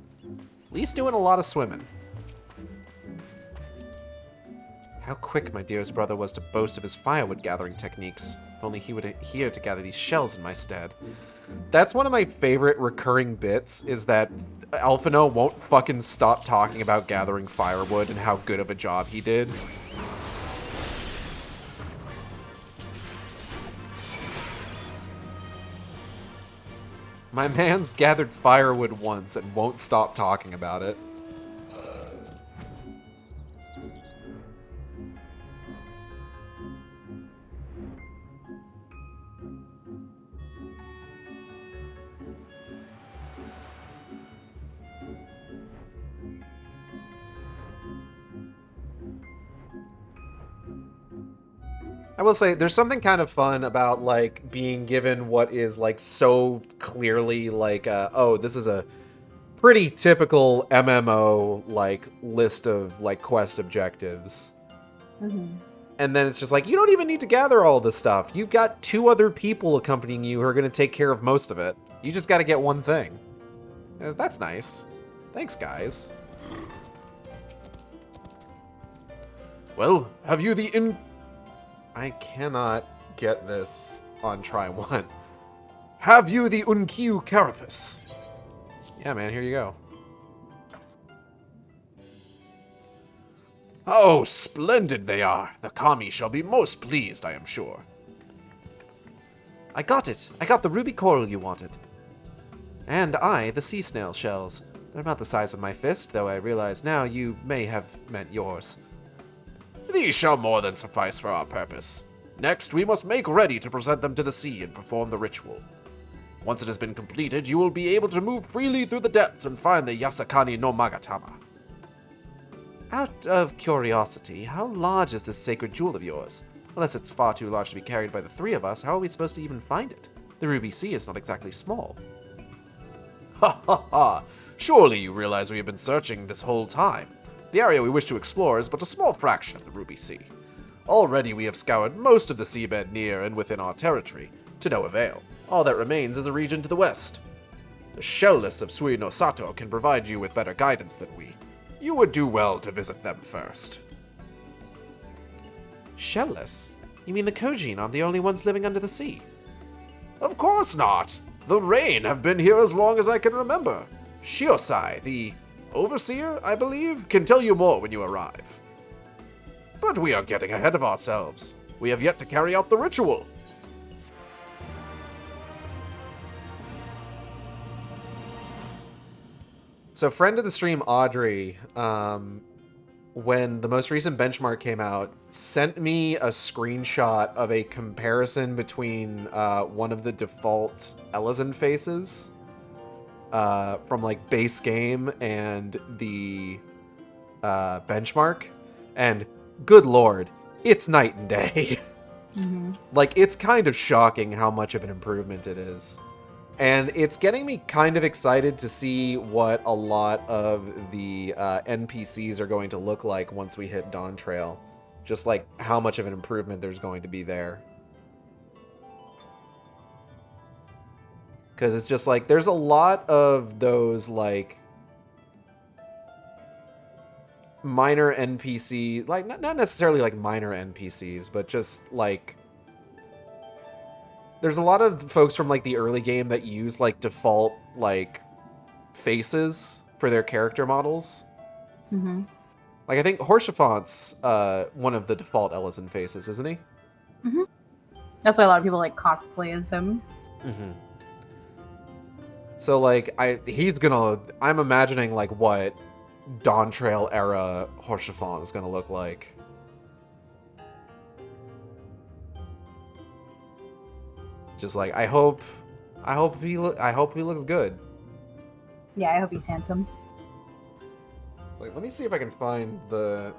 Speaker 1: Lise doing a lot of swimming. How quick my dearest brother was to boast of his firewood gathering techniques. If only he would adhere to gather these shells in my stead. That's one of my favorite recurring bits, is that Alphino won't fucking stop talking about gathering firewood and how good of a job he did. My man's gathered firewood once and won't stop talking about it. I will say, there's something kind of fun about, like, being given what is, like, so clearly, like, oh, this is a pretty typical MMO, like, list of, like, quest objectives.
Speaker 2: Mm-hmm.
Speaker 1: And then it's just like, you don't even need to gather all this stuff. You've got 2 other people accompanying you who are going to take care of most of it. You just got to get one thing. That's nice. Thanks, guys. Well, have you the I cannot get this on try 1. Have you the Unkiu Carapace? Yeah, man, here you go.
Speaker 11: Oh, splendid they are. The kami shall be most pleased, I am sure.
Speaker 1: I got it. I got the ruby coral you wanted. And the sea snail shells. They're about the size of my fist, though I realize now you may have meant yours.
Speaker 11: These shall more than suffice for our purpose. Next, we must make ready to present them to the sea and perform the ritual. Once it has been completed, you will be able to move freely through the depths and find the Yasakani no Magatama.
Speaker 1: Out of curiosity, how large is this sacred jewel of yours? Unless it's far too large to be carried by the 3 of us, how are we supposed to even find it? The Ruby Sea is not exactly small.
Speaker 11: Ha ha ha! Surely you realize we have been searching this whole time. The area we wish to explore is but a small fraction of the Ruby Sea. Already we have scoured most of the seabed near and within our territory, to no avail. All that remains is the region to the west. The shellless of Sui no Sato can provide you with better guidance than we. You would do well to visit them first.
Speaker 1: Shellless? You mean the Kojin aren't the only ones living under the sea?
Speaker 11: Of course not! The Rain have been here as long as I can remember. Shiosai, the overseer, I believe, can tell you more when you arrive. But we are getting ahead of ourselves. We have yet to carry out the ritual.
Speaker 1: So friend of the stream, Audrey, when the most recent benchmark came out, sent me a screenshot of a comparison between one of the default Elezen faces from like base game and the benchmark, and good lord, it's night and day.
Speaker 2: Mm-hmm.
Speaker 1: Like, it's kind of shocking how much of an improvement it is. And it's getting me kind of excited to see what a lot of the NPCs are going to look like once we hit Dawn Trail. Just like how much of an improvement there's going to be there. Because it's just like, there's a lot of those like minor NPC, like not necessarily like minor NPCs, but just like, there's a lot of folks from like the early game that use like default like faces for their character models.
Speaker 2: Mm-hmm.
Speaker 1: Like I think Horshafont's one of the default Elezen faces, isn't he?
Speaker 2: Mm-hmm. That's why a lot of people like cosplay as him.
Speaker 1: Mm-hmm. So like I'm imagining like what Dawn Trail era Horshafont is gonna look like. Just like I hope he looks good.
Speaker 2: Yeah, I hope he's handsome.
Speaker 1: Like, let me see if I can find that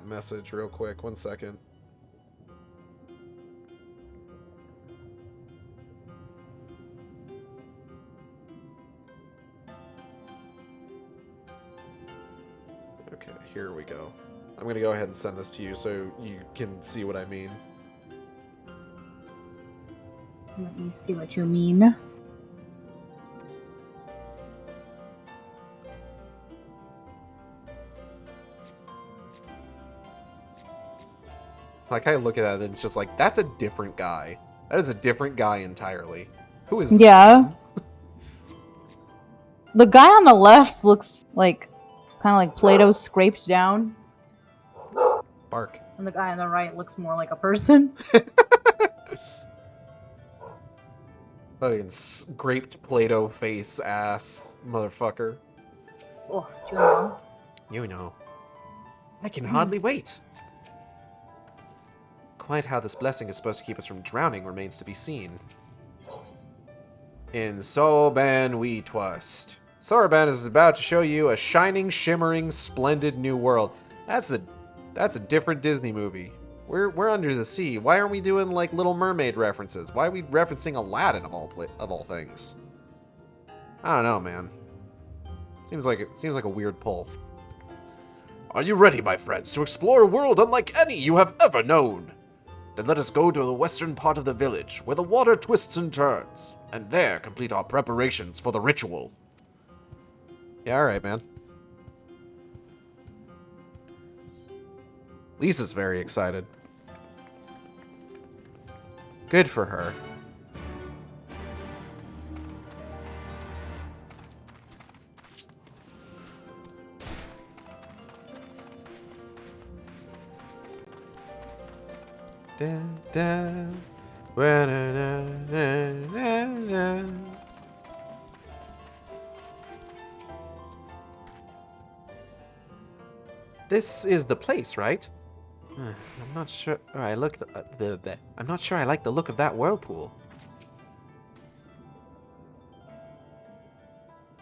Speaker 1: message real quick. 1 second. Okay, here we go. I'm gonna go ahead and send this to you so you can see what I mean.
Speaker 2: Let me see what you mean.
Speaker 1: Like, I look at it and it's just like, that's a different guy. That is a different guy entirely. Who is
Speaker 2: Yeah. The guy on the left looks like kind of like Play-Doh scraped down.
Speaker 1: Bark.
Speaker 2: And the guy on the right looks more like a person.
Speaker 1: Fucking scraped Play-Doh face ass motherfucker.
Speaker 2: Oh, you know.
Speaker 1: You know. I can hardly wait. Quite how this blessing is supposed to keep us from drowning remains to be seen. In Soban we trust. Soban is about to show you a shining, shimmering, splendid new world. That's a different Disney movie. We're under the sea. Why aren't we doing like Little Mermaid references? Why are we referencing Aladdin of all things? I don't know, man. Seems like a weird pull. Are you ready, my friends, to explore a world unlike any you have ever known? Then let us go to the western part of the village, where the water twists and turns, and there complete our preparations for the ritual. Yeah, alright, man. Lisa's very excited. Good for her. This is the place, right? I'm not sure. I'm not sure I like the look of that whirlpool.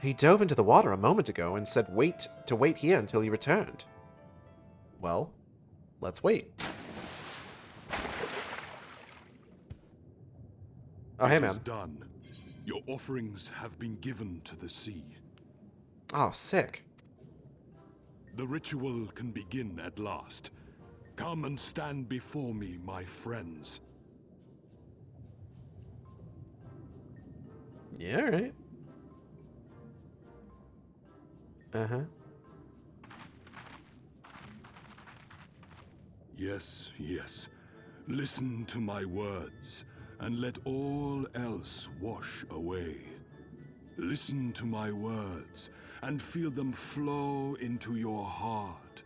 Speaker 1: He dove into the water a moment ago and said wait here until he returned. Well, let's wait. Oh, hey, man.
Speaker 12: It is done. Your offerings have been given to the sea.
Speaker 1: Oh, sick.
Speaker 12: The ritual can begin at last. Come and stand before me, my friends.
Speaker 1: Yeah, alright. Uh-huh.
Speaker 12: Yes, yes. Listen to my words, and let all else wash away. Listen to my words, and feel them flow into your heart.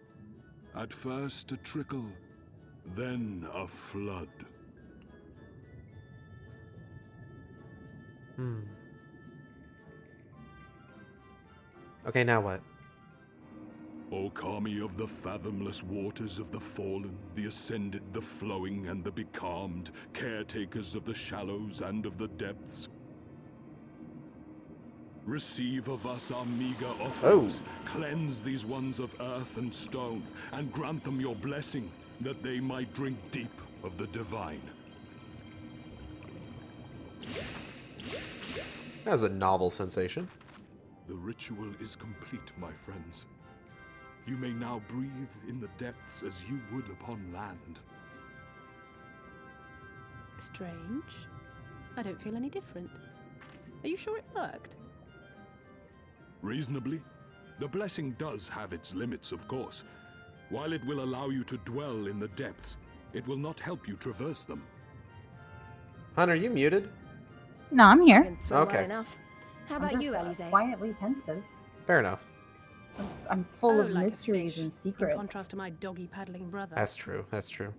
Speaker 12: At first a trickle, then a flood.
Speaker 1: Okay, now what?
Speaker 12: O Kami of the fathomless waters of the fallen, the ascended, the flowing, and the becalmed, caretakers of the shallows and of the depths. Receive of us our meager offerings, cleanse these ones of earth and stone, and grant them your blessing, that they might drink deep of the divine.
Speaker 1: That was a novel sensation.
Speaker 12: The ritual is complete, my friends. You may now breathe in the depths as you would upon land.
Speaker 7: Strange. I don't feel any different. Are you sure it worked?
Speaker 12: Reasonably. The blessing does have its limits, of course. While it will allow you to dwell in the depths, it will not help you traverse them.
Speaker 1: Hunter, are you muted?
Speaker 2: No, I'm here.
Speaker 1: Okay.
Speaker 6: Enough. How
Speaker 2: I'm
Speaker 6: about
Speaker 2: just,
Speaker 6: you, Alize?
Speaker 2: quietly pensive.
Speaker 1: Fair enough.
Speaker 2: I'm full of
Speaker 7: like a
Speaker 2: mysteries
Speaker 7: fish,
Speaker 2: and secrets.
Speaker 7: In contrast to my doggy paddling brother.
Speaker 1: That's true. That's true.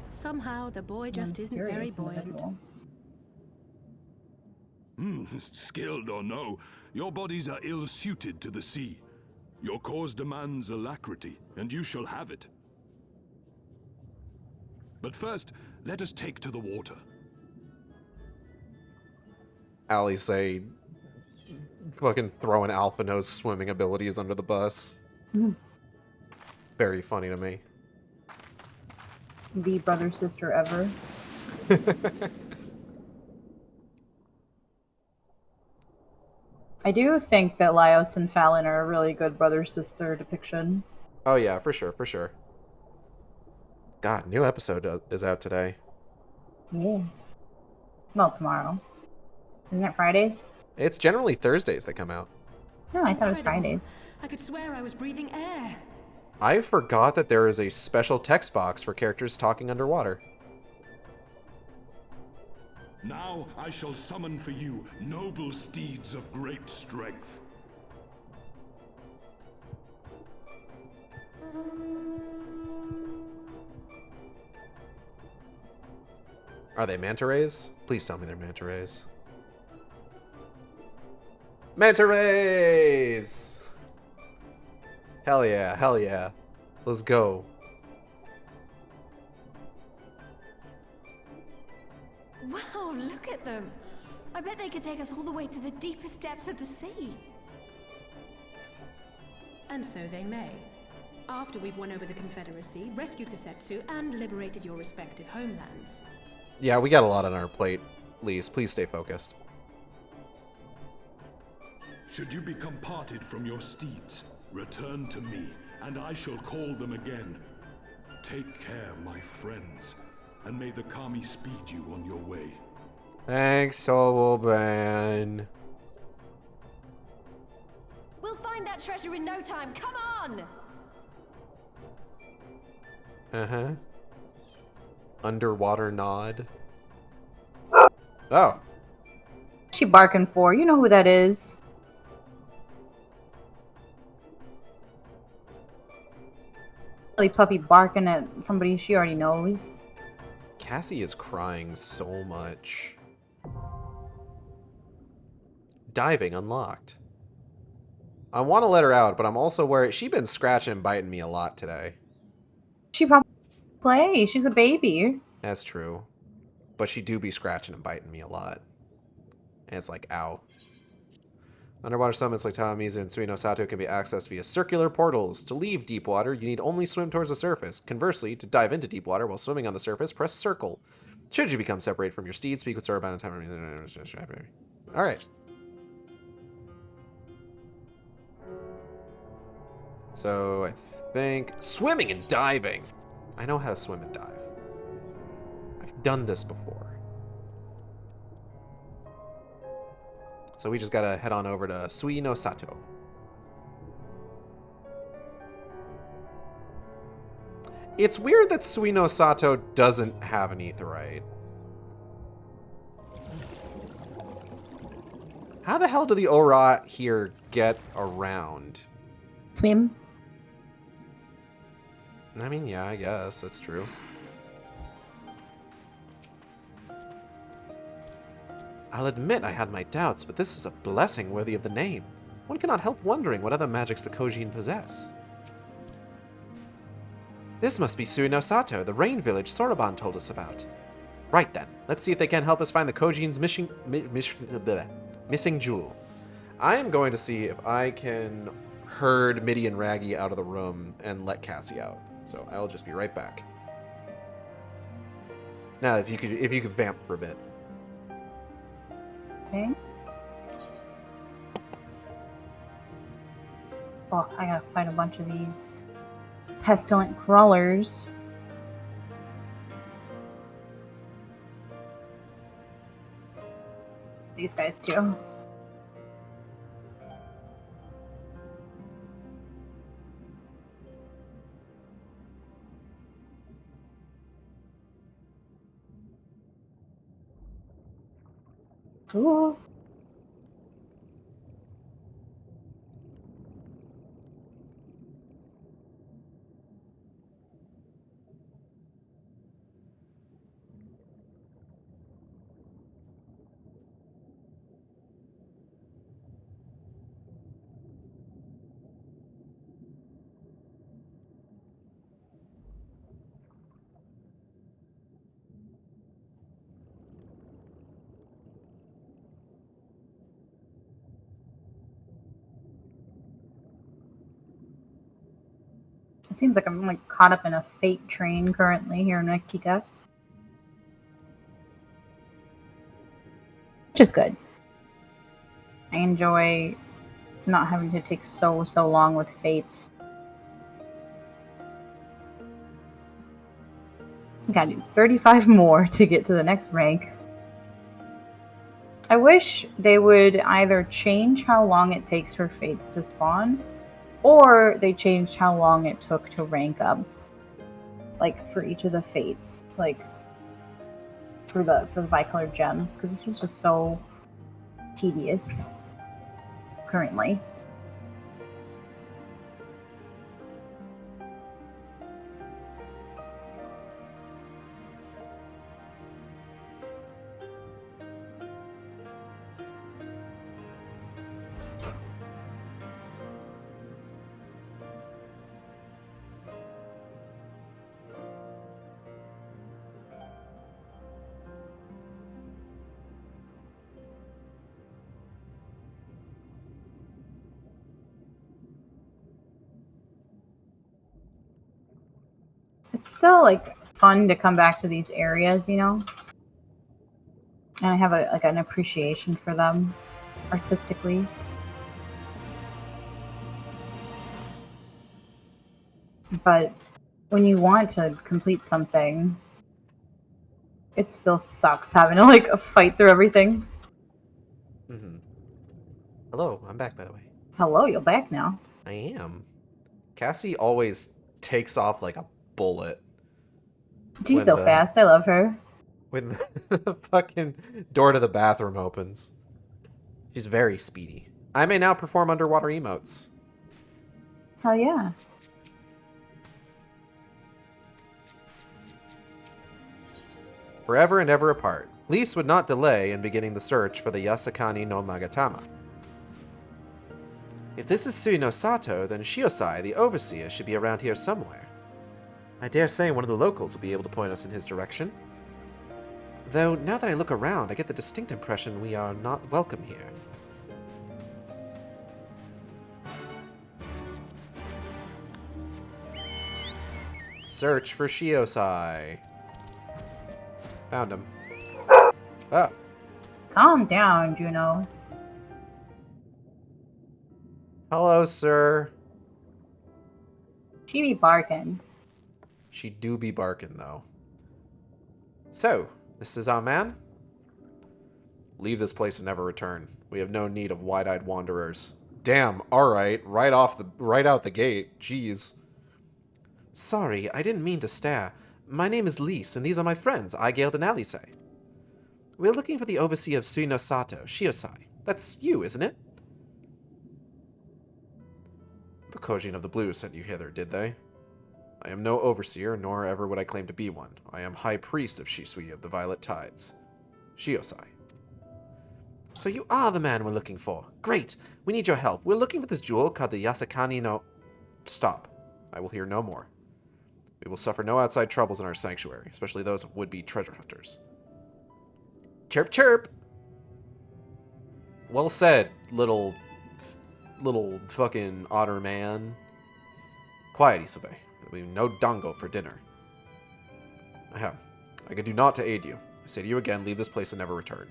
Speaker 7: Somehow the boy just isn't very
Speaker 2: Mysterious
Speaker 7: buoyant.
Speaker 2: individual.
Speaker 12: Skilled or no, your bodies are ill-suited to the sea. Your cause demands alacrity, and you shall have it. But first, let us take to the water.
Speaker 1: Alize fucking throwing Alphino's swimming abilities under the bus. Very funny to me.
Speaker 2: The brother sister ever. I do think that Laios and Fallon are a really good brother-sister depiction.
Speaker 1: Oh yeah, for sure, for sure. God, new episode is out today.
Speaker 2: Yeah. Well, tomorrow. Isn't it Fridays?
Speaker 1: It's generally Thursdays that come out.
Speaker 2: No, I thought it was
Speaker 7: Incredible.
Speaker 2: Fridays.
Speaker 7: I could swear I was breathing air.
Speaker 1: I forgot that there is a special text box for characters talking underwater.
Speaker 12: Now I shall summon for you noble steeds of great strength.
Speaker 1: Are they manta rays? Please tell me they're manta rays. Manta rays! Hell yeah, hell yeah. Let's go.
Speaker 6: Wow, look at them. I bet they could take us all the way to the deepest depths of the sea.
Speaker 7: And so they may. After we've won over the Confederacy, rescued Kosetsu, and liberated your respective homelands.
Speaker 1: Yeah, we got a lot on our plate. Please stay focused.
Speaker 12: Should you become parted from your steeds, return to me, and I shall call them again. Take care, my friends, and may the Kami speed you on your way.
Speaker 1: Thanks, Soulban.
Speaker 6: We'll find that treasure in no time. Come on!
Speaker 1: Uh-huh. Underwater nod. Oh.
Speaker 2: What's she barking for? You know who that is. Silly puppy barking at somebody she already knows.
Speaker 1: Cassie is crying so much. Diving unlocked. I want to let her out, but I'm also worried. She's been scratching and biting me a lot today.
Speaker 2: She probably play. She's a baby.
Speaker 1: That's true. But she do be scratching and biting me a lot. And it's like, ow. Underwater summits like Tamamizu and Suino Sato can be accessed via circular portals. To leave deep water, you need only swim towards the surface. Conversely, to dive into deep water while swimming on the surface, press circle. Should you become separated from your steed, speak with Soraban and Tamamizu. Alright. So, I think... Swimming and diving! I know how to swim and dive. I've done this before. So we just gotta head on over to Suino Sato. It's weird that Suino Sato doesn't have an aetherite. How the hell do the Ora here get around?
Speaker 2: Swim.
Speaker 1: I mean, yeah, I guess. That's true. I'll admit I had my doubts, but this is a blessing worthy of the name. One cannot help wondering what other magics the Kojin possess. This must be Suino Sato, the rain village Soraban told us about. Right then, let's see if they can help us find the Kojin's missing jewel. I am going to see if I can herd Mitty and Raggy out of the room and let Cassie out. So I will just be right back. Now, if you could vamp for a bit.
Speaker 2: Okay. Oh, I gotta fight a bunch of these pestilent crawlers. These guys too. Ooh. It seems like I'm like caught up in a fate train currently here in Nektika. Which is good. I enjoy not having to take so long with fates. I gotta do 35 more to get to the next rank. I wish they would either change how long it takes for fates to spawn, or they changed how long it took to rank up. Like for each of the fates. Like for the bicolored gems. Because this is just so tedious currently. It's still, like, fun to come back to these areas, you know? And I have an appreciation for them artistically. But when you want to complete something, it still sucks having to, like, fight through everything.
Speaker 1: Mm-hmm. Hello, I'm back, by the way.
Speaker 2: Hello, you're back now.
Speaker 1: I am. Cassie always takes off like a bullet.
Speaker 2: She's so fast. I love her.
Speaker 1: When the fucking door to the bathroom opens. She's very speedy. I may now perform underwater emotes.
Speaker 2: Hell yeah.
Speaker 1: Forever and ever apart, Lise would not delay in beginning the search for the Yasakani no Magatama. If this is Sui no Sato, then Shiosai, the overseer, should be around here somewhere. I dare say one of the locals will be able to point us in his direction. Though, now that I look around, I get the distinct impression we are not welcome here. Search for Shiosai. Found him. Ah.
Speaker 2: Calm down, Juno.
Speaker 1: Hello, sir.
Speaker 2: She be barking.
Speaker 1: She do be barking, though. So, this is our man? Leave this place and never return. We have no need of wide-eyed wanderers. Damn, alright, right out the gate. Jeez. Sorry, I didn't mean to stare. My name is Lise, and these are my friends, Aigeld and Alice. We're looking for the overseer of Sui no Sato, Shiosai. That's you, isn't it? The Kojin of the Blue sent you hither, did they? I am no overseer, nor ever would I claim to be one. I am High Priest of Shisui of the Violet Tides. Shiosai. So you are the man we're looking for. Great! We need your help. We're looking for this jewel called the Yasakani no... Stop. I will hear no more. We will suffer no outside troubles in our sanctuary, especially those of would-be treasure hunters. Chirp chirp! Well said, little fucking otter man. Quiet, Isobe. We have no dango for dinner. Ahem. I can do naught to aid you. I say to you again, leave this place and never return.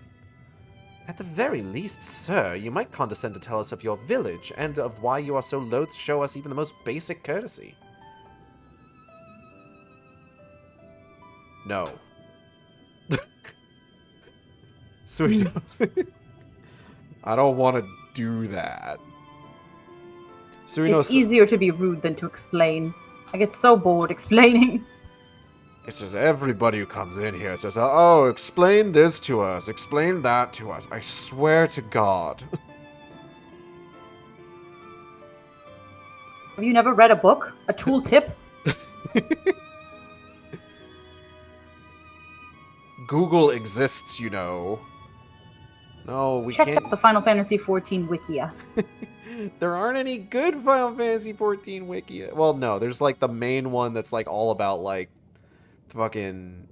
Speaker 1: At the very least, sir, you might condescend to tell us of your village, and of why you are so loath to show us even the most basic courtesy. No. Sweet. I don't want to do that.
Speaker 2: It's easier to be rude than to explain. I get so bored explaining.
Speaker 11: It's just everybody who comes in here says, oh, explain this to us, explain that to us. I swear to God.
Speaker 2: Have you never read a book? A tooltip?
Speaker 11: Google exists, you know. No, we
Speaker 2: can't...
Speaker 11: Check
Speaker 2: out the Final Fantasy XIV Wikia.
Speaker 1: There aren't any good Final Fantasy XIV Wikia. Well, no, there's like the main one that's like all about like fucking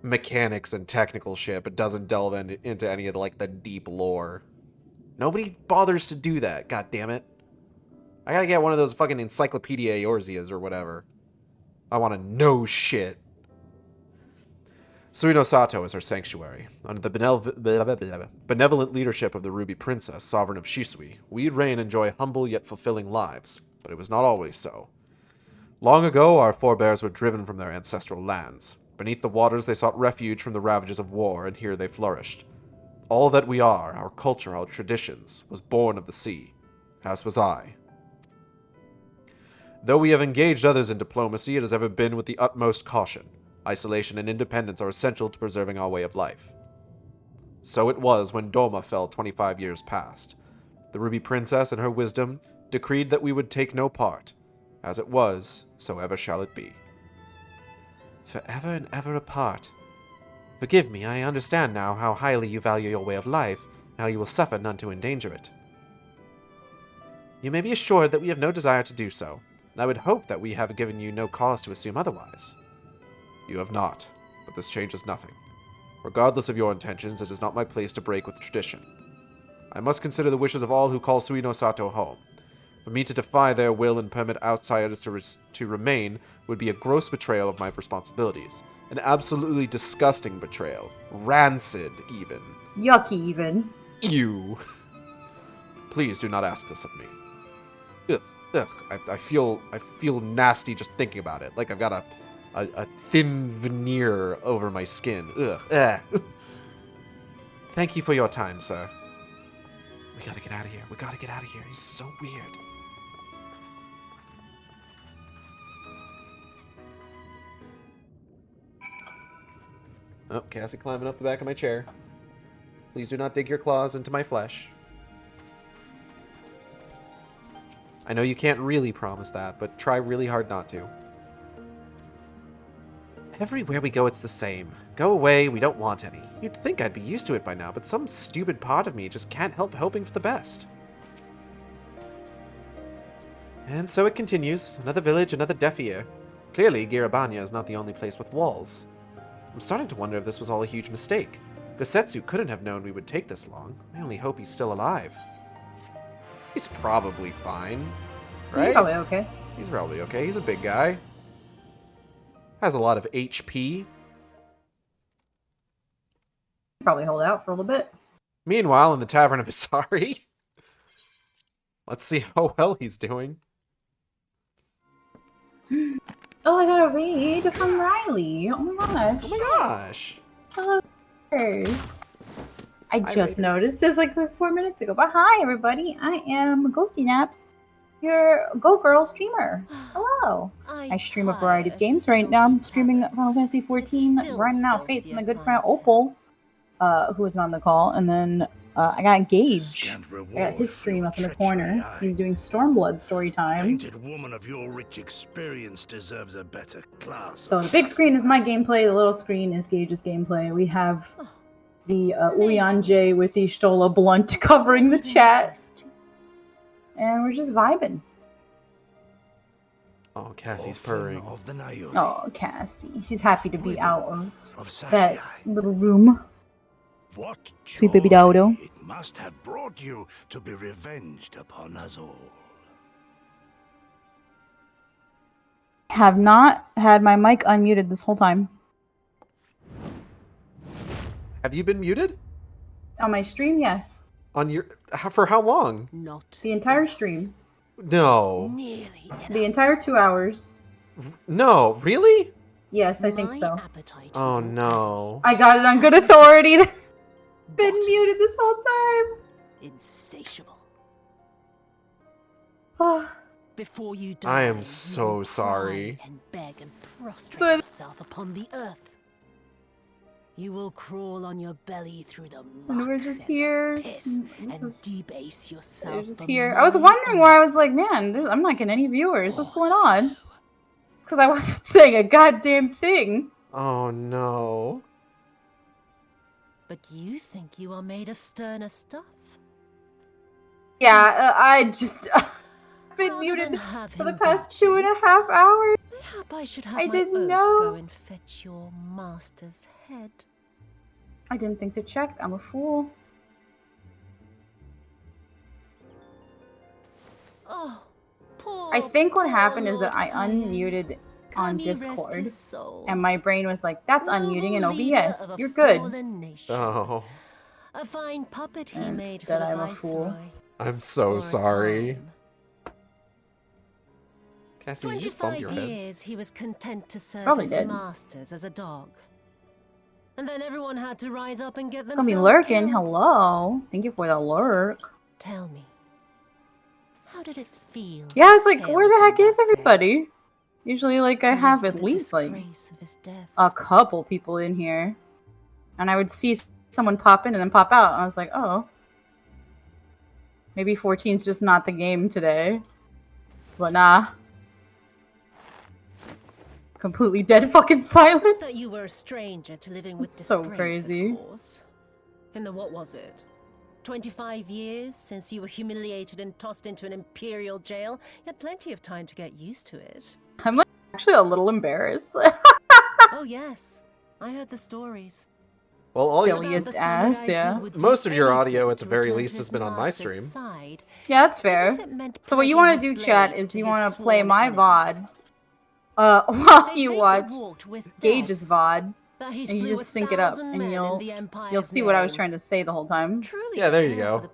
Speaker 1: mechanics and technical shit, but doesn't delve into any of the, like the deep lore. Nobody bothers to do that, god damn it. I gotta get one of those fucking Encyclopedia Eorzeas or whatever. I wanna know shit. Sui no Sato is our sanctuary. Under the benevolent leadership of the Ruby Princess, sovereign of Shisui, we reign enjoy humble yet fulfilling lives, but it was not always so. Long ago, our forebears were driven from their ancestral lands. Beneath the waters, they sought refuge from the ravages of war, and here they flourished. All that we are, our culture, our traditions, was born of the sea, as was I. Though we have engaged others in diplomacy, it has ever been with the utmost caution. Isolation and independence are essential to preserving our way of life. So it was when Doma fell 25 years past. The Ruby Princess, in her wisdom, decreed that we would take no part. As it was, so ever shall it be. Forever and ever apart. Forgive me, I understand now how highly you value your way of life, and how you will suffer none to endanger it. You may be assured that we have no desire to do so, and I would hope that we have given you no cause to assume otherwise. You have not, but this changes nothing. Regardless of your intentions, it is not my place to break with tradition. I must consider the wishes of all who call Sui no Sato home.
Speaker 11: For me to defy their will and permit outsiders to remain would be a gross betrayal of my responsibilities. An absolutely disgusting betrayal. Rancid, even.
Speaker 2: Yucky, even.
Speaker 11: Ew. Please do not ask this of me. Ugh, ugh. I feel nasty just thinking about it. Like I've got a thin veneer over my skin. Ugh. Thank you for your time, sir. We gotta get out of here. We gotta get out of here. He's so weird. Oh, Cassie climbing up the back of my chair. Please do not dig your claws into my flesh. I know you can't really promise that, but try really hard not to. Everywhere we go, it's the same. Go away, we don't want any. You'd think I'd be used to it by now, but some stupid part of me just can't help hoping for the best. And so it continues. Another village, another deaf ear. Clearly, Girabanya is not the only place with walls. I'm starting to wonder if this was all a huge mistake. Gosetsu couldn't have known we would take this long. I only hope he's still alive. He's probably fine, right?
Speaker 2: He's probably okay.
Speaker 11: He's probably okay. He's a big guy. Has a lot of HP.
Speaker 2: Probably hold out for a little bit.
Speaker 11: Meanwhile, in the Tavern of Isari, let's see how well he's doing.
Speaker 2: Oh, I got a read from Riley. Oh my gosh.
Speaker 11: Oh my gosh.
Speaker 2: Hello, I just noticed this like 4 minutes ago. But hi, everybody. I am Ghosty Naps, your Go Girl streamer. Hello. I stream a variety of games. Right now, I'm streaming Final Fantasy XIV, grinding out Fates, and my good friend Opal, who is on the call. And then I got Gage. I got his stream up in the corner. He's doing Stormblood story time.
Speaker 5: Painted woman of your rich experience deserves a better class.
Speaker 2: So the big screen is my gameplay. The little screen is Gage's gameplay. We have the Uyanje with the Stola blunt covering the chat. And we're just vibing.
Speaker 11: Oh, Cassie's purring.
Speaker 2: Oh, Cassie. She's happy to be out of that little room.
Speaker 5: What
Speaker 2: Sweet baby Dodo.
Speaker 5: it must have brought you to be revenged upon us all.
Speaker 2: Have not had my mic unmuted this whole time.
Speaker 11: Have you been muted?
Speaker 2: On my stream, yes.
Speaker 11: On your... For how long?
Speaker 2: The entire stream.
Speaker 11: No.
Speaker 2: The entire 2 hours.
Speaker 11: No, really?
Speaker 2: Yes, I think so.
Speaker 11: Oh no.
Speaker 2: I got it on good authority. Been muted this whole time.
Speaker 8: Insatiable.
Speaker 2: Oh.
Speaker 8: Before you die,
Speaker 11: I am so sorry.
Speaker 8: And beg and prostrate
Speaker 2: So-
Speaker 8: yourself upon the earth. You will crawl on your belly through the
Speaker 2: And
Speaker 8: muck
Speaker 2: we're just here.
Speaker 8: piss
Speaker 2: This
Speaker 8: and
Speaker 2: is-
Speaker 8: debase yourself.
Speaker 2: They're just
Speaker 8: the
Speaker 2: here. I was wondering why I was like, man, I'm not getting any viewers. What's going on? Because I wasn't saying a goddamn thing.
Speaker 11: Oh no.
Speaker 8: But you think you are made of sterner stuff?
Speaker 2: Yeah, I just been
Speaker 8: Rather
Speaker 2: muted
Speaker 8: than have
Speaker 2: for the
Speaker 8: him
Speaker 2: past
Speaker 8: beat you,
Speaker 2: 2.5 hours.
Speaker 8: Mayhap I should have
Speaker 2: I
Speaker 8: my
Speaker 2: didn't
Speaker 8: oath
Speaker 2: know.
Speaker 8: go and fetch your master's head.
Speaker 2: I didn't think to check. I'm a fool.
Speaker 8: Oh, poor,
Speaker 2: I think what
Speaker 8: poor
Speaker 2: happened is that
Speaker 8: Lord
Speaker 2: I
Speaker 8: Payan.
Speaker 2: unmuted on
Speaker 8: Come ye rest
Speaker 2: Discord,
Speaker 8: his soul.
Speaker 2: and my brain was like, "That's unmuting in
Speaker 8: Noble leader
Speaker 2: OBS.
Speaker 8: of a
Speaker 2: You're good."
Speaker 8: fallen nation.
Speaker 11: Oh.
Speaker 8: A fine puppet he
Speaker 2: And
Speaker 8: made for
Speaker 2: that
Speaker 8: the
Speaker 2: I'm a fool.
Speaker 8: viceroy.
Speaker 11: I'm so
Speaker 8: for a
Speaker 11: sorry.
Speaker 8: time.
Speaker 11: Cassie, you just bumped
Speaker 8: 25
Speaker 11: your head.
Speaker 8: years he was content to serve
Speaker 2: Probably
Speaker 8: his
Speaker 2: did.
Speaker 8: masters as a dog. And then everyone had to rise up and get
Speaker 2: Gonna
Speaker 8: themselves
Speaker 2: be lurking.
Speaker 8: killed.
Speaker 2: Hello. Thank you for the lurk.
Speaker 8: Tell me, how did it feel?
Speaker 2: Yeah, I was
Speaker 8: to
Speaker 2: like,
Speaker 8: fail
Speaker 2: where the
Speaker 8: him
Speaker 2: heck is
Speaker 8: that day?
Speaker 2: everybody? Usually, like, I
Speaker 8: To
Speaker 2: have
Speaker 8: live
Speaker 2: at
Speaker 8: with the
Speaker 2: least, like,
Speaker 8: disgrace of his death.
Speaker 2: a couple people in here. And I would see someone pop in and then pop out. And I was like, oh. Maybe 14's just not the game today. But nah. Completely dead fucking silent.
Speaker 8: That you were a stranger to living with
Speaker 2: That's so
Speaker 8: disgrace,
Speaker 2: crazy.
Speaker 8: of course. In the what was it? 25 years since you were humiliated and tossed into an imperial jail? You had plenty of time to get used to it.
Speaker 2: I'm like actually a little embarrassed.
Speaker 8: Oh yes, I heard the stories.
Speaker 1: Well, all
Speaker 2: Silliest ass, yeah.
Speaker 1: most of your audio, at the very least, has been on my stream.
Speaker 2: Yeah, that's fair. So what you want to do, chat, is you want to play my VOD while you watch Gage's VOD, and you just sync it up, and you'll see what I was trying to say the whole time.
Speaker 1: Yeah, there you go.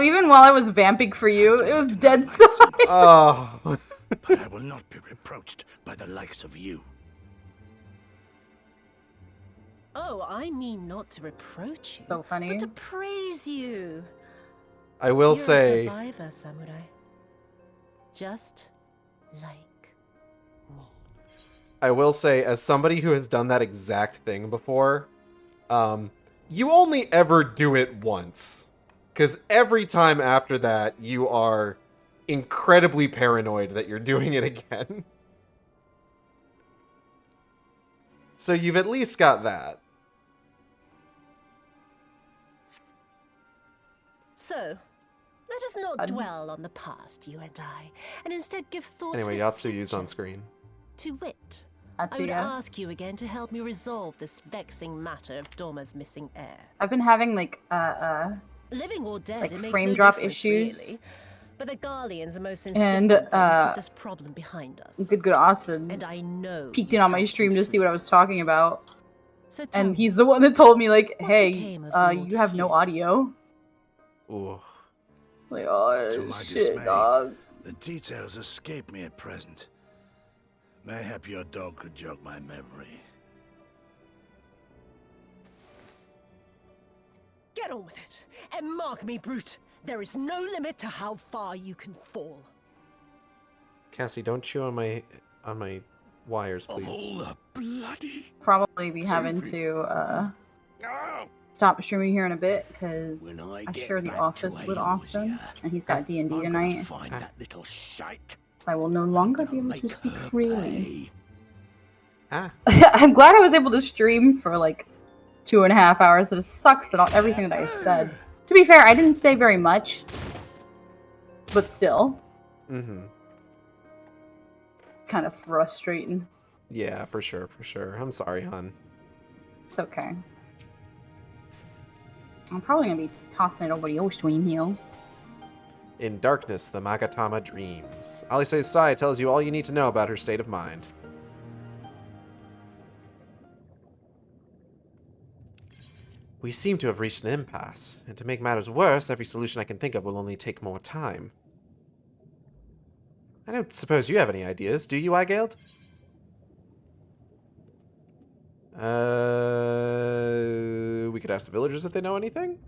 Speaker 2: Even while I was vamping for you, it was dead silent.
Speaker 1: Oh.
Speaker 5: But I will not be reproached by the likes of you.
Speaker 8: Oh, I mean not to reproach you,
Speaker 2: so funny,
Speaker 8: but to praise you.
Speaker 1: I will
Speaker 8: You're
Speaker 1: say,
Speaker 8: a survivor, samurai. Just like me.
Speaker 1: I will say, as somebody who has done that exact thing before, you only ever do it once. Because every time after that, you are incredibly paranoid that you're doing it again. So you've at least got that.
Speaker 8: So, let us not dwell on the past, you and I, and instead give thought
Speaker 1: Anyway,
Speaker 8: to the
Speaker 1: Yatsuyu's on screen.
Speaker 8: To wit, I would ask you again to help me resolve this vexing matter of Dorma's missing heir.
Speaker 2: I've been having like
Speaker 8: living or dead,
Speaker 2: like
Speaker 8: it makes
Speaker 2: frame
Speaker 8: no
Speaker 2: drop
Speaker 8: difference,
Speaker 2: issues.
Speaker 8: really. But the Garleans are most
Speaker 2: And
Speaker 8: insistent that we put this problem behind us.
Speaker 2: good Austin
Speaker 8: And I know
Speaker 2: peeked in on my stream to see what I was talking about.
Speaker 8: So
Speaker 2: and he's the one that told me like, hey, you have no audio.
Speaker 1: Ooh.
Speaker 2: Like, oh
Speaker 5: To my
Speaker 2: shit,
Speaker 5: dismay,
Speaker 2: dog.
Speaker 5: the details escape me at present. Mayhap your dog could jog my memory.
Speaker 8: Get on with it, and mark me, brute. There is no limit to how far you can fall.
Speaker 1: Cassie, don't chew on my wires, please.
Speaker 5: Of all the bloody...
Speaker 2: Probably be having to stop streaming here in a bit because I share the office with Austin, and he's got D&D tonight.
Speaker 5: Find that little shite.
Speaker 2: So I will no longer be able to speak freely.
Speaker 1: Ah.
Speaker 2: I'm glad I was able to stream for like 2.5 hours. It sucks at everything that I said. To be fair, I didn't say very much, but still.
Speaker 1: Mm-hmm.
Speaker 2: Kind of frustrating.
Speaker 1: Yeah, for sure, for sure. I'm sorry, hon.
Speaker 2: It's okay. I'm probably gonna be tossing it over to your stream here.
Speaker 1: In darkness, the Magatama dreams. Alisae's sigh tells you all you need to know about her state of mind. We seem to have reached an impasse, and to make matters worse, every solution I can think of will only take more time. I don't suppose you have any ideas, do you, Igald? We could ask the villagers if they know anything?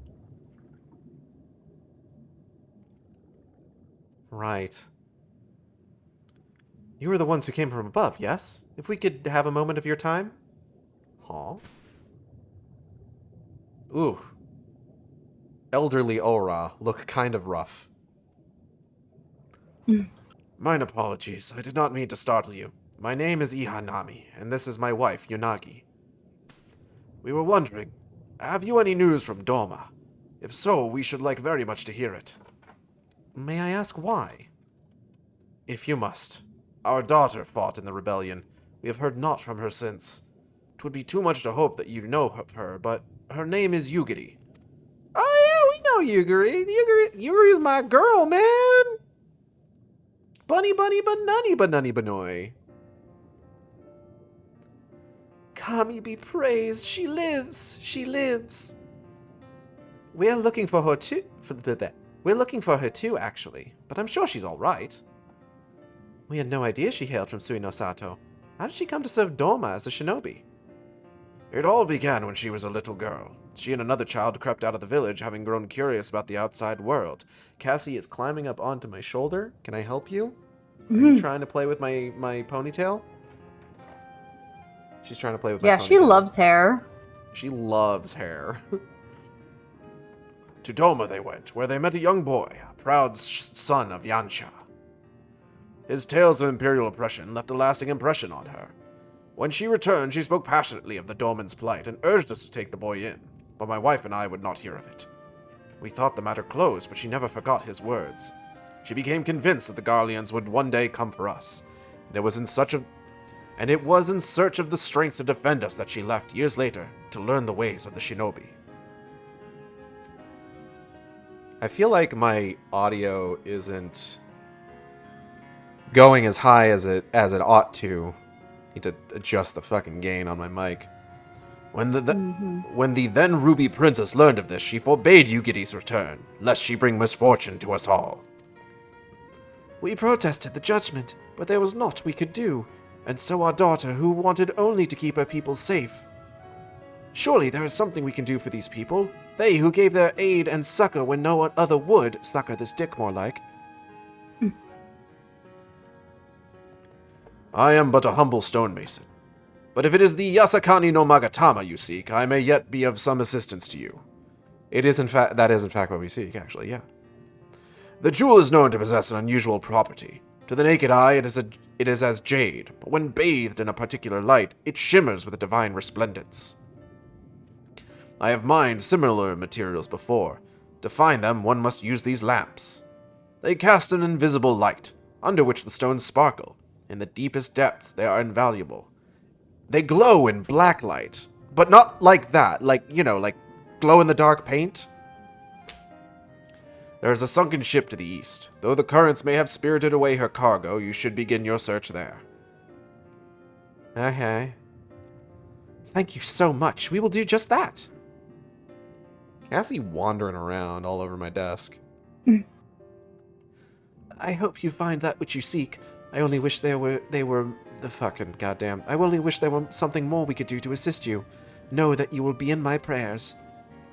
Speaker 1: Right. You were the ones who came from above, yes? If we could have a moment of your time? Huh? Ooh. Elderly Ora look kind of rough. Mine apologies. I did not mean to startle you. My name is Ihanami, and this is my wife, Yunagi. We were wondering, have you any news from Dorma? If so, we should like very much to hear it. May I ask why? If you must. Our daughter fought in the rebellion. We have heard naught from her since. 'Twould be too much to hope that you know of her, but her name is Yugiri. Oh yeah, we know Yugiri. Yugiri's my girl, man! Bunny bunny banunny banunny banoy. Kami be praised, she lives, she lives. We're looking for her too, We're looking for her too, actually, but I'm sure she's all right. We had no idea she hailed from Suino Sato. How did she come to serve Dorma as a shinobi? It all began when she was a little girl. She and another child crept out of the village, having grown curious about the outside world. Cassie is climbing up onto my shoulder. Can I help you? Are you trying to play with my ponytail? She's trying to play with my ponytail.
Speaker 2: Yeah, she loves hair.
Speaker 1: She loves hair. To Dorma they went, where they met a young boy, a proud son of Yansha. His tales of imperial oppression left a lasting impression on her. When she returned, she spoke passionately of the Dorman's plight and urged us to take the boy in, but my wife and I would not hear of it. We thought the matter closed, but she never forgot his words. She became convinced that the Garleans would one day come for us, and it was in such a
Speaker 11: And it was in search of the strength to defend us that she left years later to learn the ways of the shinobi.
Speaker 1: I feel like my audio isn't going as high as it ought to. Need to adjust the fucking gain on my mic.
Speaker 11: When the then Ruby Princess learned of this, she forbade Yugidi's return, lest she bring misfortune to us all.
Speaker 13: We protested the judgment, but there was naught we could do, and so our daughter, who wanted only to keep her people safe. Surely there is something we can do for these people. They who gave their aid and succor when no one other would, succor this dick more like.
Speaker 11: I am but a humble stonemason. But if it is the Yasakani no Magatama you seek, I may yet be of some assistance to you.
Speaker 1: That is in fact what we seek, actually, yeah.
Speaker 11: The jewel is known to possess an unusual property. To the naked eye, it is as jade, but when bathed in a particular light, it shimmers with a divine resplendence. I have mined similar materials before. To find them, one must use these lamps. They cast an invisible light, under which the stones sparkle. In the deepest depths, they are invaluable. They glow in black light, but not like that, like glow-in-the-dark paint. There is a sunken ship to the east. Though the currents may have spirited away her cargo, you should begin your search there.
Speaker 13: Okay. Thank you so much. We will do just that.
Speaker 1: Cassie wandering around all over my desk.
Speaker 13: I hope you find that which you seek. I only wish they were the fucking goddamn. I only wish there were something more we could do to assist you. Know that you will be in my prayers.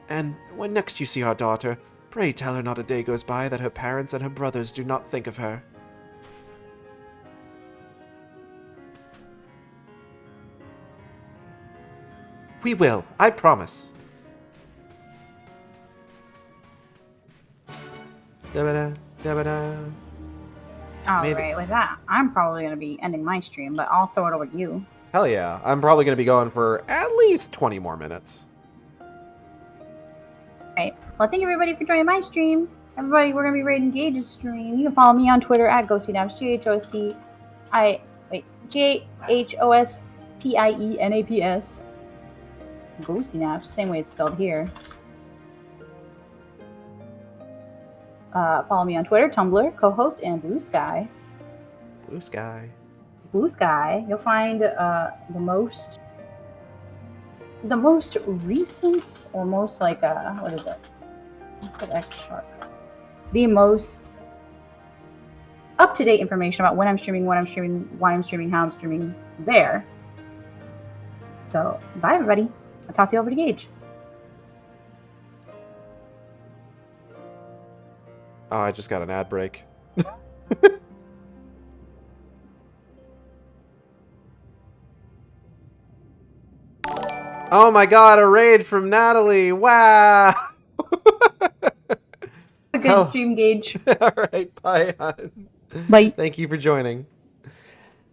Speaker 13: And when next you see our daughter, pray tell her not a day goes by that her parents and her brothers do not think of her. We will, I promise. Da-ba-da, da-ba-da.
Speaker 2: Alright, with that, I'm probably going to be ending my stream, but I'll throw it over to you.
Speaker 1: Hell yeah. I'm probably going to be going for at least 20 more minutes.
Speaker 2: Alright, well, thank everybody for joining my stream. Everybody, we're going to be raiding Gage's stream. You can follow me on Twitter at GhostieNaps, GHOSTIENAPS. GhostieNaps, same way it's spelled here. Follow me on Twitter, Tumblr, co-host, and Blue Sky.
Speaker 1: Blue Sky.
Speaker 2: Blue Sky. You'll find the most recent, or most like what is it? What's that X shark? The most up-to-date information about when I'm streaming, why I'm streaming, how I'm streaming there. So, bye everybody. I'll toss you over to Gage.
Speaker 1: Oh, I just got an ad break. Oh my god, a raid from Natalie! Wow!
Speaker 2: A good stream, Gage.
Speaker 1: Alright, bye, hon.
Speaker 2: Bye.
Speaker 1: Thank you for joining.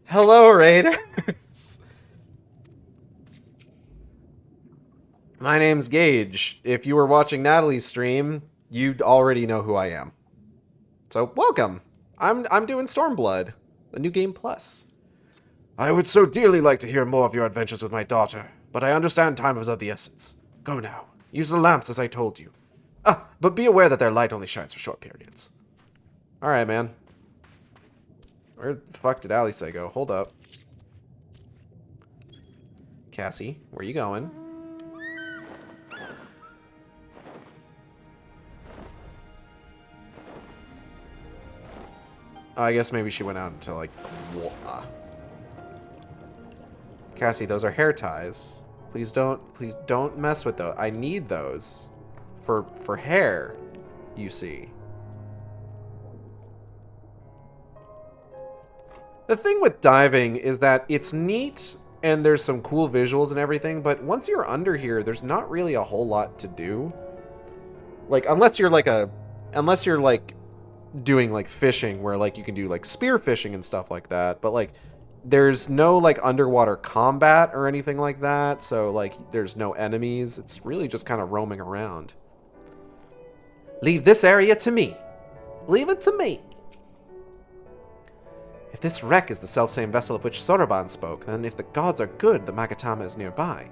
Speaker 1: Hello, raiders! My name's Gage. If you were watching Natalie's stream, you'd already know who I am. So, welcome! I'm doing Stormblood, a new game plus.
Speaker 11: I would so dearly like to hear more of your adventures with my daughter, but I understand time is of the essence. Go now. Use the lamps as I told you. But be aware that their light only shines for short periods.
Speaker 1: Alright, man. Where the fuck did Alice go? Hold up. Cassie, where you going? Oh, I guess maybe she went out into, like, Cassie, those are hair ties. Please don't mess with those. I need those for hair, you see. The thing with diving is that it's neat and there's some cool visuals and everything, but once you're under here, there's not really a whole lot to do. Like, unless you're doing like fishing where like you can do like spear fishing and stuff like that, but like there's no like underwater combat or anything like that, so like there's no enemies. It's really just kind of roaming around. Leave this area to me. Leave it to me.
Speaker 13: If this wreck is the selfsame vessel of which Soroban spoke, then if the gods are good, the Magatama is nearby.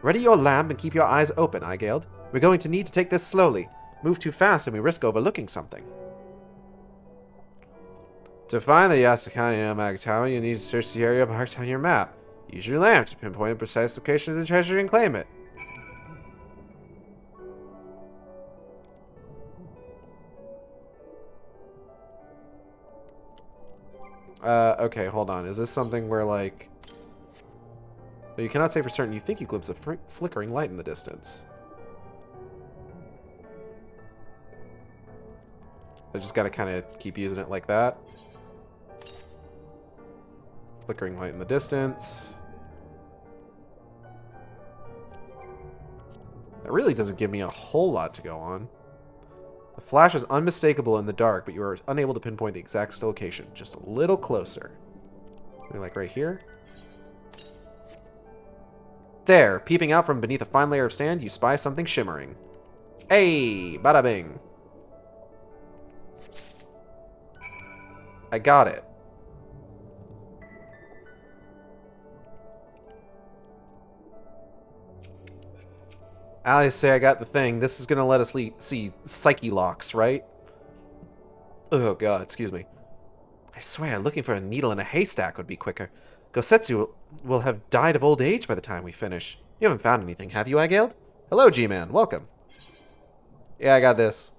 Speaker 13: Ready your lamp and keep your eyes open, Aigeld. We're going to need to take this slowly. Move too fast and we risk overlooking something. To find the Yasakani no Magatama, you need to search the area marked on your map. Use your lamp to pinpoint the precise location of the treasure and claim it. Okay, hold on. Is this something where, like... But you cannot say for certain you think you glimpse a flickering light in the distance. I just gotta kind of keep using it like that. Flickering light in the distance. That really doesn't give me a whole lot to go on. The flash is unmistakable in the dark, but you are unable to pinpoint the exact location. Just a little closer. Maybe like right here. There, peeping out from beneath a fine layer of sand, you spy something shimmering. Hey, bada bing. I got it. I say I got the thing. This is going to let us see psyche locks, right? Oh god, excuse me. I swear, looking for a needle in a haystack would be quicker. Gosetsu will have died of old age by the time we finish. You haven't found anything, have you, Aigeld? Hello, G-Man. Welcome. Yeah, I got this.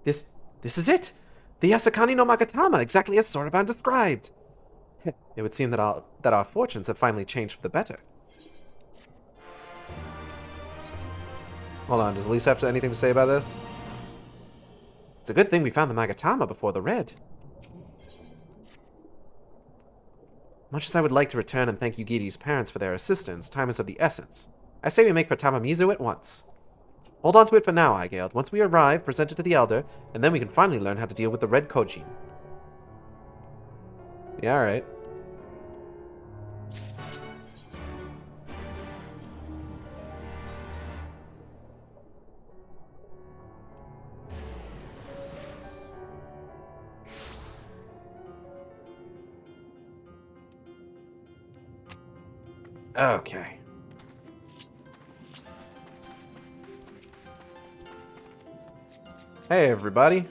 Speaker 13: This is it! The Yasakani no Magatama, exactly as Soroban described! It would seem that our fortunes have finally changed for the better. Hold on, does Lisa have anything to say about this? It's a good thing we found the Magatama before the Red. Much as I would like to return and thank Yugidi's parents for their assistance, time is of the essence. I say we make for Tamamizu at once. Hold on to it for now, Aigeld. Once we arrive, present it to the Elder, and then we can finally learn how to deal with the Red Kojin. Yeah, alright. Okay. Hey, everybody.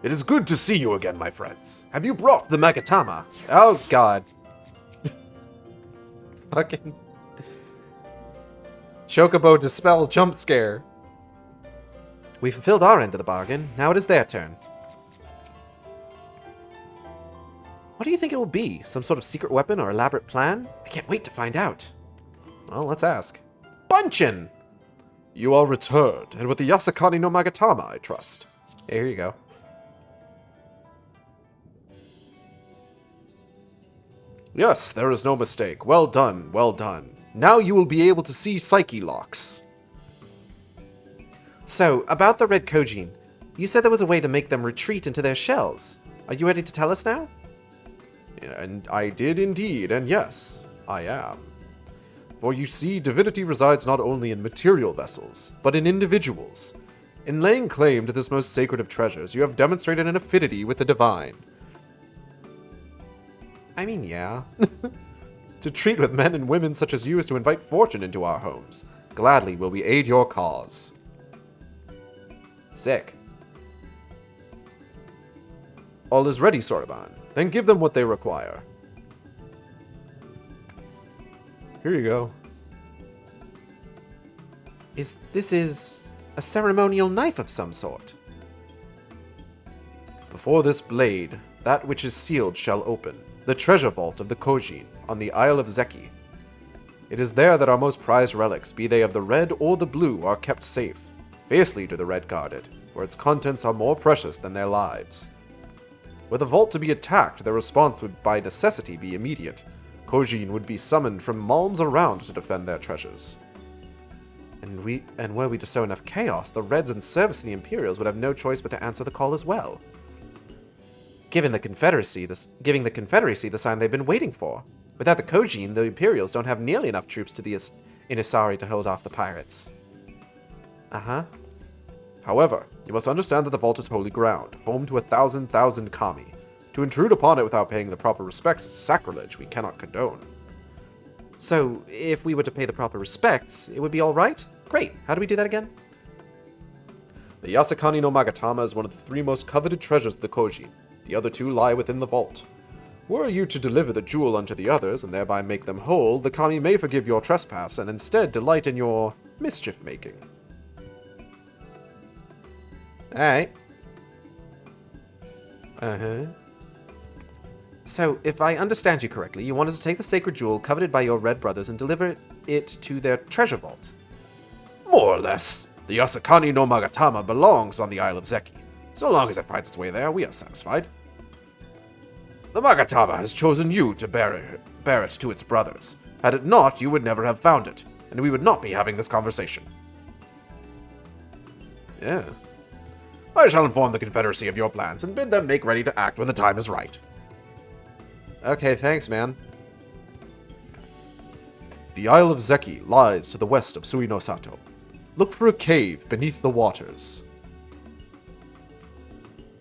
Speaker 11: It is good to see you again, my friends. Have you brought the Magatama?
Speaker 13: Oh, God. Fucking... Chocobo dispel jump scare. We fulfilled our end of the bargain. Now it is their turn. What do you think it will be? Some sort of secret weapon or elaborate plan? I can't wait to find out. Well, let's ask. Bunchin!
Speaker 11: You are returned, and with the Yasakani no Magatama, I trust.
Speaker 13: Yeah, here you go.
Speaker 11: Yes, there is no mistake. Well done, well done. Now you will be able to see psyche locks.
Speaker 13: So, about the Red Kojin. You said there was a way to make them retreat into their shells. Are you ready to tell us now?
Speaker 11: And I did indeed, and yes, I am. For you see, divinity resides not only in material vessels, but in individuals. In laying claim to this most sacred of treasures, you have demonstrated an affinity with the divine.
Speaker 13: I mean, yeah.
Speaker 11: To treat with men and women such as you is to invite fortune into our homes. Gladly will we aid your cause.
Speaker 13: Sick.
Speaker 11: All is ready, Soroban. Then give them what they require. Here you go.
Speaker 13: This is a ceremonial knife of some sort.
Speaker 11: Before this blade, that which is sealed shall open, the treasure vault of the Kojin, on the Isle of Zeki. It is there that our most prized relics, be they of the red or the blue, are kept safe. Fiercely do the red guard it, for its contents are more precious than their lives. Were the vault to be attacked, their response would by necessity be immediate. Kojin would be summoned from malms around to defend their treasures.
Speaker 13: And were we to sow enough chaos, the Reds in service of the Imperials would have no choice but to answer the call as well. Giving the Confederacy the sign they've been waiting for. Without the Kojin, the Imperials don't have nearly enough troops in Isari to hold off the pirates. Uh-huh.
Speaker 11: However, you must understand that the vault is holy ground, home to 1,000 kami. To intrude upon it without paying the proper respects is sacrilege we cannot condone.
Speaker 13: So, if we were to pay the proper respects, it would be alright? Great. How do we do that again?
Speaker 11: The Yasakani no Magatama is one of the 3 most coveted treasures of the Koji. The other 2 lie within the vault. Were you to deliver the jewel unto the others and thereby make them whole, the kami may forgive your trespass and instead delight in your mischief-making.
Speaker 13: Alright. Uh-huh. So, if I understand you correctly, you want us to take the sacred jewel coveted by your red brothers and deliver it to their treasure vault.
Speaker 11: More or less. The Yasakani no Magatama belongs on the Isle of Zeki. So long as it finds its way there, we are satisfied. The Magatama has chosen you to bear it to its brothers. Had it not, you would never have found it, and we would not be having this conversation.
Speaker 13: Yeah.
Speaker 11: I shall inform the Confederacy of your plans and bid them make ready to act when the time is right.
Speaker 13: Okay, thanks, man.
Speaker 11: The Isle of Zeki lies to the west of Suinosato. Look for a cave beneath the waters.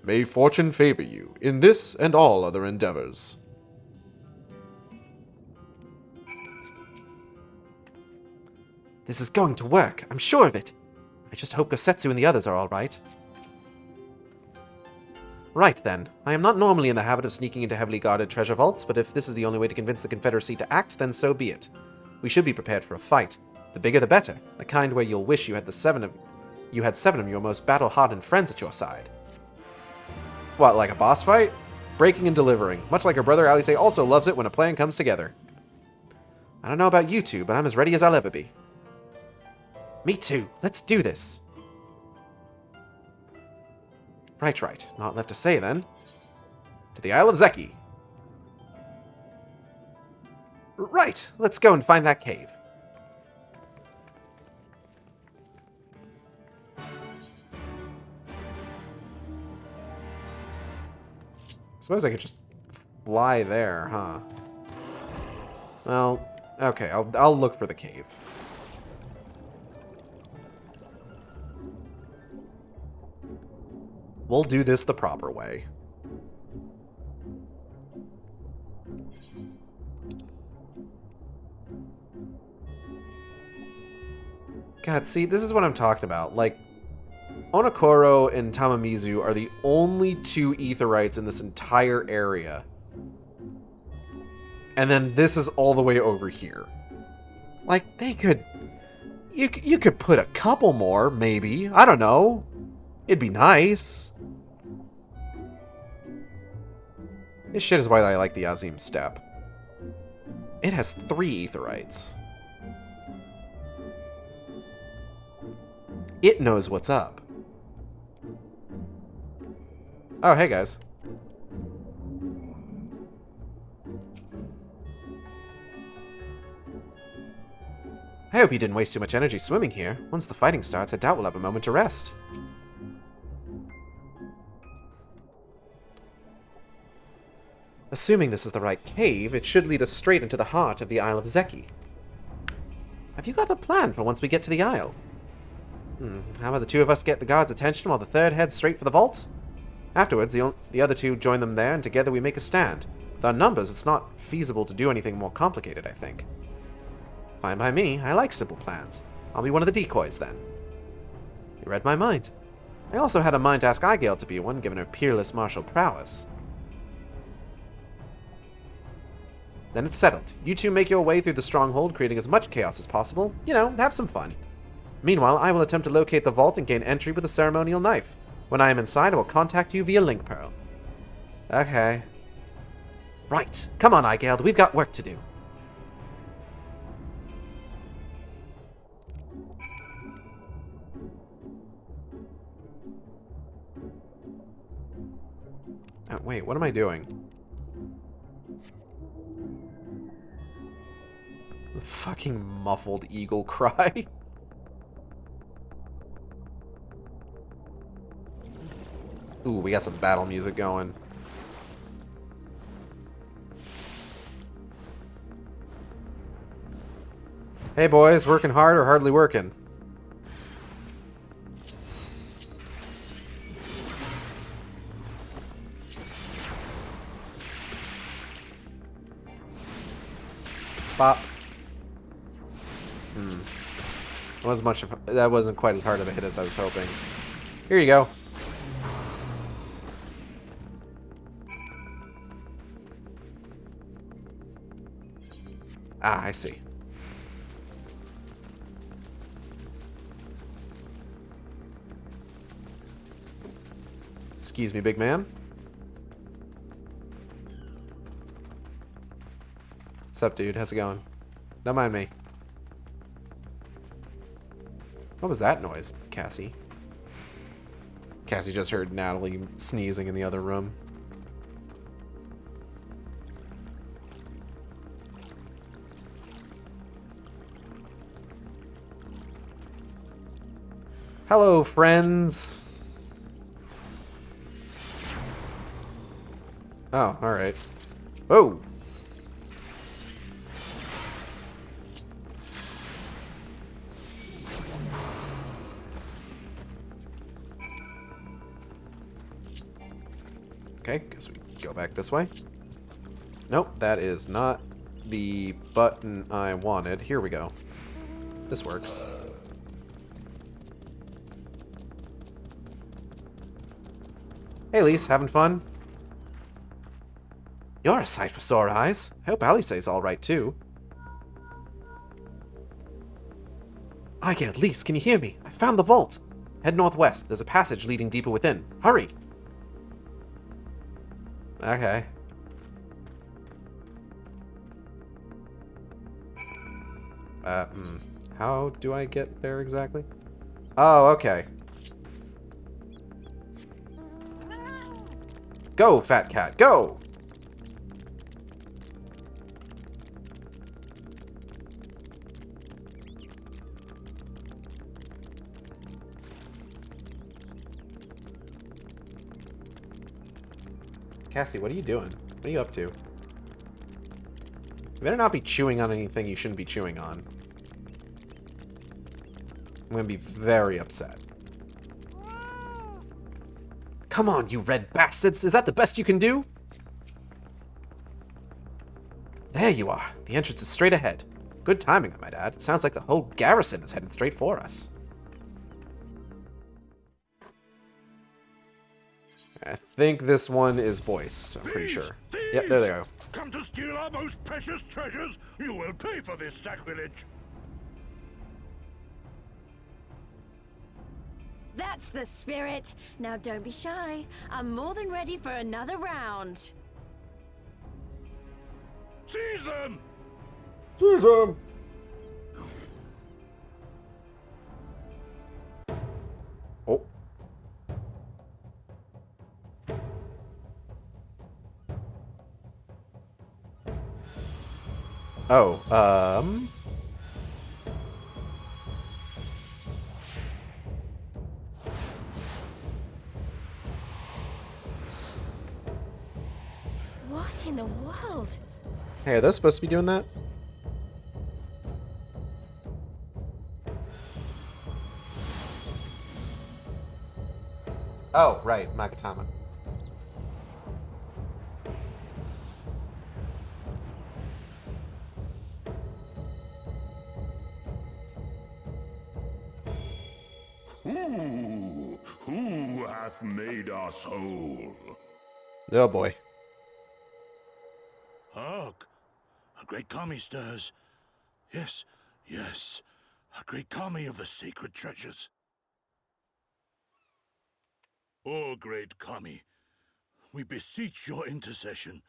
Speaker 11: May fortune favor you in this and all other endeavors.
Speaker 13: This is going to work, I'm sure of it. I just hope Gosetsu and the others are alright. Right then, I am not normally in the habit of sneaking into heavily guarded treasure vaults, but if this is the only way to convince the Confederacy to act, then so be it. We should be prepared for a fight. The bigger the better, the kind where you'll wish you had seven of your most battle-hardened friends at your side.
Speaker 11: What, like a boss fight? Breaking and delivering, much like her brother Alice also loves it when a plan comes together.
Speaker 13: I don't know about you two, but I'm as ready as I'll ever be. Me too, let's do this! Right. Not left to say, then.
Speaker 11: To the Isle of Zeki.
Speaker 13: Right, let's go and find that cave.
Speaker 11: Suppose I could just fly there, huh? Well, okay, I'll look for the cave. We'll do this the proper way. God, see, this is what I'm talking about. Like, Onokoro and Tamamizu are the only 2 Aetherites in this entire area. And then this is all the way over here. Like, they could... You could put a couple more, maybe. I don't know. It'd be nice. This shit is why I like the Azim Steppe. It has 3 Aetherites. It knows what's up. Oh, hey guys.
Speaker 13: I hope you didn't waste too much energy swimming here. Once the fighting starts, I doubt we'll have a moment to rest. Assuming this is the right cave, it should lead us straight into the heart of the Isle of Zeki. Have you got a plan for once we get to the Isle? How about the 2 of us get the guards' attention while the 3rd heads straight for the vault? Afterwards, the other 2 join them there, and together we make a stand. With our numbers, it's not feasible to do anything more complicated, I think. Fine by me. I like simple plans. I'll be one of the decoys, then. You read my mind. I also had a mind to ask Aigale to be one, given her peerless martial prowess. Then it's settled. You 2 make your way through the stronghold, creating as much chaos as possible. You know, have some fun. Meanwhile, I will attempt to locate the vault and gain entry with a ceremonial knife. When I am inside, I will contact you via link pearl. Okay. Right. Come on, Aigale. We've got work to do.
Speaker 11: Oh, wait, what am I doing? The fucking muffled eagle cry. Ooh, we got some battle music going. Hey boys, working hard or hardly working?
Speaker 1: Bop. That wasn't quite as hard of a hit as I was hoping. Here you go. Ah, I see. Excuse me, big man. What's up, dude? How's it going? Don't mind me. What was that noise, Cassie? Cassie just heard Natalie sneezing in the other room. Hello, friends. Oh, alright. Whoa! Okay, guess we go back this way. Nope, that is not the button I wanted. Here we go. This works. Hey, Lise, having fun? You're a sight for sore eyes. I hope Alice's all right, too. Lise, can you hear me? I found the vault. Head northwest. There's a passage leading deeper within. Hurry! Okay. How do I get there exactly? Oh, okay. Go, fat cat, go! Cassie, what are you doing? What are you up to? You better not be chewing on anything you shouldn't be chewing on. I'm gonna be very upset. Come on, you red bastards! Is that the best you can do? There you are. The entrance is straight ahead. Good timing, I might add. It sounds like the whole garrison is headed straight for us. I think this one is voiced, I'm pretty sure. Yep, there they go.
Speaker 5: Come to steal our most precious treasures? You will pay for this sacrilege.
Speaker 6: That's the spirit. Now don't be shy. I'm more than ready for another round.
Speaker 5: Seize them!
Speaker 1: Seize them! Oh. Oh,
Speaker 6: What in the world?
Speaker 1: Hey, are those supposed to be doing that? Oh, right, Magatama.
Speaker 12: Who hath made us whole?
Speaker 1: Oh boy.
Speaker 5: Hark! A great kami stirs. Yes, yes. A great kami of the sacred treasures. O great kami, we beseech your intercession.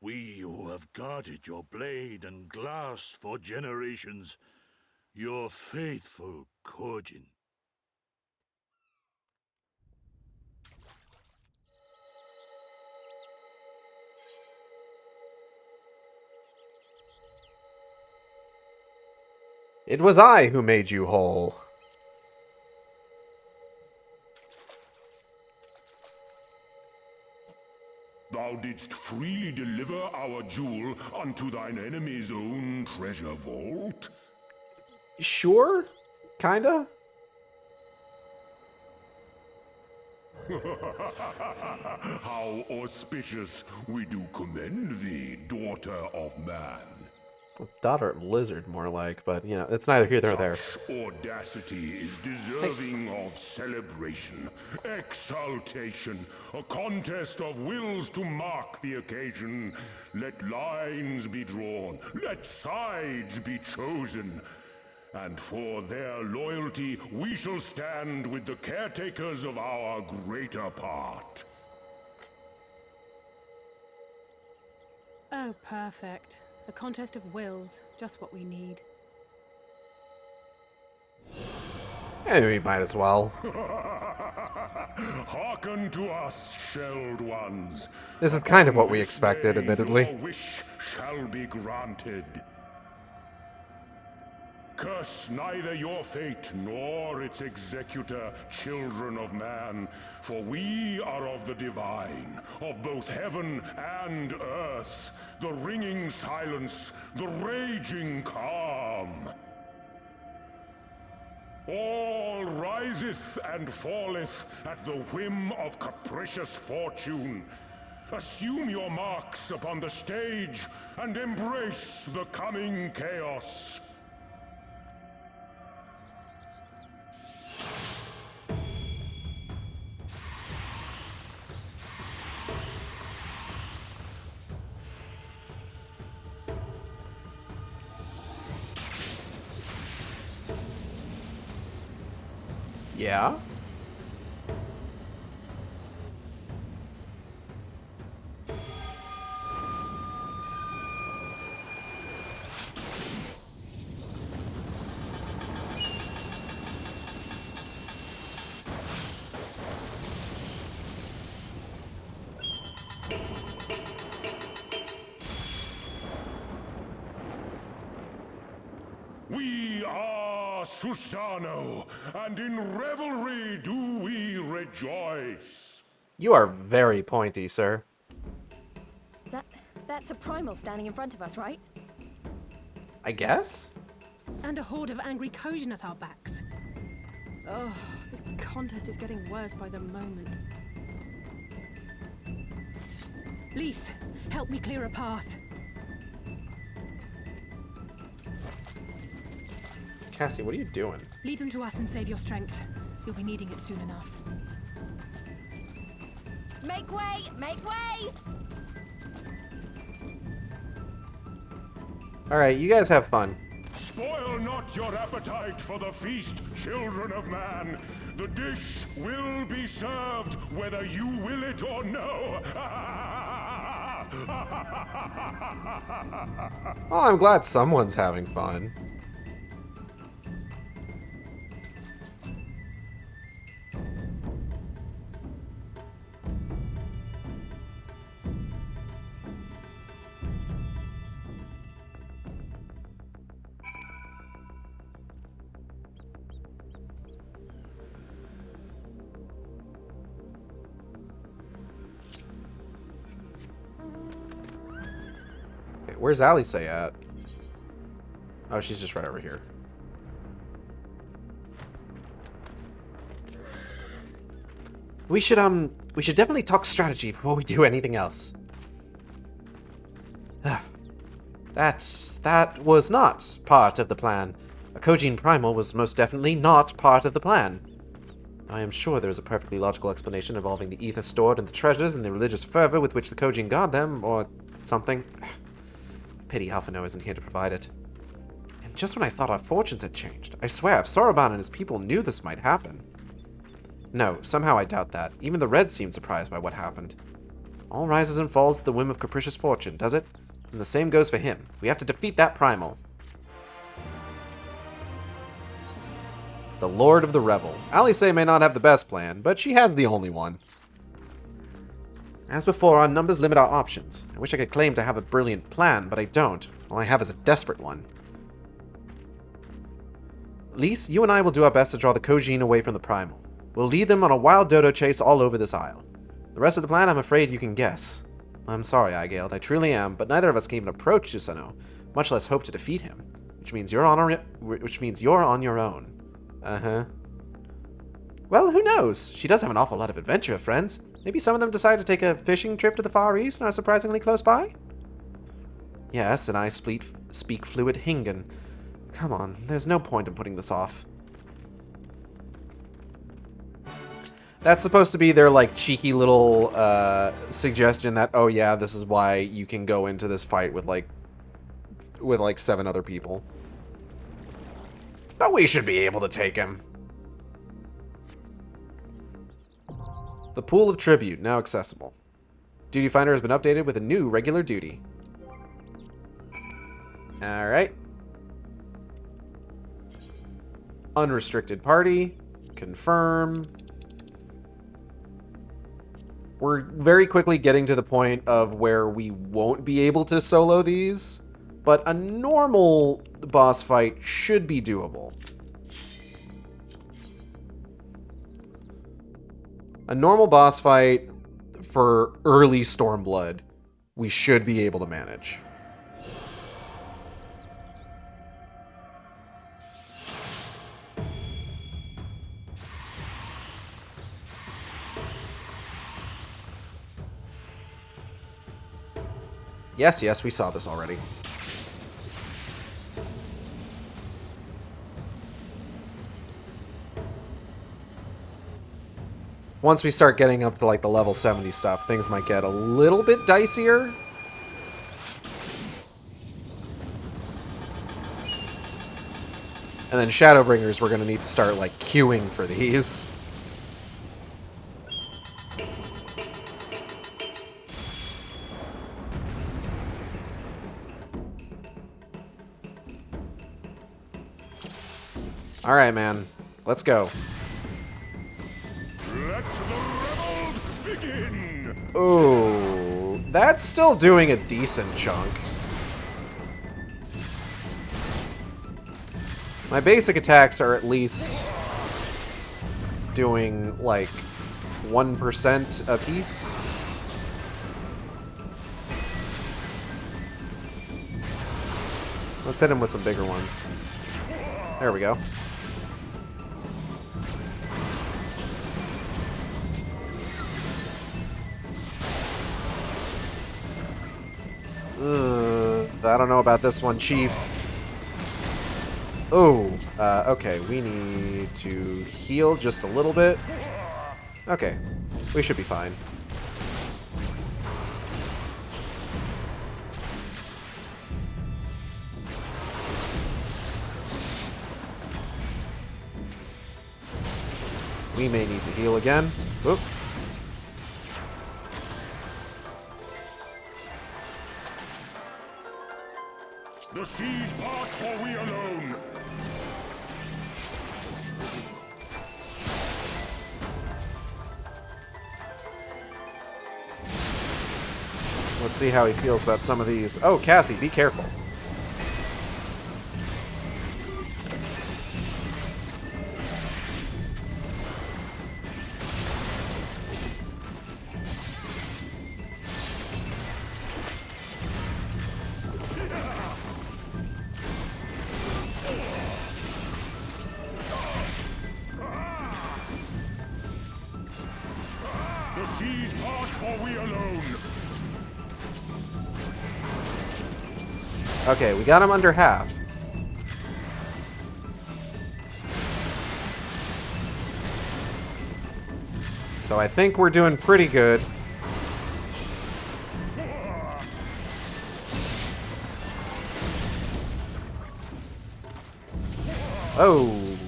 Speaker 5: We who have guarded your blade and glass for generations. Your faithful Kojin.
Speaker 1: It was I who made you whole.
Speaker 12: Thou didst freely deliver our jewel unto thine enemy's own treasure vault?
Speaker 1: Sure? Kinda?
Speaker 12: How auspicious we do commend thee, daughter of man.
Speaker 1: Daughter of Lizard, more like, but, you know, it's neither here nor there.
Speaker 12: Such audacity is deserving of celebration, exaltation, a contest of wills to mark the occasion. Let lines be drawn, let sides be chosen. And for their loyalty, we shall stand with the caretakers of our greater part.
Speaker 7: Oh, perfect. A contest of wills. Just what we need.
Speaker 1: Hey, we might as well.
Speaker 12: Hearken to us, shelled ones.
Speaker 1: This is kind of what we expected,
Speaker 12: This day
Speaker 1: admittedly.
Speaker 12: Your wish shall be granted. Curse neither your fate nor its executor, children of man, for we are of the divine, of both heaven and earth, the ringing silence, the raging calm. All riseth and falleth at the whim of capricious fortune. Assume your marks upon the stage and embrace the coming chaos.
Speaker 1: Yeah?
Speaker 12: We are Susano, and in revelry do we rejoice.
Speaker 1: You are very pointy, sir.
Speaker 6: That's a primal standing in front of us, right?
Speaker 1: I guess?
Speaker 7: And a horde of angry Kojin at our backs. Oh, this contest is getting worse by the moment. Lise, help me clear a path.
Speaker 1: Cassie, what are you doing?
Speaker 7: Leave them to us and save your strength. You'll be needing it soon enough.
Speaker 6: Make way! Make way!
Speaker 1: Alright, you guys have fun.
Speaker 12: Spoil not your appetite for the feast, children of man. The dish will be served whether you will it or no.
Speaker 1: Well, I'm glad someone's having fun. Where's Alice at? Oh, she's just right over here. We should definitely talk strategy before we do anything else. That was not part of the plan. A Kojin Primal was most definitely not part of the plan. I am sure there is a perfectly logical explanation involving the ether stored in the treasures and the religious fervor with which the Kojin guard them, or something. Pity Alphino isn't here to provide it. And just when I thought our fortunes had changed, I swear if Soroban and his people knew this might happen. No, somehow I doubt that. Even the Reds seemed surprised by what happened. All rises and falls at the whim of capricious fortune, does it? And the same goes for him. We have to defeat that primal. The Lord of the Revel. Alice may not have the best plan, but she has the only one. As before, our numbers limit our options. I wish I could claim to have a brilliant plan, but I don't. All I have is a desperate one. Lise, you and I will do our best to draw the Kojin away from the Primal. We'll lead them on a wild dodo chase all over this isle. The rest of the plan, I'm afraid you can guess. I'm sorry, Aigeld, I truly am, but neither of us can even approach Susano, much less hope to defeat him. Which means you're on your own. Uh-huh. Well, who knows? She does have an awful lot of adventure friends. Maybe some of them decide to take a fishing trip to the Far East and are surprisingly close by?
Speaker 13: Yes, and I speak fluent Hingan. Come on, there's no point in putting this off. That's supposed to be their, like, cheeky little suggestion that, oh yeah, this is why you can go into this fight with, like 7 other people. But we should be able to take him. The Pool of Tribute, now accessible. Duty Finder has been updated with a new regular duty. Alright. Unrestricted party. Confirm. We're very quickly getting to the point of where we won't be able to solo these, but a normal boss fight should be doable. A normal boss fight for early Stormblood, we should be able to manage. Yes, yes, we saw this already. Once we start getting up to like the level 70 stuff, things might get a little bit dicier. And then Shadowbringers, we're going to need to start like queuing for these. All right, man. Let's go.
Speaker 12: Let the rebels begin!
Speaker 13: Ooh, that's still doing a decent chunk. My basic attacks are at least doing like 1% a piece. Let's hit him with some bigger ones. There we go. I don't know about this one, Chief. Oh, okay, we need to heal just a little bit. Okay, we should be fine. We may need to heal again. Oop.
Speaker 12: The seas part for we alone.
Speaker 13: Let's see how he feels about some of these. Oh, Cassie, be careful.
Speaker 12: The seas part for we alone.
Speaker 13: Okay, we got him under half. So I think we're doing pretty good. Oh,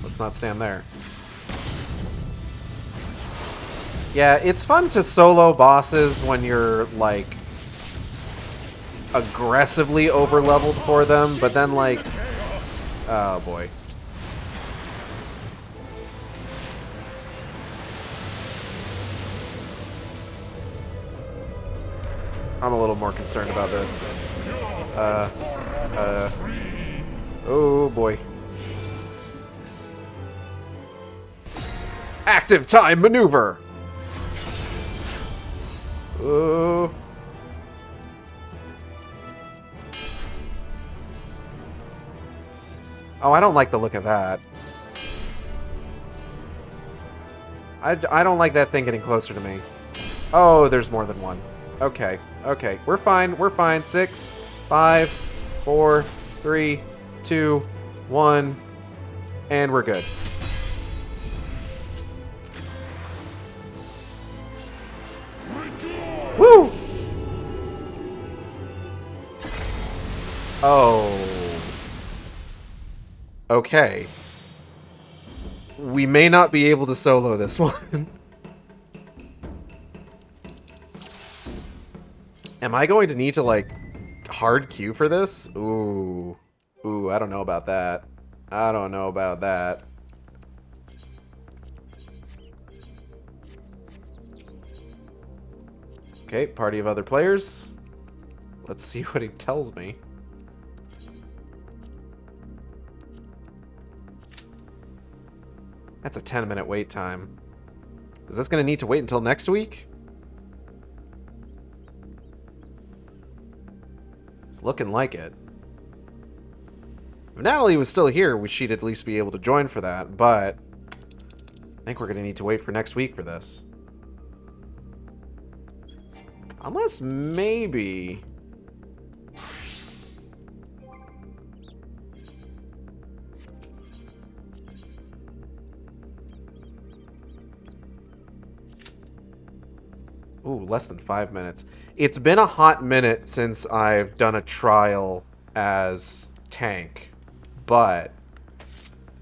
Speaker 13: let's not stand there. Yeah, it's fun to solo bosses when you're, like, aggressively over-leveled for them, but then, like... Oh, boy. I'm a little more concerned about this. Oh, boy. Active time maneuver! Oh. Oh, I don't like the look of that. I don't like that thing getting closer to me. Oh, there's more than one. Okay, okay. We're fine, we're fine. 6,
Speaker 1: 5, 4, 3, 2, 1, and we're good. Woo! Oh. Okay. We may not be able to solo this one. Am I going to need to, like, hard queue for this? Ooh. Ooh, I don't know about that. I don't know about that. Okay, party of other players. Let's see what he tells me. That's a 10-minute wait time. Is this going to need to wait until next week? It's looking like it. If Natalie was still here, she'd at least be able to join for that, but I think we're going to need to wait for next week for this. Unless maybe... Ooh, less than 5 minutes. It's been a hot minute since I've done a trial as tank, but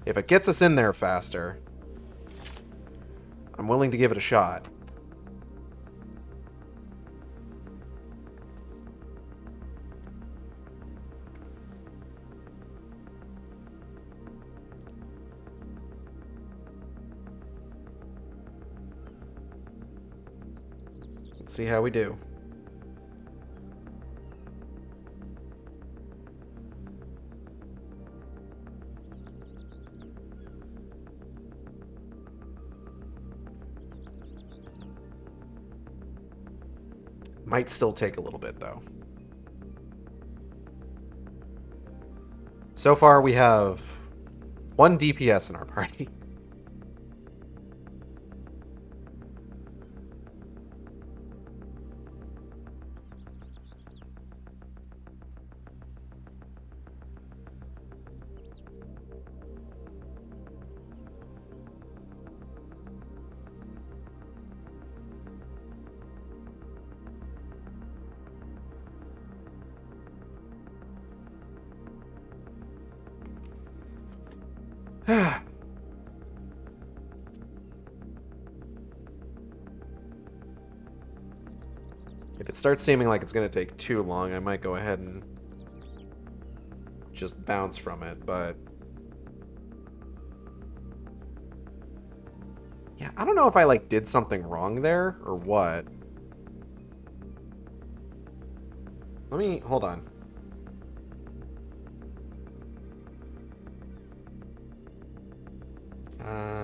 Speaker 1: if it gets us in there faster, I'm willing to give it a shot. Let's see how we do. Might still take a little bit, though. So far, we have 1 DPS in our party. If it starts seeming like it's going to take too long, I might go ahead and just bounce from it, but... Yeah, I don't know if I, like, did something wrong there, or what. Let me... Hold on.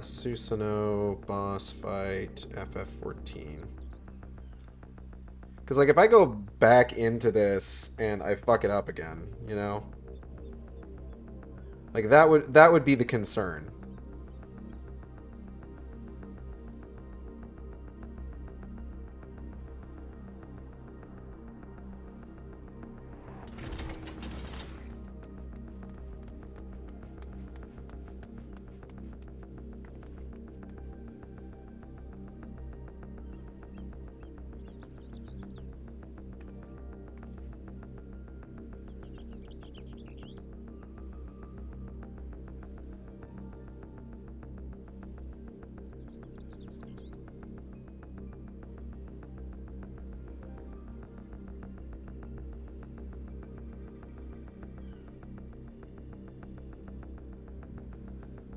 Speaker 1: Susanoo, boss fight, FF14. Because, like, if I go back into this and I fuck it up again, you know? Like, that would be the concern.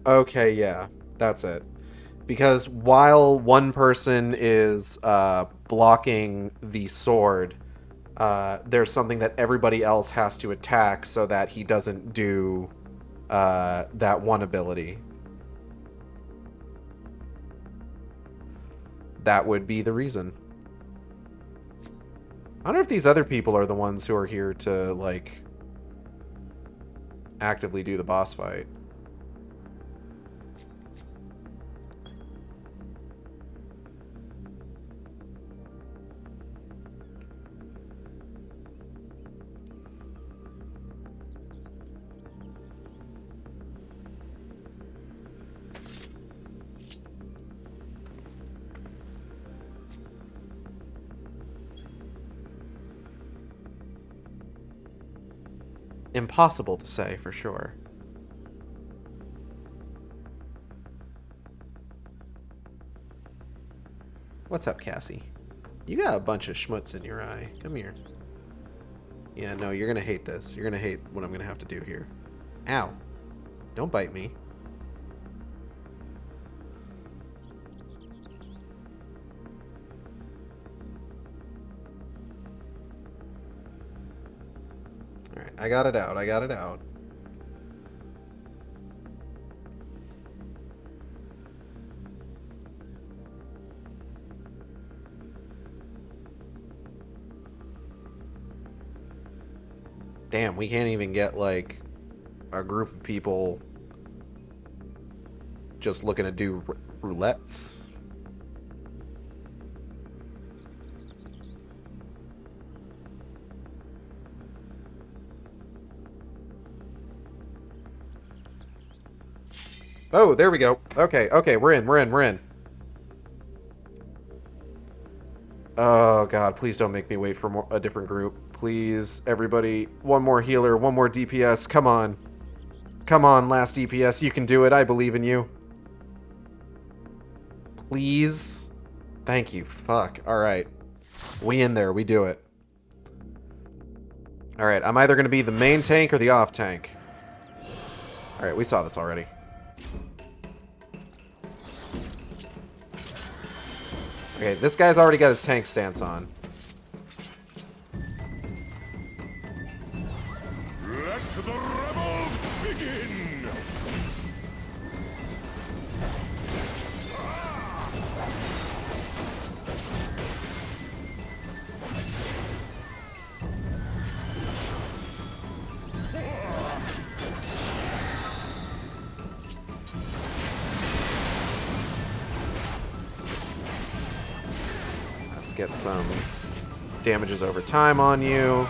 Speaker 1: Okay, yeah, that's it. Because while one person is blocking the sword, there's something that everybody else has to attack so that he doesn't do that one ability. That would be the reason. I wonder if these other people are the ones who are here to, like, actively do the boss fight. impossible to say for sure. What's up, Cassie? You got a bunch of schmutz in your eye. Come here. Yeah, no, you're gonna hate this. You're gonna hate what I'm gonna have to do here. Ow. Don't bite me. Alright, I got it out. I got it out. Damn, we can't even get, like, a group of people just looking to do roulettes. Oh, there we go. Okay, okay, we're in, we're in, we're in. Oh, God, please don't make me wait for a different group. Please, everybody, one more healer, one more DPS. Come on. Come on, last DPS. You can do it. I believe in you. Please. Thank you. Fuck. Alright. We in there. We do it. Alright, I'm either going to be the main tank or the off tank. Alright, we saw this already. Okay, this guy's already got his tank stance on.
Speaker 12: Let the rebels begin!
Speaker 1: Let's get some damages over time on you.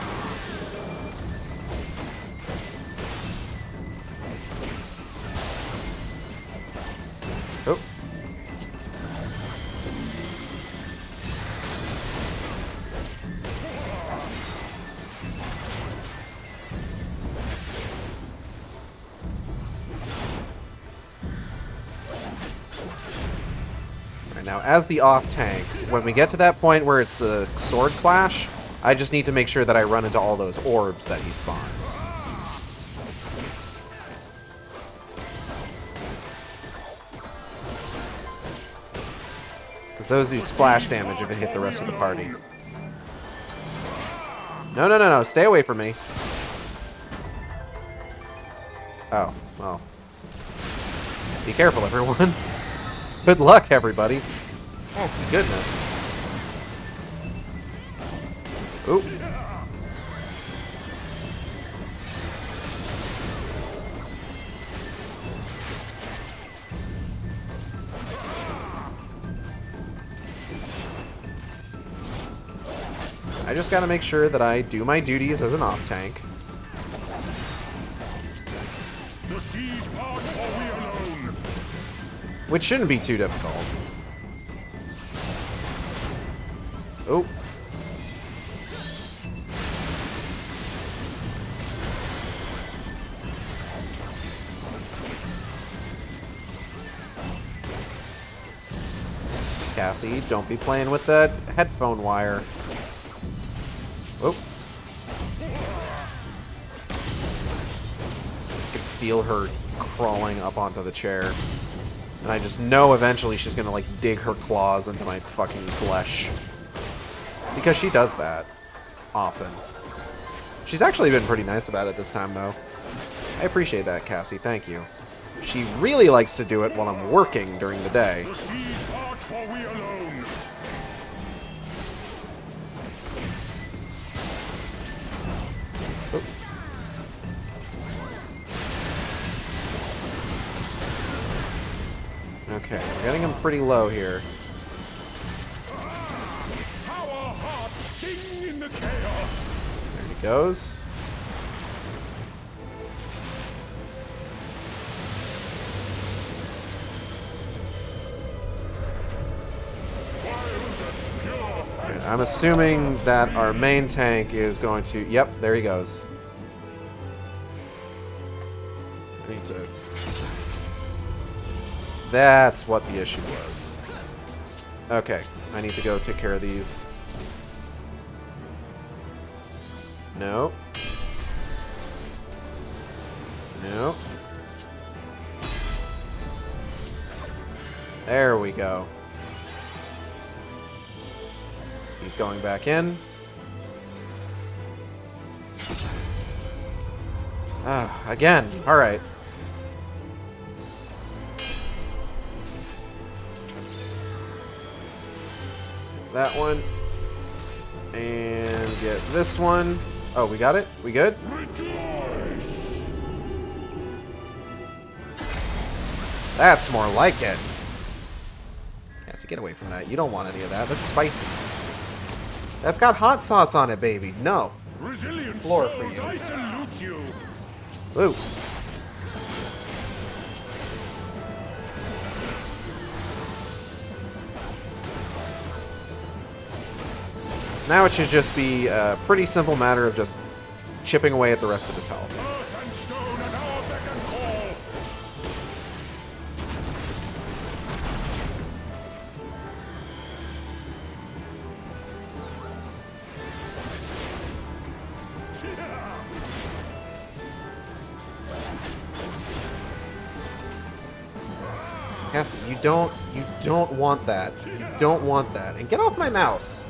Speaker 1: Oh. Alright, now as the off tank, when we get to that point where it's the sword clash, I just need to make sure that I run into all those orbs that he spawns. Those do splash damage if it hit the rest of the party. No, no, no, no. Stay away from me. Oh, well. Be careful, everyone. Good luck, everybody. Oh, some goodness. Oop. I just gotta make sure that I do my duties as an off tank.
Speaker 12: The siege march or we alone.
Speaker 1: Which shouldn't be too difficult. Oh. Cassie, don't be playing with that headphone wire. Oh. I can feel her crawling up onto the chair. And I just know eventually she's gonna, like, dig her claws into my fucking flesh. Because she does that. Often. She's actually been pretty nice about it this time, though. I appreciate that, Cassie. Thank you. She really likes to do it while I'm working during the day.
Speaker 12: The siege march or we alone.
Speaker 1: Okay, we're getting him pretty low here.
Speaker 12: Our hearts sing in the chaos.
Speaker 1: There he goes. Right, I'm assuming that our main tank is going to... Yep, there he goes. I need to... That's what the issue was. Okay, I need to go take care of these. No. No. There we go. He's going back in. Ah, again. Alright. That one. And get this one. Oh, we got it? We good? That's more like it. Yeah, so get away from that. You don't want any of that. That's spicy. That's got hot sauce on it, baby. No.
Speaker 12: Resilient
Speaker 1: Floor for
Speaker 12: souls,
Speaker 1: you.
Speaker 12: I salute you.
Speaker 1: Woo. Now it should just be a pretty simple matter of just chipping away at the rest of his health.
Speaker 12: Earth and stone at our beck and call.
Speaker 1: Cassie, you don't want that. You don't want that. And get off my mouse.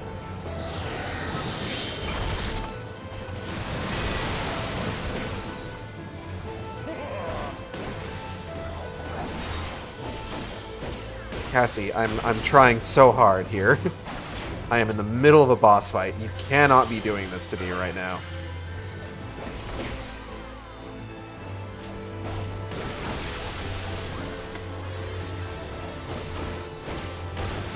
Speaker 1: Cassie, I'm trying so hard here. I am in the middle of a boss fight. You cannot be doing this to me right now.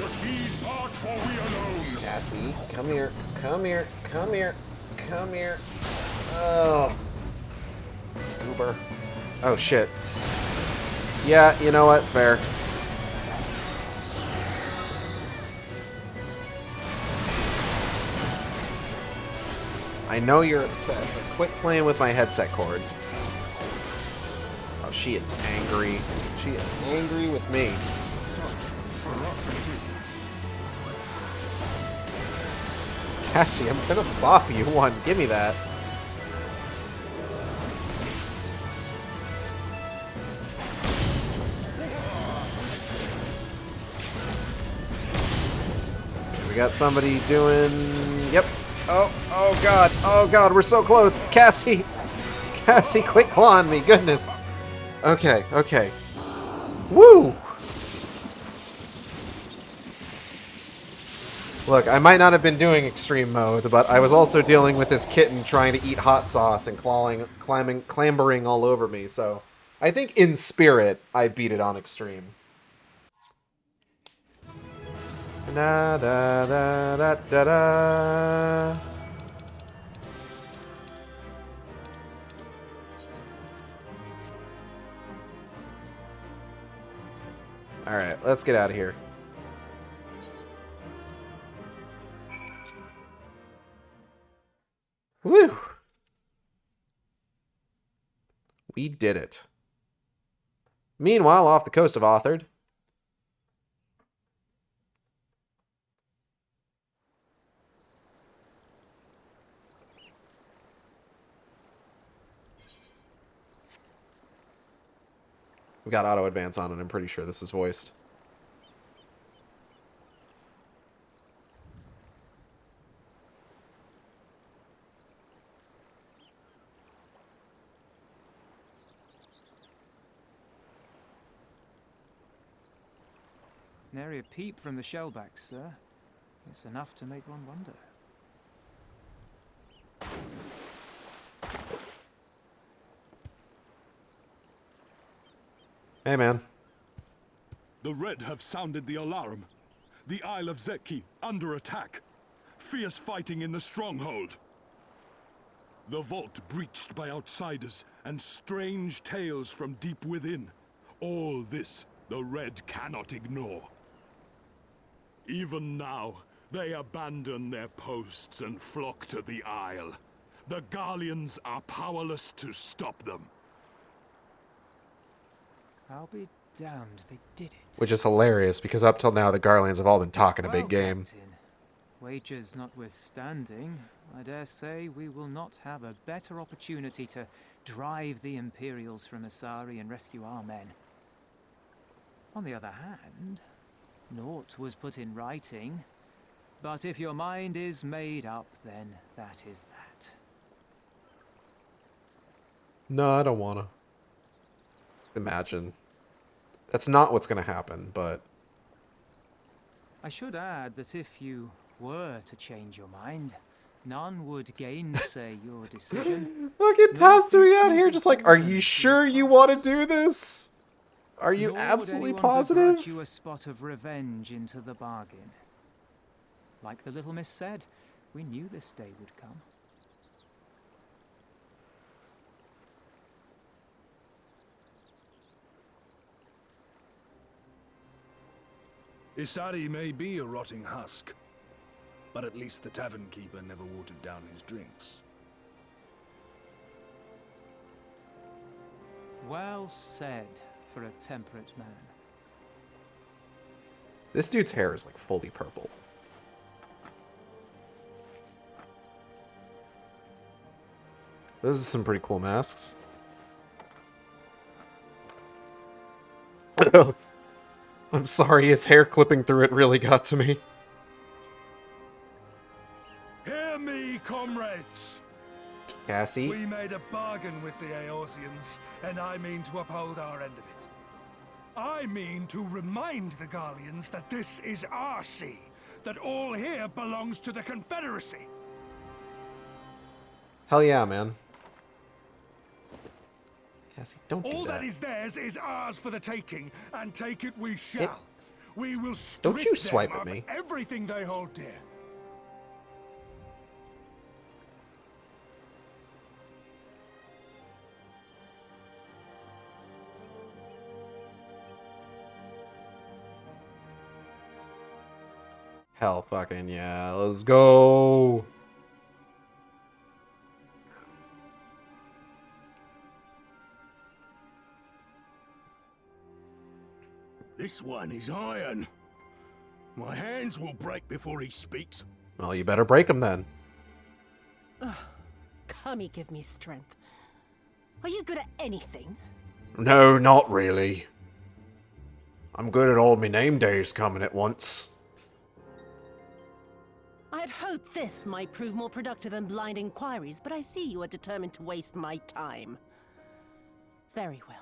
Speaker 12: The seas part for we alone.
Speaker 1: Cassie, come here. Come here. Come here. Come here. Oh. Uber. Oh, shit. Yeah, you know what? Fair. I know you're upset, but quit playing with my headset cord. Oh, she is angry. She is angry with me. Cassie, I'm gonna bop you one. Give me that. We got somebody doing... Yep. Oh god, we're so close. Cassie, quit clawing me, goodness. Okay. Woo! Look, I might not have been doing extreme mode, but I was also dealing with this kitten trying to eat hot sauce and clambering all over me, so I think in spirit, I beat it on extreme. Da da da da da da. All right, let's get out of here. Woo! We did it. Meanwhile, off the coast of Authard. We got auto advance on it. I'm pretty sure this is voiced.
Speaker 3: Nary a peep from the shellbacks, sir. It's enough to make one wonder.
Speaker 1: Hey, man.
Speaker 12: The Red have sounded the alarm. The Isle of Zeki under attack. Fierce fighting in the stronghold. The vault breached by outsiders and strange tales from deep within. All this the Red cannot ignore. Even now, they abandon their posts and flock to the Isle. The Garleans are powerless to stop them.
Speaker 3: I'll be damned, they did it.
Speaker 1: Which is hilarious, because up till now the Garlands have all been talking a
Speaker 3: Well,
Speaker 1: big game.
Speaker 3: Captain, wagers notwithstanding, I dare say we will not have a better opportunity to drive the Imperials from Asari and rescue our men. On the other hand, naught was put in writing, but if your mind is made up, then that is that.
Speaker 1: No, I don't wanna. Imagine. That's not what's gonna happen, but...
Speaker 3: I should add that if you were to change your mind, none would gainsay your decision.
Speaker 1: Look at Tatsui out here just like, are you sure you want to do this? Are you absolutely positive?
Speaker 3: Begrudge you a spot of revenge into the bargain. Like the little miss said, we knew this day would come.
Speaker 9: Isari may be a rotting husk, but at least the tavern keeper never watered down his drinks.
Speaker 3: Well said for a temperate man.
Speaker 1: This dude's hair is like fully purple. Those are some pretty cool masks. I'm sorry, his hair clipping through it really got to me.
Speaker 9: Hear me, comrades!
Speaker 1: Cassie?
Speaker 9: We made a bargain with the Eorzeans, and I mean to uphold our end of it. I mean to remind the Garleans that this is our sea, that all here belongs to the Confederacy.
Speaker 1: Hell yeah, man. Cassie, don't do
Speaker 9: All
Speaker 1: that.
Speaker 9: that is theirs is ours for the taking, and take it we shall. We will
Speaker 1: Don't you
Speaker 9: strip
Speaker 1: swipe
Speaker 9: them
Speaker 1: at
Speaker 9: of
Speaker 1: me.
Speaker 9: everything they hold dear.
Speaker 1: Hell fucking yeah, let's go.
Speaker 10: This one is iron. My hands will break before he speaks.
Speaker 1: Well, you better break him then.
Speaker 8: Kami, give me strength. Are you good at anything?
Speaker 11: No, not really. I'm good at all my name days coming at once.
Speaker 8: I had hoped this might prove more productive than blind inquiries, but I see you are determined to waste my time. Very well.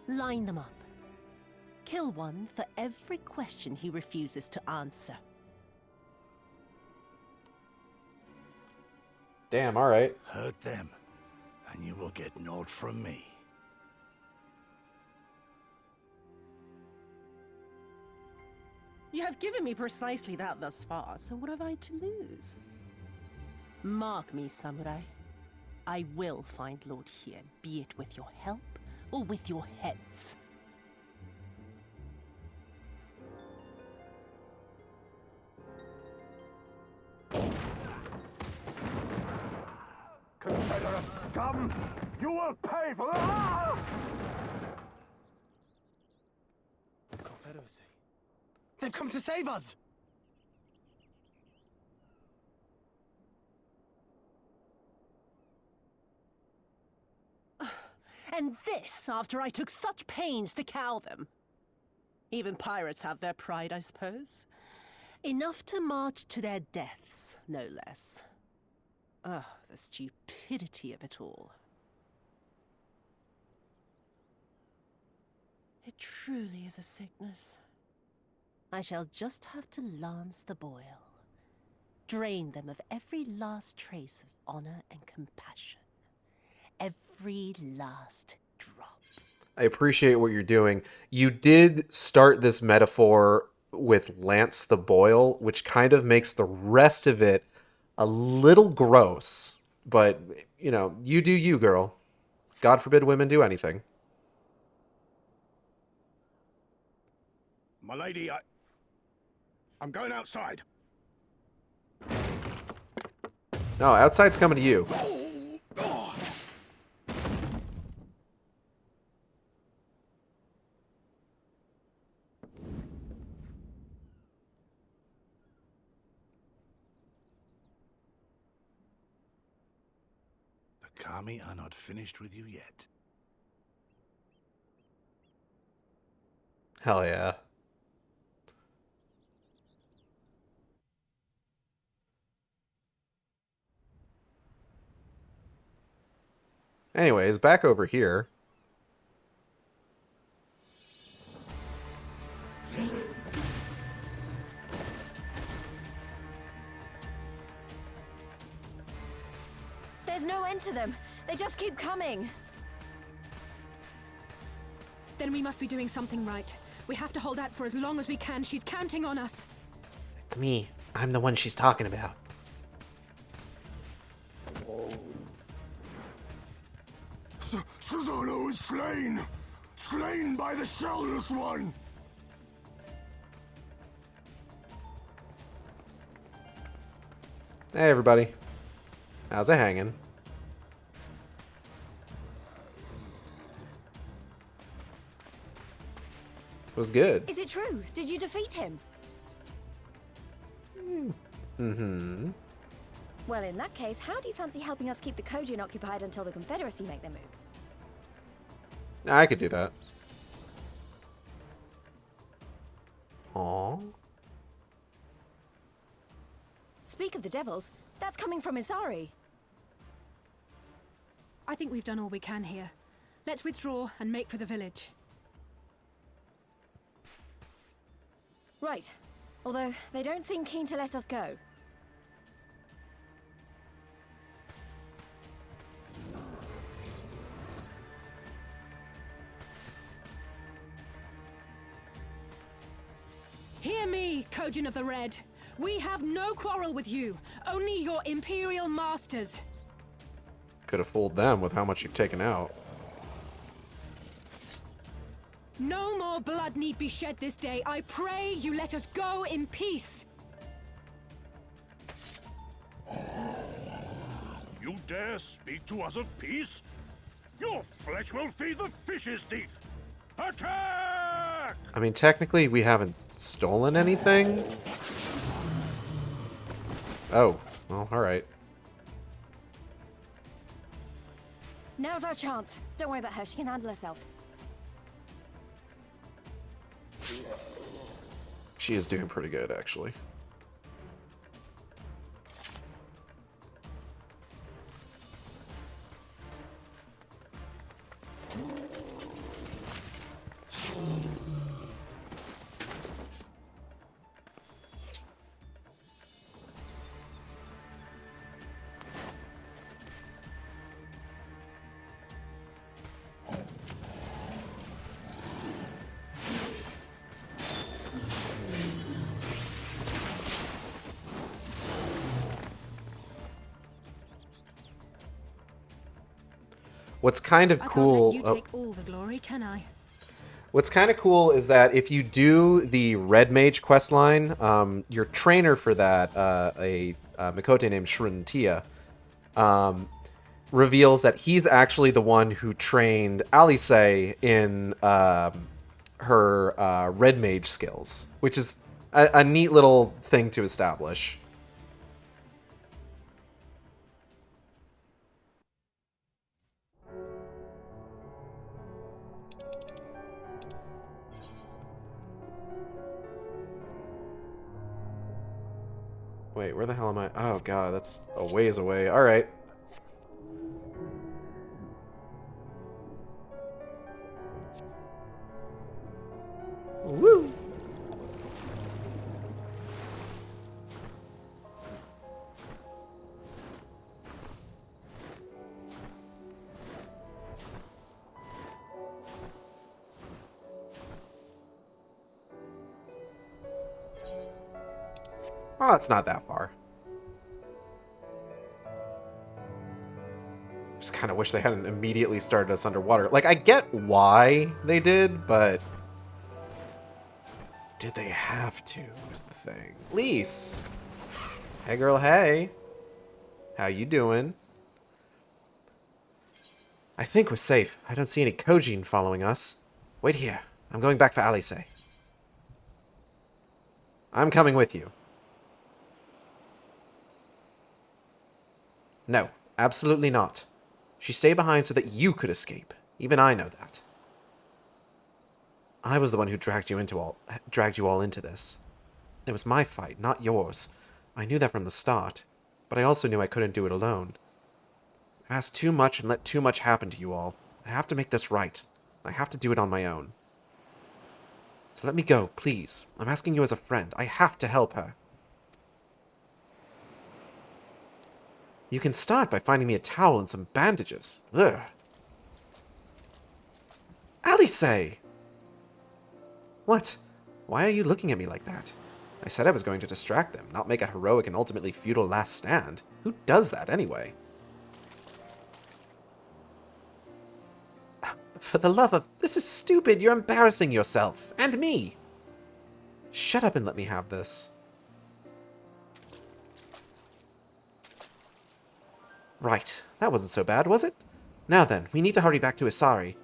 Speaker 8: Line them up. Kill one for every question he refuses to answer.
Speaker 1: Damn, alright.
Speaker 5: Hurt them, and you will get naught from me.
Speaker 8: You have given me precisely that thus far, so what have I to lose? Mark me, samurai. I will find Lord Hien, be it with your help or with your heads.
Speaker 4: Confederate scum! You will pay for that!
Speaker 14: Confederacy. They've come to save us!
Speaker 8: And this after I took such pains to cow them. Even pirates have their pride, I suppose. Enough to march to their deaths, no less. Oh, the stupidity of it all. It truly is a sickness. I shall just have to lance the boil. Drain them of every last trace of honor and compassion. Every last drop.
Speaker 1: I appreciate what you're doing. You did start this metaphor with Lance the Boil, which kind of makes the rest of it a little gross. But, you know, you do you, girl. God forbid women do anything.
Speaker 10: My lady, I'm going outside.
Speaker 1: No, outside's coming to you.
Speaker 5: The Kami are not finished with you yet.
Speaker 1: Hell yeah. Anyways, back over here.
Speaker 6: There's no end to them. They just keep coming.
Speaker 7: Then we must be doing something right. We have to hold out for as long as we can. She's counting on us.
Speaker 13: It's me. I'm the one she's talking about.
Speaker 10: Susanoo is slain! Slain by the Shellless One!
Speaker 1: Hey, everybody. How's it hanging? Was good.
Speaker 6: Is it true? Did you defeat him?
Speaker 1: Mm-hmm.
Speaker 6: Well, in that case, how do you fancy helping us keep the Kojin occupied until the Confederacy make their move?
Speaker 1: I could do that. Aww.
Speaker 6: Speak of the devils, that's coming from Isari.
Speaker 7: I think we've done all we can here. Let's withdraw and make for the village.
Speaker 6: Right. Although, they don't seem keen to let us go.
Speaker 7: Hear me, Kojin of the Red. We have no quarrel with you, only your Imperial masters.
Speaker 1: Could have fooled them with how much you've taken out.
Speaker 7: No more blood need be shed this day. I pray you let us go in peace.
Speaker 5: You dare speak to us of peace? Your flesh will feed the fishes, thief! Attack!
Speaker 1: I mean, technically, we haven't stolen anything. Oh, well, alright.
Speaker 6: Now's our chance. Don't worry about her, she can handle herself.
Speaker 1: She is doing pretty good, actually. What's kind of cool...
Speaker 7: I can't let you take all the glory, can I?
Speaker 1: What's kind of cool is that if you do the Red Mage questline, your trainer for that, a Mikote named Shruntia, reveals that he's actually the one who trained Alice in her Red Mage skills, which is a neat little thing to establish. Wait, where the hell am I? Oh god, that's a ways away. Alright. Woo! Oh, it's not that far. Just kind of wish they hadn't immediately started us underwater. Like, I get why they did, but... did they have to, is the thing. Lise! Hey, girl, hey! How you doing? I think we're safe. I don't see any Kojin following us. Wait here. I'm going back for Alice. I'm coming with you. No, absolutely not. She stayed behind so that you could escape. Even I know that. I was the one who dragged you all into this. It was my fight, not yours. I knew that from the start, but I also knew I couldn't do it alone. I asked too much and let too much happen to you all. I have to make this right. I have to do it on my own. So let me go, please. I'm asking you as a friend. I have to help her. You can start by finding me a towel and some bandages. Ugh. Alice! What? Why are you looking at me like that? I said I was going to distract them, not make a heroic and ultimately futile last stand. Who does that, anyway? For the love of... This is stupid! You're embarrassing yourself! And me! Shut up and let me have this. Right. That wasn't so bad, was it? Now then, we need to hurry back to Isari.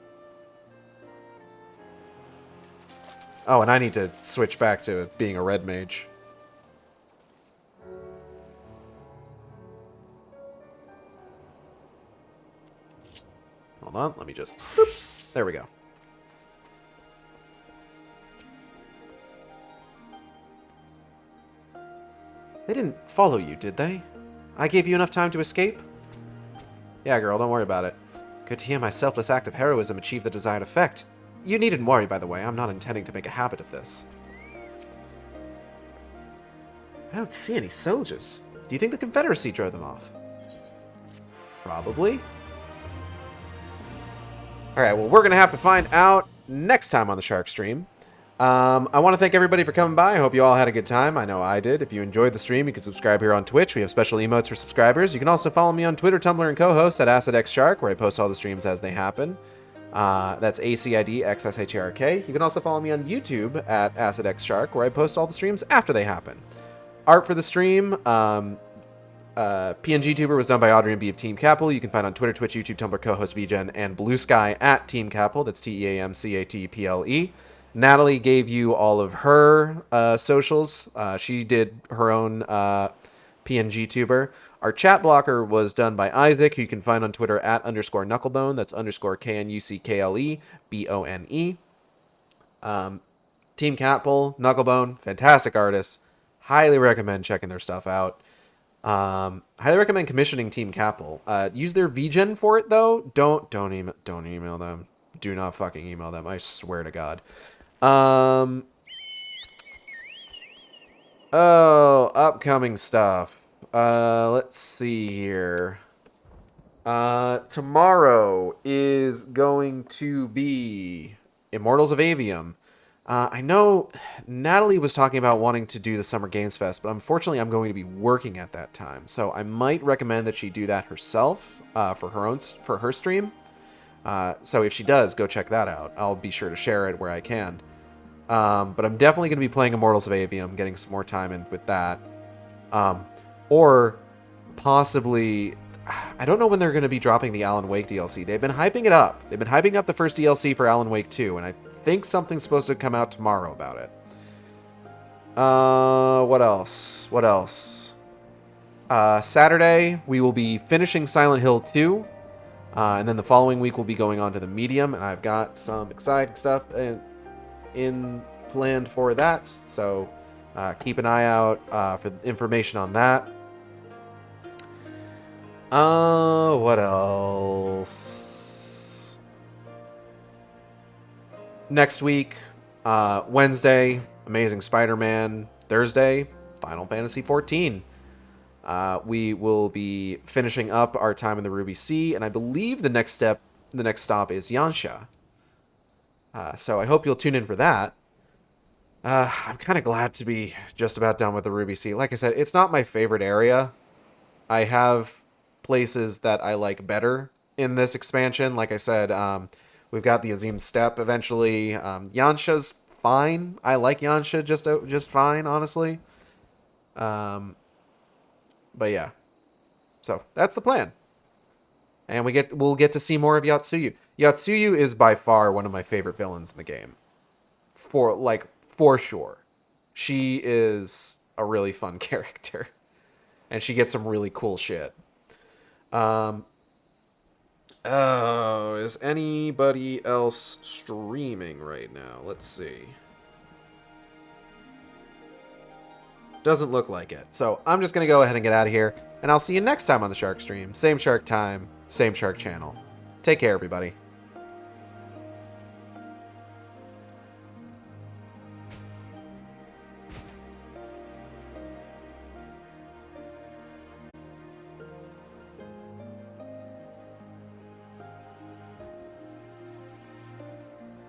Speaker 1: Oh, and I need to switch back to being a red mage. Hold on, let me just... Boop. There we go. They didn't follow you, did they? I gave you enough time to escape? Yeah, girl, don't worry about it. Good to hear my selfless act of heroism achieve the desired effect. You needn't worry, by the way. I'm not intending to make a habit of this. I don't see any soldiers. Do you think the Confederacy drove them off? Probably. Alright, well, we're going to have to find out next time on the Shark Stream. I want to thank everybody for coming by. I hope you all had a good time. I know I did. If you enjoyed the stream, you can subscribe here on Twitch. We have special emotes for subscribers. You can also follow me on Twitter, Tumblr, and co-host at AcidXShark, where I post all the streams as they happen. That's AcidXShark. You can also follow me on YouTube at AcidXShark, where I post all the streams after they happen. Art for the stream, PNG Tuber was done by Audrey and B of Team Capel. You can find on Twitter, Twitch, YouTube, Tumblr, co-host VGen, and Blue Sky at Team Capel. That's TEAMCATPLE. Natalie gave you all of her socials. She did her own PNG Tuber. Our chat blocker was done by Isaac, who you can find on Twitter at _Knucklebone. That's _KNUCKLEBONE. Team Capel, Knucklebone, fantastic artists. Highly recommend checking their stuff out. Highly recommend commissioning Team Capel. Use their VGen for it though. Don't email them. Do not fucking email them. I swear to God. Oh, upcoming stuff. Let's see here. Tomorrow is going to be Immortals of Avium. I know Natalie was talking about wanting to do the Summer Games Fest, but unfortunately I'm going to be working at that time. So I might recommend that she do that herself for her stream. So if she does, go check that out. I'll be sure to share it where I can. But I'm definitely going to be playing Immortals of Avium, getting some more time in with that. Or possibly... I don't know when they're going to be dropping the Alan Wake DLC. They've been hyping it up. They've been hyping up the first DLC for Alan Wake 2, and I think something's supposed to come out tomorrow about it. What else? Saturday, we will be finishing Silent Hill 2. And then the following week, we'll be going on to the Medium, and I've got some exciting stuff in planned for that. So keep an eye out for information on that. What else? Next week, Wednesday, Amazing Spider-Man. Thursday, Final Fantasy XIV. We will be finishing up our time in the Ruby Sea, and I believe the next stop is Yansha. So I hope you'll tune in for that. I'm kind of glad to be just about done with the Ruby Sea. Like I said, it's not my favorite area. I have places that I like better in this expansion. Like I said, we've got the Azim Steppe eventually. Yansha's fine. I like Yansha just fine, honestly. But yeah. So that's the plan. And we'll get to see more of Yotsuyu. Yotsuyu is by far one of my favorite villains in the game. For sure. She is a really fun character. And she gets some really cool shit. Is anybody else streaming right now? Let's see. Doesn't look like it. So I'm just going to go ahead and get out of here. And I'll see you next time on the Shark Stream. Same Shark time, same Shark channel. Take care, everybody.